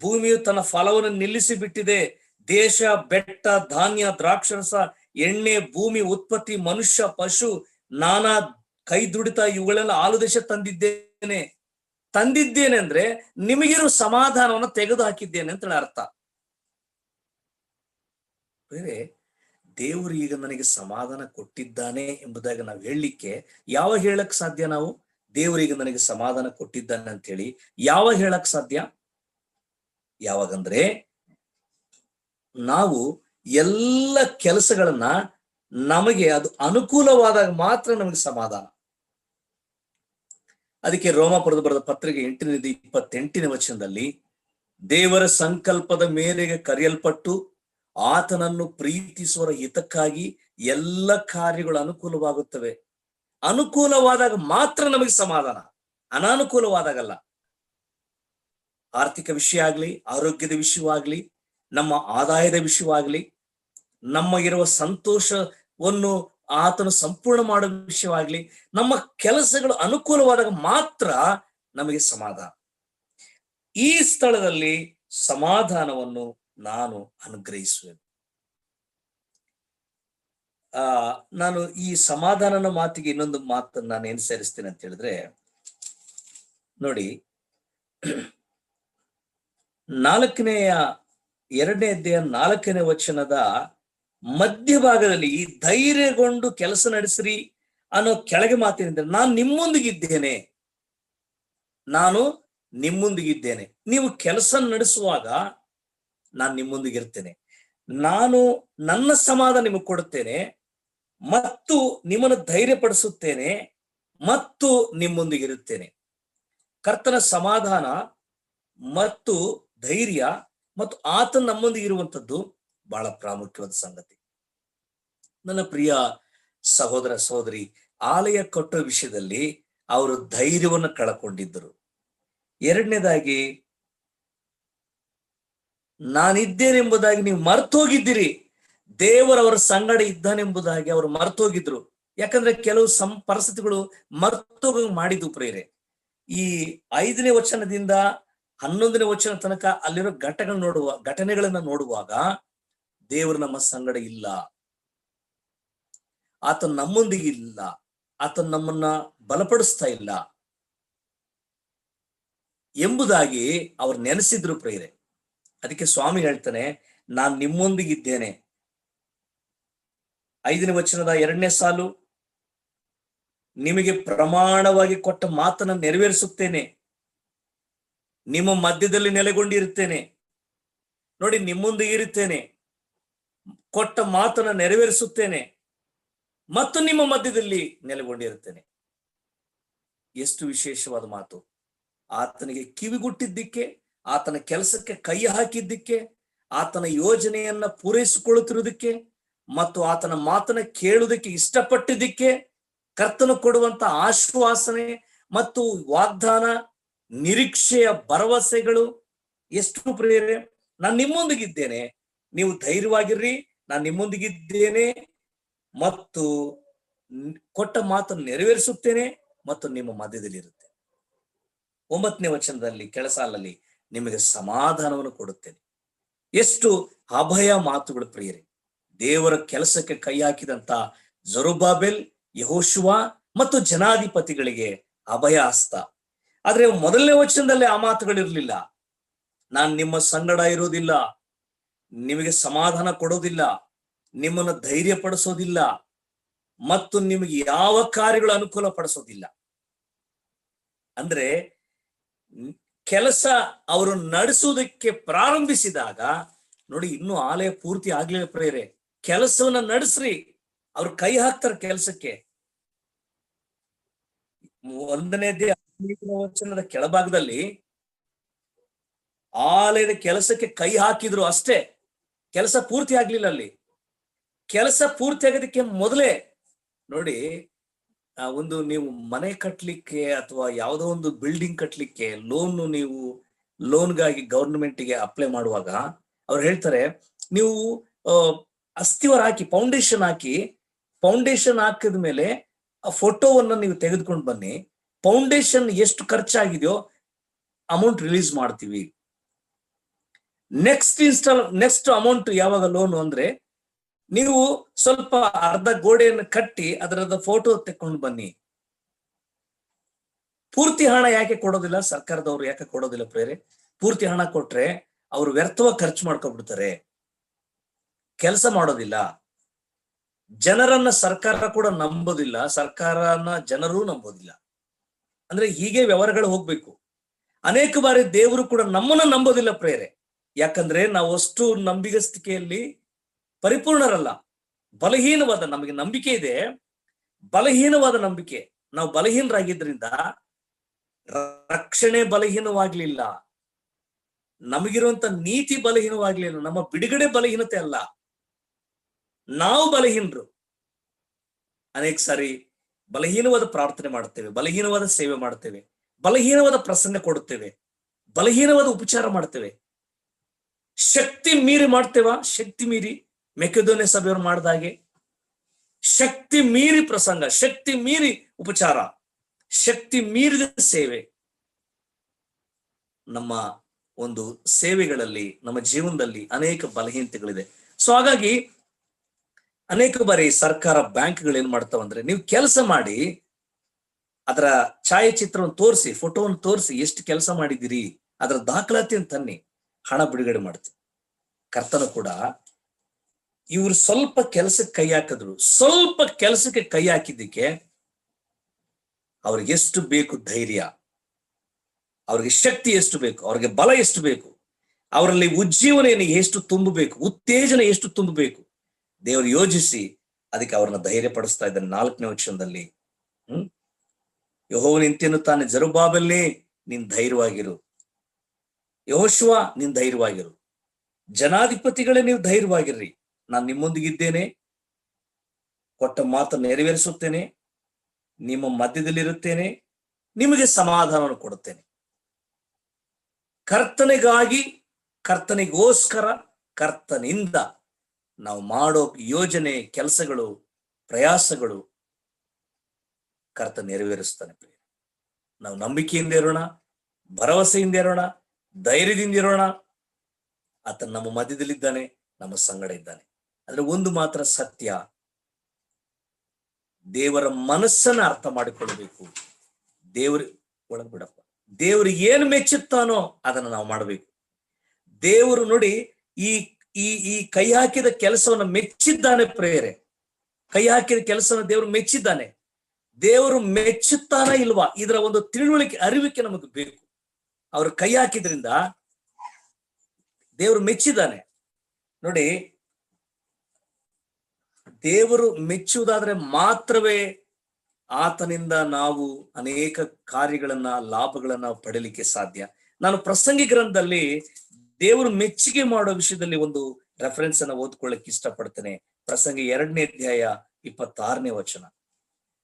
ಭೂಮಿಯು ತನ್ನ ಫಲವನ್ನು ನಿಲ್ಲಿಸಿ ಬಿಟ್ಟಿದೆ, ದೇಶ, ಬೆಟ್ಟ, ಧಾನ್ಯ, ದ್ರಾಕ್ಷರಸ, ಎಣ್ಣೆ, ಭೂಮಿ ಉತ್ಪತ್ತಿ, ಮನುಷ್ಯ, ಪಶು, ನಾನಾ ಕೈ ದುಡಿತ ಇವುಗಳೆಲ್ಲ ಆಲುದೇಶ ತಂದಿದ್ದೇನೆ ಅಂದ್ರೆ ನಿಮಗಿರೋ ಸಮಾಧಾನವನ್ನು ತೆಗೆದು ಹಾಕಿದ್ದೇನೆ ಅಂತ ಅರ್ಥ. ಬೇರೆ ದೇವರು ಈಗ ನನಗೆ ಸಮಾಧಾನ ಕೊಟ್ಟಿದ್ದಾನೆ ಎಂಬುದಾಗಿ ನಾವು ಹೇಳಲಿಕ್ಕೆ ಯಾವಾಗ ಹೇಳಕ್ ಸಾಧ್ಯ? ನಾವು ದೇವರಿಗೆ ನನಗೆ ಸಮಾಧಾನ ಕೊಟ್ಟಿದ್ದಾನೆ ಅಂತ ಹೇಳಿ ಯಾವಾಗ ಹೇಳಕ್ ಸಾಧ್ಯ? ಯಾವಾಗಂದ್ರೆ ನಾವು ಎಲ್ಲ ಕೆಲಸಗಳನ್ನ ನಮಗೆ ಅದು ಅನುಕೂಲವಾದಾಗ ಮಾತ್ರ ನಮಗೆ ಸಮಾಧಾನ. ಅದಕ್ಕೆ ರೋಮಾಪುರದ ಬರೆದ ಪತ್ರಿಕೆ 8:28 ವಚನದಲ್ಲಿ ದೇವರ ಸಂಕಲ್ಪದ ಮೇರೆಗೆ ಕರೆಯಲ್ಪಟ್ಟು ಆತನನ್ನು ಪ್ರೀತಿಸುವರ ಹಿತಕ್ಕಾಗಿ ಎಲ್ಲ ಕಾರ್ಯಗಳು ಅನುಕೂಲವಾಗುತ್ತವೆ. ಅನುಕೂಲವಾದಾಗ ಮಾತ್ರ ನಮಗೆ ಸಮಾಧಾನ, ಅನಾನುಕೂಲವಾದಾಗಲ್ಲ. ಆರ್ಥಿಕ ವಿಷಯ ಆಗ್ಲಿ, ಆರೋಗ್ಯದ ವಿಷಯವಾಗ್ಲಿ, ನಮ್ಮ ಆದಾಯದ ವಿಷಯವಾಗ್ಲಿ, ನಮಗಿರುವ ಸಂತೋಷವನ್ನು ಆತನು ಸಂಪೂರ್ಣ ಮಾಡುವ ವಿಷಯವಾಗ್ಲಿ, ನಮ್ಮ ಕೆಲಸಗಳು ಅನುಕೂಲವಾದಾಗ ಮಾತ್ರ ನಮಗೆ ಸಮಾಧಾನ. ಈ ಸ್ಥಳದಲ್ಲಿ ಸಮಾಧಾನವನ್ನು ನಾನು ಅನುಗ್ರಹಿಸುವೆನು. ನಾನು ಈ ಸಮಾಧಾನನ ಮಾತಿಗೆ ಇನ್ನೊಂದು ಮಾತನ್ನು ನಾನು ಏನ್ ಸೇರಿಸ್ತೇನೆ ಅಂತ ಹೇಳಿದ್ರೆ, ನೋಡಿ, 2ನೇ ಅಧ್ಯಾಯ 4ನೇ ವಚನದ ಮಧ್ಯಭಾಗದಲ್ಲಿ ಈ ಧೈರ್ಯಗೊಂಡು ಕೆಲಸ ನಡೆಸ್ರಿ ಅನ್ನೋ ಕೆಳಗೆ ಮಾತೇನಿದೆ, ನಾನು ನಿಮ್ಮೊಂದಿಗಿದ್ದೇನೆ. ನೀವು ಕೆಲಸ ನಡೆಸುವಾಗ ನಾನು ನಿಮ್ಮೊಂದಿಗಿರ್ತೇನೆ. ನಾನು ನನ್ನ ಸಮಾಧಾನ ನಿಮಗೆ ಕೊಡುತ್ತೇನೆ ಮತ್ತು ನಿಮ್ಮನ್ನು ಧೈರ್ಯಪಡಿಸುತ್ತೇನೆ ಮತ್ತು ನಿಮ್ಮೊಂದಿಗಿರುತ್ತೇನೆ. ಕರ್ತನ ಸಮಾಧಾನ ಮತ್ತು ಧೈರ್ಯ ಮತ್ತು ಆತ ನಮ್ಮೊಂದಿಗೆ ಇರುವಂಥದ್ದು ಬಹಳ ಪ್ರಾಮುಖ್ಯವಾದ ಸಂಗತಿ. ನನ್ನ ಪ್ರಿಯ ಸಹೋದರ ಸಹೋದರಿ, ಆಲಯ ಕಟ್ಟೋ ವಿಷಯದಲ್ಲಿ ಅವರು ಧೈರ್ಯವನ್ನು ಕಳಕೊಂಡಿದ್ದರು. ಎರಡನೇದಾಗಿ, ನಾನಿದ್ದೇನೆಂಬುದಾಗಿ ನೀವು ಮರ್ತೋಗಿದ್ದೀರಿ. ದೇವರವರ ಸಂಗಡ ಇದ್ದಾನೆಂಬುದಾಗಿ ಅವರು ಮರ್ತೋಗಿದ್ರು. ಯಾಕಂದ್ರೆ ಕೆಲವು ಪರಿಸ್ಥಿತಿಗಳು ಮರ್ತೋಗ ಮಾಡಿದ್ದು ಪ್ರೇರೆ. ಈ 5ನೇ ವಚನದಿಂದ 11ನೇ ವಚನ ತನಕ ಅಲ್ಲಿರೋ ಘಟನೆಗಳನ್ನ ನೋಡುವಾಗ ದೇವರು ನಮ್ಮ ಸಂಗಡ ಇಲ್ಲ, ಆತ ನಮ್ಮೊಂದಿಗೆ ಇಲ್ಲ, ಆತ ನಮ್ಮನ್ನ ಬಲಪಡಿಸ್ತಾ ಇಲ್ಲ ಎಂಬುದಾಗಿ ಅವ್ರು ನೆನೆಸಿದ್ರು ಪ್ರೇರೆ. ಅದಕ್ಕೆ ಸ್ವಾಮಿ ಹೇಳ್ತಾನೆ, ನಾನ್ ನಿಮ್ಮೊಂದಿಗಿದ್ದೇನೆ. 5ನೇ ವಚನದ 2ನೇ ಸಾಲು, ನಿಮಗೆ ಪ್ರಮಾಣವಾಗಿ ಕೊಟ್ಟ ಮಾತನ್ನ ನೆರವೇರಿಸುತ್ತೇನೆ, ನಿಮ್ಮ ಮಧ್ಯದಲ್ಲಿ ನೆಲೆಗೊಂಡಿರುತ್ತೇನೆ. ನೋಡಿ, ನಿಮ್ಮೊಂದಿಗೆ ಇರುತ್ತೇನೆ, ಕೊಟ್ಟ ಮಾತನ್ನ ನೆರವೇರಿಸುತ್ತೇನೆ ಮತ್ತು ನಿಮ್ಮ ಮಧ್ಯದಲ್ಲಿ ನೆಲೆಗೊಂಡಿರುತ್ತೇನೆ. ಎಷ್ಟು ವಿಶೇಷವಾದ ಮಾತು! ಆತನಿಗೆ ಕಿವಿಗುಟ್ಟಿದ್ದಕ್ಕೆ, ಆತನ ಕೆಲಸಕ್ಕೆ ಕೈ ಹಾಕಿದ್ದಕ್ಕೆ, ಆತನ ಯೋಜನೆಯನ್ನ ಪೂರೈಸಿಕೊಳ್ಳುತ್ತಿರುವುದಕ್ಕೆ ಮತ್ತು ಆತನ ಮಾತನ್ನ ಕೇಳುವುದಕ್ಕೆ ಇಷ್ಟಪಟ್ಟಿದ್ದಕ್ಕೆ ಕರ್ತನು ಕೊಡುವಂತ ಆಶ್ವಾಸನೆ ಮತ್ತು ವಾಗ್ದಾನ, ನಿರೀಕ್ಷೆಯ ಭರವಸೆಗಳು ಎಷ್ಟು ಪ್ರೇರೆ. ನಾನು ನಿಮ್ಮೊಂದಿಗಿದ್ದೇನೆ, ನೀವು ಧೈರ್ಯವಾಗಿರ್ರಿ, ನಾನು ನಿಮ್ಮೊಂದಿಗಿದ್ದೇನೆ ಮತ್ತು ಕೊಟ್ಟ ಮಾತನ್ನು ನೆರವೇರಿಸುತ್ತೇನೆ ಮತ್ತು ನಿಮ್ಮ ಮಧ್ಯದಲ್ಲಿ ಇರುತ್ತೆ. 9ನೇ ವಚನದಲ್ಲಿ ಕೆಳಸಾಲಲ್ಲಿ ನಿಮಗೆ ಸಮಾಧಾನವನ್ನು ಕೊಡುತ್ತೇನೆ. ಎಷ್ಟು ಅಭಯ ಮಾತುಗಳು ಪ್ರಿಯರೇ. ದೇವರ ಕೆಲಸಕ್ಕೆ ಕೈ ಹಾಕಿದಂತ ಜರುಬ್ಬಾಬೆಲ್, ಯೆಹೋಶುವ ಮತ್ತು ಜನಾಧಿಪತಿಗಳಿಗೆ ಅಭಯ ಹಸ್ತ. ಆದ್ರೆ 1ನೇ ವಚನದಲ್ಲಿ ಆ ಮಾತುಗಳಿರ್ಲಿಲ್ಲ. ನಾನು ನಿಮ್ಮ ಸಂಗಡ ಇರೋದಿಲ್ಲ, ನಿಮಗೆ ಸಮಾಧಾನ ಕೊಡೋದಿಲ್ಲ, ನಿಮ್ಮನ್ನು ಧೈರ್ಯ ಪಡಿಸೋದಿಲ್ಲ ಮತ್ತು ನಿಮಗೆ ಯಾವ ಕಾರ್ಯಗಳು ಅನುಕೂಲ ಪಡಿಸೋದಿಲ್ಲ. ಅಂದ್ರೆ ಕೆಲಸ ಅವರು ನಡೆಸುವುದಕ್ಕೆ ಪ್ರಾರಂಭಿಸಿದಾಗ, ನೋಡಿ, ಇನ್ನೂ ಆಲಯ ಪೂರ್ತಿ ಆಗ್ಲಿಲ್ಲ ಪ್ರೇರೆ, ಕೆಲಸವನ್ನ ನಡೆಸ್ರಿ, ಅವ್ರು ಕೈ ಹಾಕ್ತಾರೆ ಕೆಲಸಕ್ಕೆ. 1ನೇ ವಚನದ ಕೆಳಭಾಗದಲ್ಲಿ ಆಲಯದ ಕೆಲಸಕ್ಕೆ ಕೈ ಹಾಕಿದ್ರು ಅಷ್ಟೇ, ಕೆಲಸ ಪೂರ್ತಿ ಆಗ್ಲಿಲ್ಲ. ಅಲ್ಲಿ ಕೆಲಸ ಪೂರ್ತಿ ಆಗೋದಕ್ಕೆ ಮೊದಲೇ ನೋಡಿ, ನೀವು ಮನೆ ಕಟ್ಲಿಕ್ಕೆ ಅಥವಾ ಯಾವುದೋ ಒಂದು ಬಿಲ್ಡಿಂಗ್ ಕಟ್ಲಿಕ್ಕೆ ನೀವು ಲೋನ್ಗಾಗಿ ಗವರ್ಮೆಂಟ್ಗೆ ಅಪ್ಲೈ ಮಾಡುವಾಗ ಅವ್ರು ಹೇಳ್ತಾರೆ, ನೀವು ಅಸ್ಥಿವಾರ ಹಾಕಿ ಫೌಂಡೇಶನ್ ಹಾಕಿದ ಮೇಲೆ ಆ ಫೋಟೋವನ್ನ ನೀವು ತೆಗೆದುಕೊಂಡು ಬನ್ನಿ, ಫೌಂಡೇಶನ್ ಎಷ್ಟು ಖರ್ಚಾಗಿದೆಯೋ ಅಮೌಂಟ್ ರಿಲೀಸ್ ಮಾಡ್ತೀವಿ. ನೆಕ್ಸ್ಟ್ ಅಮೌಂಟ್ ಯಾವಾಗ ಲೋನ್ ಅಂದ್ರೆ, ನೀವು ಸ್ವಲ್ಪ ಅರ್ಧ ಗೋಡೆಯನ್ನು ಕಟ್ಟಿ ಅದರದ ಫೋಟೋ ತೆಕ್ಕೊಂಡು ಬನ್ನಿ. ಪೂರ್ತಿ ಹಣ ಯಾಕೆ ಕೊಡೋದಿಲ್ಲ ಸರ್ಕಾರದವ್ರು? ಯಾಕೆ ಕೊಡೋದಿಲ್ಲ ಪ್ರೇರೆ? ಪೂರ್ತಿ ಹಣ ಕೊಟ್ರೆ ಅವ್ರು ವ್ಯರ್ಥವಾಗಿ ಖರ್ಚು ಮಾಡ್ಕೊಬಿಡ್ತಾರೆ, ಕೆಲಸ ಮಾಡೋದಿಲ್ಲ. ಜನರನ್ನ ಸರ್ಕಾರ ಕೂಡ ನಂಬೋದಿಲ್ಲ, ಸರ್ಕಾರನ ಜನರೂ ನಂಬೋದಿಲ್ಲ. ಅಂದ್ರೆ ಹೀಗೆ ವ್ಯವಹಾರಗಳು ಹೋಗ್ಬೇಕು. ಅನೇಕ ಬಾರಿ ದೇವರು ಕೂಡ ನಮ್ಮನ್ನ ನಂಬೋದಿಲ್ಲ ಪ್ರೇರೆ. ಯಾಕಂದ್ರೆ ನಾವು ಅಷ್ಟು ನಂಬಿಗಸ್ತಿಕೆಯಲ್ಲಿ ಪರಿಪೂರ್ಣರಲ್ಲ. ಬಲಹೀನವಾದ, ನಮಗೆ ನಂಬಿಕೆ ಇದೆ, ಬಲಹೀನವಾದ ನಂಬಿಕೆ. ನಾವು ಬಲಹೀನರಾಗಿದ್ರಿಂದ ರಕ್ಷಣೆ ಬಲಹೀನವಾಗ್ಲಿಲ್ಲ, ನಮಗಿರುವಂತ ನೀತಿ ಬಲಹೀನವಾಗ್ಲಿಲ್ಲ, ನಮ್ಮ ಬಿಡುಗಡೆ ಬಲಹೀನತೆ ಅಲ್ಲ, ನಾವು ಬಲಹೀನರು. ಅನೇಕ ಸಾರಿ ಬಲಹೀನವಾದ ಪ್ರಾರ್ಥನೆ ಮಾಡುತ್ತೇವೆ, ಬಲಹೀನವಾದ ಸೇವೆ ಮಾಡುತ್ತೇವೆ, ಬಲಹೀನವಾದ ಪ್ರಸಂಗ ಕೊಡುತ್ತೇವೆ, ಬಲಹೀನವಾದ ಉಪಚಾರ ಮಾಡ್ತೇವೆ. ಶಕ್ತಿ ಮೀರಿ ಮಾಡ್ತೇವಾ? ಶಕ್ತಿ ಮೀರಿ ಮೆಕೆದೋನ್ಯ ಸಭೆಯವರು ಮಾಡಿದ ಹಾಗೆ ಶಕ್ತಿ ಮೀರಿ ಪ್ರಸಂಗ, ಶಕ್ತಿ ಮೀರಿ ಉಪಚಾರ, ಶಕ್ತಿ ಮೀರಿದ ಸೇವೆ. ನಮ್ಮ ಒಂದು ಸೇವೆಗಳಲ್ಲಿ, ನಮ್ಮ ಜೀವನದಲ್ಲಿ ಅನೇಕ ಬಲಹೀನತೆಗಳಿದೆ. ಸೊ ಹಾಗಾಗಿ ಅನೇಕ ಬಾರಿ ಸರ್ಕಾರ, ಬ್ಯಾಂಕ್ಗಳು ಏನ್ ಮಾಡ್ತಾವಂದ್ರೆ, ನೀವು ಕೆಲಸ ಮಾಡಿ ಅದರ ಛಾಯಾಚಿತ್ರವನ್ನು ತೋರಿಸಿ, ಫೋಟೋವನ್ನು ತೋರಿಸಿ, ಎಷ್ಟು ಕೆಲಸ ಮಾಡಿದಿರಿ ಅದರ ದಾಖಲಾತಿಯನ್ನು ತನ್ನಿ, ಹಣ ಬಿಡುಗಡೆ ಮಾಡ್ತೀವಿ. ಕರ್ತನು ಕೂಡ ಇವರು ಸ್ವಲ್ಪ ಕೆಲಸಕ್ಕೆ ಕೈ ಹಾಕಿದ್ರು, ಸ್ವಲ್ಪ ಕೆಲಸಕ್ಕೆ ಕೈ ಹಾಕಿದ್ದಕ್ಕೆ ಅವ್ರಿಗೆ ಎಷ್ಟು ಬೇಕು ಧೈರ್ಯ, ಅವ್ರಿಗೆ ಶಕ್ತಿ ಎಷ್ಟು ಬೇಕು, ಅವ್ರಿಗೆ ಬಲ ಎಷ್ಟು ಬೇಕು, ಅವರಲ್ಲಿ ಉಜ್ಜೀವನ ಎಷ್ಟು ತುಂಬಬೇಕು, ಉತ್ತೇಜನ ಎಷ್ಟು ತುಂಬಬೇಕು, ದೇವರು ಯೋಜಿಸಿ ಅದಕ್ಕೆ ಅವ್ರನ್ನ ಧೈರ್ಯ ಪಡಿಸ್ತಾ ಇದ್ದಾನೆ. 4ನೇ ವಚನದಲ್ಲಿ ಯೆಹೋವನು ಇಂತೆನ್ನುತ್ತಾನೆ, ಜೆರುಬ್ಬಾಬೆಲನೇ ನೀನ್ ಧೈರ್ಯವಾಗಿರು, ಯೆಹೋಶುವ ನೀನ್ ಧೈರ್ಯವಾಗಿರು, ಜನಾಧಿಪತಿಗಳೇ ನೀವು ಧೈರ್ಯವಾಗಿರ್ರಿ, ನಾನು ನಿಮ್ಮೊಂದಿಗಿದ್ದೇನೆ, ಕೊಟ್ಟ ಮಾತನ್ನು ನೆರವೇರಿಸುತ್ತೇನೆ, ನಿಮ್ಮ ಮಧ್ಯದಲ್ಲಿರುತ್ತೇನೆ, ನಿಮಗೆ ಸಮಾಧಾನವನ್ನು ಕೊಡುತ್ತೇನೆ. ಕರ್ತನಿಗಾಗಿ, ಕರ್ತನಿಗೋಸ್ಕರ, ಕರ್ತನಿಂದ ನಾವು ಮಾಡೋ ಯೋಜನೆ, ಕೆಲಸಗಳು, ಪ್ರಯಾಸಗಳು ಕರ್ತ ನೆರವೇರಿಸ್ತಾನೆ. ನಾವು ನಂಬಿಕೆಯಿಂದ ಇರೋಣ, ಭರವಸೆಯಿಂದ ಇರೋಣ, ಧೈರ್ಯದಿಂದ ಇರೋಣ. ಆತ ನಮ್ಮ ಮಧ್ಯದಲ್ಲಿದ್ದಾನೆ, ನಮ್ಮ ಸಂಗಡ ಇದ್ದಾನೆ. ಆದ್ರೆ ಒಂದು ಮಾತ್ರ ಸತ್ಯ, ದೇವರ ಮನಸ್ಸನ್ನ ಅರ್ಥ ಮಾಡಿಕೊಳ್ಬೇಕು. ಒಳಗ್ಬಿಡಪ್ಪ, ದೇವರು ಏನು ಮೆಚ್ಚುತ್ತಾನೋ ಅದನ್ನ ನಾವು ಮಾಡಬೇಕು. ದೇವರು ನೋಡಿ, ಈ ಈ ಈ ಕೈ ಹಾಕಿದ ಕೆಲಸವನ್ನು ಮೆಚ್ಚಿದ್ದಾನೆ. ಪ್ರೇಯರೆ, ಕೈ ಹಾಕಿದ ಕೆಲಸವನ್ನು ದೇವರು ಮೆಚ್ಚಿದ್ದಾನೆ. ದೇವರು ಮೆಚ್ಚುತ್ತಾನ ಇಲ್ವಾ, ಇದರ ಒಂದು ತಿಳುವಳಿಕೆ, ಅರಿವಿಕೆ ನಮಗೆ ಬೇಕು. ಅವರು ಕೈ ಹಾಕಿದ್ರಿಂದ ದೇವರು ಮೆಚ್ಚಿದ್ದಾನೆ. ನೋಡಿ, ದೇವರು ಮೆಚ್ಚುವುದಾದ್ರೆ ಮಾತ್ರವೇ ಆತನಿಂದ ನಾವು ಅನೇಕ ಕಾರ್ಯಗಳನ್ನ, ಲಾಭಗಳನ್ನ ಪಡೆಯಲಿಕ್ಕೆ ಸಾಧ್ಯ. ನಾನು ಪ್ರಸಂಗಿ ಗ್ರಂಥದಲ್ಲಿ ದೇವರು ಮೆಚ್ಚುಗೆ ಮಾಡೋ ವಿಷಯದಲ್ಲಿ ಒಂದು ರೆಫರೆನ್ಸ್ ಅನ್ನ ಓದ್ಕೊಳ್ಳಕ್ಕೆ ಇಷ್ಟಪಡ್ತೇನೆ. ಪ್ರಸಂಗಿ 2ನೇ ಅಧ್ಯಾಯ 26ನೇ ವಚನ.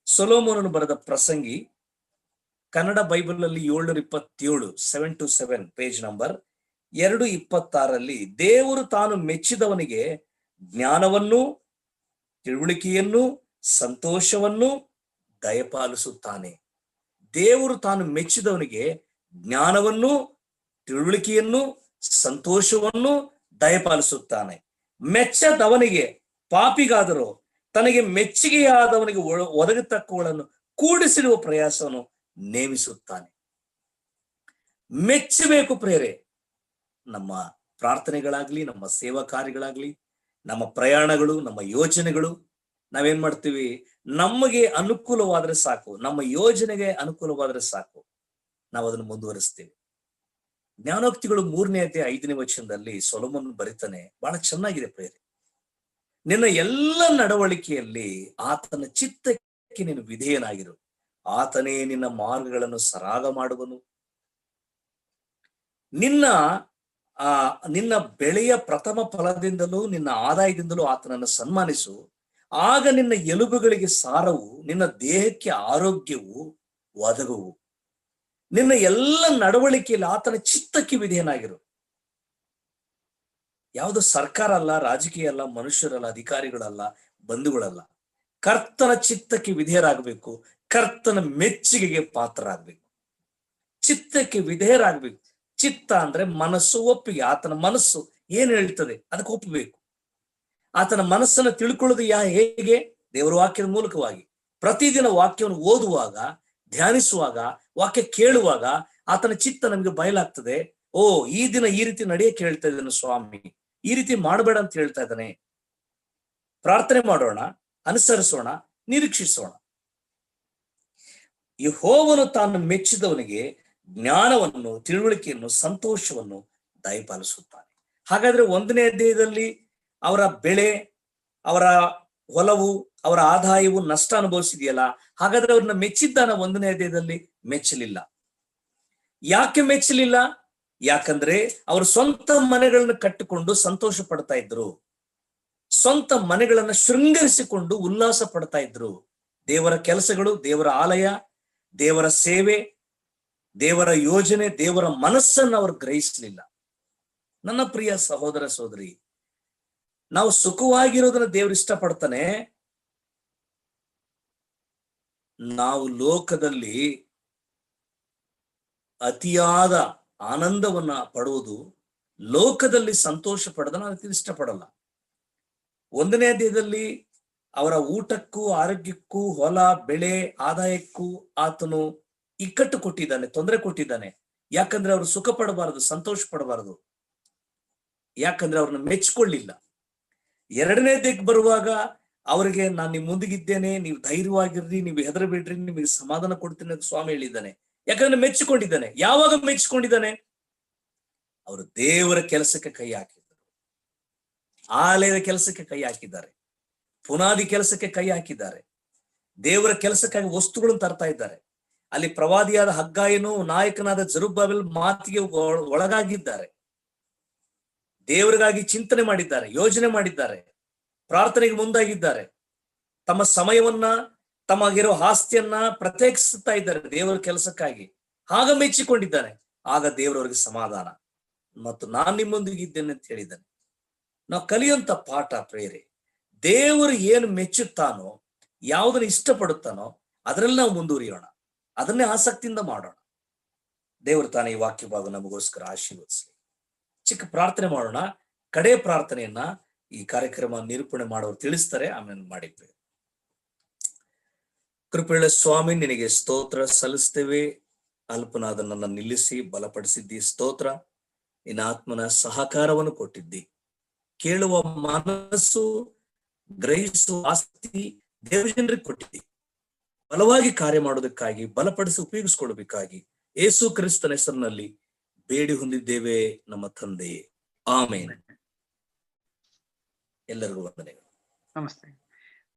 ಸೊಲೊಮೋನನು ಬರೆದ ಪ್ರಸಂಗಿ, ಕನ್ನಡ ಬೈಬಲ್ ಅಲ್ಲಿ 727, 727 ಪೇಜ್ ನಂಬರ್ 226 ದೇವರು ತಾನು ಮೆಚ್ಚಿದವನಿಗೆ ಜ್ಞಾನವನ್ನು, ತಿಳುವಳಿಕೆಯನ್ನು, ಸಂತೋಷವನ್ನು ದಯಪಾಲಿಸುತ್ತಾನೆ. ದೇವರು ತಾನು ಮೆಚ್ಚಿದವನಿಗೆ ಜ್ಞಾನವನ್ನು, ತಿಳುವಳಿಕೆಯನ್ನು, ಸಂತೋಷವನ್ನು ದಯಪಾಲಿಸುತ್ತಾನೆ. ಮೆಚ್ಚದವನಿಗೆ, ಪಾಪಿಗಾದರೂ ತನಗೆ ಮೆಚ್ಚುಗೆಯಾದವನಿಗೆ ಒದಗತಕ್ಕವುಗಳನ್ನು ಕೂಡಿಸಿರುವ ಪ್ರಯಾಸವನ್ನು ನೇಮಿಸುತ್ತಾನೆ. ಮೆಚ್ಚಬೇಕು ಪ್ರೇರೆ. ನಮ್ಮ ಪ್ರಾರ್ಥನೆಗಳಾಗ್ಲಿ, ನಮ್ಮ ಸೇವಾ ಕಾರ್ಯಗಳಾಗ್ಲಿ, ನಮ್ಮ ಪ್ರಯಾಣಗಳು, ನಮ್ಮ ಯೋಜನೆಗಳು, ನಾವೇನ್ ಮಾಡ್ತೀವಿ, ನಮಗೆ ಅನುಕೂಲವಾದ್ರೆ ಸಾಕು, ನಮ್ಮ ಯೋಜನೆಗೆ ಅನುಕೂಲವಾದ್ರೆ ಸಾಕು, ನಾವು ಅದನ್ನು ಮುಂದುವರಿಸ್ತೇವೆ. ಜ್ಞಾನೋಕ್ತಿಗಳು 3ನೇ ಅಧ್ಯಾಯ 5ನೇ ವಚನದಲ್ಲಿ ಸೊಲೊಮೋನ್ ಬರಿತಾನೆ, ಬಹಳ ಚೆನ್ನಾಗಿದೆ ಪ್ರೇರೆ. ನಿನ್ನ ಎಲ್ಲ ನಡವಳಿಕೆಯಲ್ಲಿ ಆತನ ಚಿತ್ತಕ್ಕೆ ನೀನು ವಿಧೇಯನಾಗಿರು, ಆತನೇ ನಿನ್ನ ಮಾರ್ಗಗಳನ್ನು ಸರಾಗ ಮಾಡುವನು. ನಿನ್ನ ಬೆಳೆಯ ಪ್ರಥಮ ಫಲದಿಂದಲೂ ನಿನ್ನ ಆದಾಯದಿಂದಲೂ ಆತನನ್ನು ಸನ್ಮಾನಿಸು. ಆಗ ನಿನ್ನ ಎಲುಬುಗಳಿಗೆ ಸಾರವು, ನಿನ್ನ ದೇಹಕ್ಕೆ ಆರೋಗ್ಯವು ಒದಗುವು. ನಿನ್ನ ಎಲ್ಲ ನಡವಳಿಕೆಯಲ್ಲಿ ಆತನ ಚಿತ್ತಕ್ಕೆ ವಿಧೇಯನಾಗಿರು. ಯಾವುದು ಸರ್ಕಾರ ಅಲ್ಲ, ರಾಜಕೀಯ ಅಲ್ಲ, ಮನುಷ್ಯರಲ್ಲ, ಅಧಿಕಾರಿಗಳಲ್ಲ, ಬಂಧುಗಳಲ್ಲ. ಕರ್ತನ ಚಿತ್ತಕ್ಕೆ ವಿಧೇಯರಾಗಬೇಕು, ಕರ್ತನ ಮೆಚ್ಚುಗೆಗೆ ಪಾತ್ರರಾಗಬೇಕು, ಚಿತ್ತಕ್ಕೆ ವಿಧೇಯರಾಗಬೇಕು. ಚಿತ್ತ ಅಂದ್ರೆ ಮನಸ್ಸು, ಒಪ್ಪಿಗೆ. ಆತನ ಮನಸ್ಸು ಏನ್ ಹೇಳ್ತದೆ ಅದಕ್ಕೆ ಒಪ್ಪಬೇಕು. ಆತನ ಮನಸ್ಸನ್ನ ತಿಳ್ಕೊಳ್ಳೋದು ಹೇಗೆ? ದೇವರ ವಾಕ್ಯದ ಮೂಲಕವಾಗಿ. ಪ್ರತಿದಿನ ವಾಕ್ಯವನ್ನು ಓದುವಾಗ, ಧ್ಯಾನಿಸುವಾಗ, ವಾಕ್ಯ ಕೇಳುವಾಗ ಆತನ ಚಿತ್ತ ನಮ್ಗೆ ಬಯಲಾಗ್ತದೆ. ಓ, ಈ ದಿನ ಈ ರೀತಿ ನಡೆಯಕ್ಕೆ ಹೇಳ್ತಾ ಇದ್ದಾನೆ ಸ್ವಾಮಿ, ಈ ರೀತಿ ಮಾಡಬೇಡ ಅಂತ ಹೇಳ್ತಾ ಇದ್ದಾನೆ. ಪ್ರಾರ್ಥನೆ ಮಾಡೋಣ, ಅನುಸರಿಸೋಣ, ನಿರೀಕ್ಷಿಸೋಣ. ಯೆಹೋವನು ತಾನು ಮೆಚ್ಚಿದವನಿಗೆ ಜ್ಞಾನವನ್ನು, ತಿಳುವಳಿಕೆಯನ್ನು, ಸಂತೋಷವನ್ನು ದಯಪಾಲಿಸುತ್ತಾನೆ. ಹಾಗಾದ್ರೆ 1ನೇ ಅಧ್ಯಾಯದಲ್ಲಿ ಅವರ ಬೆಳೆ, ಅವರ ಹೊಲವು ಅವರ ಆದಾಯವು ನಷ್ಟ ಅನುಭವಿಸಿದೆಯಲ್ಲ, ಹಾಗಾದ್ರೆ ಅವ್ರನ್ನ ಮೆಚ್ಚಿದ್ದಾನ? 1ನೇ ಅಧ್ಯಾಯದಲ್ಲಿ ಮೆಚ್ಚಲಿಲ್ಲ. ಯಾಕೆ ಮೆಚ್ಚಲಿಲ್ಲ? ಯಾಕಂದ್ರೆ ಅವರು ಸ್ವಂತ ಮನೆಗಳನ್ನ ಕಟ್ಟಿಕೊಂಡು ಸಂತೋಷ ಪಡ್ತಾ ಇದ್ರು, ಸ್ವಂತ ಮನೆಗಳನ್ನ ಶೃಂಗರಿಸಿಕೊಂಡು ಉಲ್ಲಾಸ ಪಡ್ತಾ ಇದ್ರು. ದೇವರ ಕೆಲಸಗಳು, ದೇವರ ಆಲಯ, ದೇವರ ಸೇವೆ, ದೇವರ ಯೋಜನೆ, ದೇವರ ಮನಸ್ಸನ್ನು ಅವರು ಗ್ರಹಿಸಲಿಲ್ಲ. ನನ್ನ ಪ್ರಿಯ ಸಹೋದರ ಸಹೋದರಿ, ನಾವು ಸುಖವಾಗಿರೋದನ್ನ ದೇವರು ಇಷ್ಟಪಡ್ತಾನೆ. ನಾವು ಲೋಕದಲ್ಲಿ ಅತಿಯಾದ ಆನಂದವನ್ನ ಪಡುವುದು, ಲೋಕದಲ್ಲಿ ಸಂತೋಷ ಪಡೆದ ನಾನು ಇಷ್ಟಪಡಲ್ಲ. 1ನೇ ಅಧ್ಯಾಯದಲ್ಲಿ ಅವರ ಊಟಕ್ಕೂ ಆರೋಗ್ಯಕ್ಕೂ ಹೊಲ ಬೆಳೆ ಆದಾಯಕ್ಕೂ ಆತನು ಇಕ್ಕಟ್ಟು ಕೊಟ್ಟಿದ್ದಾನೆ, ತೊಂದರೆ ಕೊಟ್ಟಿದ್ದಾನೆ. ಯಾಕಂದ್ರೆ ಅವರು ಸುಖ ಪಡಬಾರದು, ಸಂತೋಷ ಪಡಬಾರದು, ಯಾಕಂದ್ರೆ ಅವ್ರನ್ನ ಮೆಚ್ಕೊಳ್ಳಿಲ್ಲ. 2ನೇ ಅಧ್ಯಾಯಕ್ಕೆ ಬರುವಾಗ ಅವರಿಗೆ ನಾನು ನಿಮ್ ಮುಂದಿಗಿದ್ದೇನೆ, ನೀವು ಧೈರ್ಯವಾಗಿರ್ರಿ, ನೀವು ಹೆದರಬೇಡ್ರಿ, ನಿಮಗೆ ಸಮಾಧಾನ ಕೊಡ್ತೀನಿ ಅಂತ ಸ್ವಾಮಿ ಹೇಳಿದ್ದಾನೆ. ಯಾಕಂದ್ರೆ ಮೆಚ್ಚಿಕೊಂಡಿದ್ದಾನೆ. ಯಾವಾಗ ಮೆಚ್ಚಿಕೊಂಡಿದ್ದಾನೆ? ಅವರು ದೇವರ ಕೆಲಸಕ್ಕೆ ಕೈ ಹಾಕಿದ್ದಾರೆ, ಆಲಯದ ಕೆಲಸಕ್ಕೆ ಕೈ ಹಾಕಿದ್ದಾರೆ, ಪುನಾದಿ ಕೆಲಸಕ್ಕೆ ಕೈ ಹಾಕಿದ್ದಾರೆ, ದೇವರ ಕೆಲಸಕ್ಕಾಗಿ ವಸ್ತುಗಳನ್ನು ತರ್ತಾ ಇದ್ದಾರೆ. ಅಲ್ಲಿ ಪ್ರವಾದಿಯಾದ ಹಗ್ಗಾಯನು, ನಾಯಕನಾದ ಜೆರುಬ್ಬಾಬೆಲ್ ಮಾತಿಗೆ ಒಳಗಾಗಿದ್ದಾರೆ, ದೇವರಿಗಾಗಿ ಚಿಂತನೆ ಮಾಡಿದ್ದಾರೆ, ಯೋಜನೆ ಮಾಡಿದ್ದಾರೆ, ಪ್ರಾರ್ಥನೆಗೆ ಮುಂದಾಗಿದ್ದಾರೆ, ತಮ್ಮ ಸಮಯವನ್ನ, ತಮಗಿರೋ ಆಸ್ತಿಯನ್ನ ಪ್ರತ್ಯೇಕಿಸುತ್ತಾ ಇದ್ದಾರೆ ದೇವರ ಕೆಲಸಕ್ಕಾಗಿ. ಆಗ ಮೆಚ್ಚಿಕೊಂಡಿದ್ದಾನೆ. ಆಗ ದೇವರವರಿಗೆ ಸಮಾಧಾನ ಮತ್ತು ನಾನು ನಿಮ್ಮೊಂದಿಗೆ ಇದ್ದೇನೆ ಅಂತ ಹೇಳಿದ್ದಾನೆ. ನಾವು ಕಲಿಯುವಂತ ಪಾಠ ಪ್ರೇರೆ, ದೇವರು ಏನು ಮೆಚ್ಚುತ್ತಾನೋ, ಯಾವುದನ್ನು ಇಷ್ಟಪಡುತ್ತಾನೋ ಅದರಲ್ಲಿ ನಾವು ಮುಂದುವರಿಯೋಣ, ಅದನ್ನೇ ಆಸಕ್ತಿಯಿಂದ ಮಾಡೋಣ. ದೇವರು ತಾನೇ ಈ ವಾಕ್ಯ ಭಾಗ ನಮಗೋಸ್ಕರ ಆಶೀರ್ವದಿಸಲಿ. ಚಿಕ್ಕ ಪ್ರಾರ್ಥನೆ ಮಾಡೋಣ. ಕಡೆ ಪ್ರಾರ್ಥನೆಯನ್ನ ಈ ಕಾರ್ಯಕ್ರಮ ನಿರೂಪಣೆ ಮಾಡೋರು ತಿಳಿಸ್ತಾರೆ, ಆಮೇಲೆ ಮಾಡಿದ್ದೇವೆ. ಕೃಪೆಯುಳ್ಳ ಸ್ವಾಮಿ, ನಿನಗೆ ಸ್ತೋತ್ರ ಸಲ್ಲಿಸ್ತೇವೆ. ಅಲ್ಪನಾದ ನನ್ನ ನಿಲ್ಲಿಸಿ ಬಲಪಡಿಸಿದ್ದಿ, ಸ್ತೋತ್ರ. ನಿನ್ನ ಆತ್ಮನ ಸಹಕಾರವನ್ನು ಕೊಟ್ಟಿದ್ದಿ. ಕೇಳುವ ಮನಸ್ಸು, ಗ್ರಹಿಸುವ ಆಸ್ತಿ ದೇವಜನರಿಗೆ ಕೊಟ್ಟಿದ್ದಿ. ಬಲವಾಗಿ ಕಾರ್ಯ ಮಾಡೋದಕ್ಕಾಗಿ, ಬಲಪಡಿಸಿ ಉಪಯೋಗಿಸ್ಕೊಳ್ಬೇಕಾಗಿ ಯೇಸು ಕ್ರಿಸ್ತನ ಹೆಸರಿನಲ್ಲಿ ಬೇಡಿ ಹೊಂದಿದ್ದೇವೆ ನಮ್ಮ ತಂದೆಯೇ, ಆಮೇನ್. ಎಲ್ಲರಿಗೂ ವಂದನೆಗಳು. ನಮಸ್ತೆ.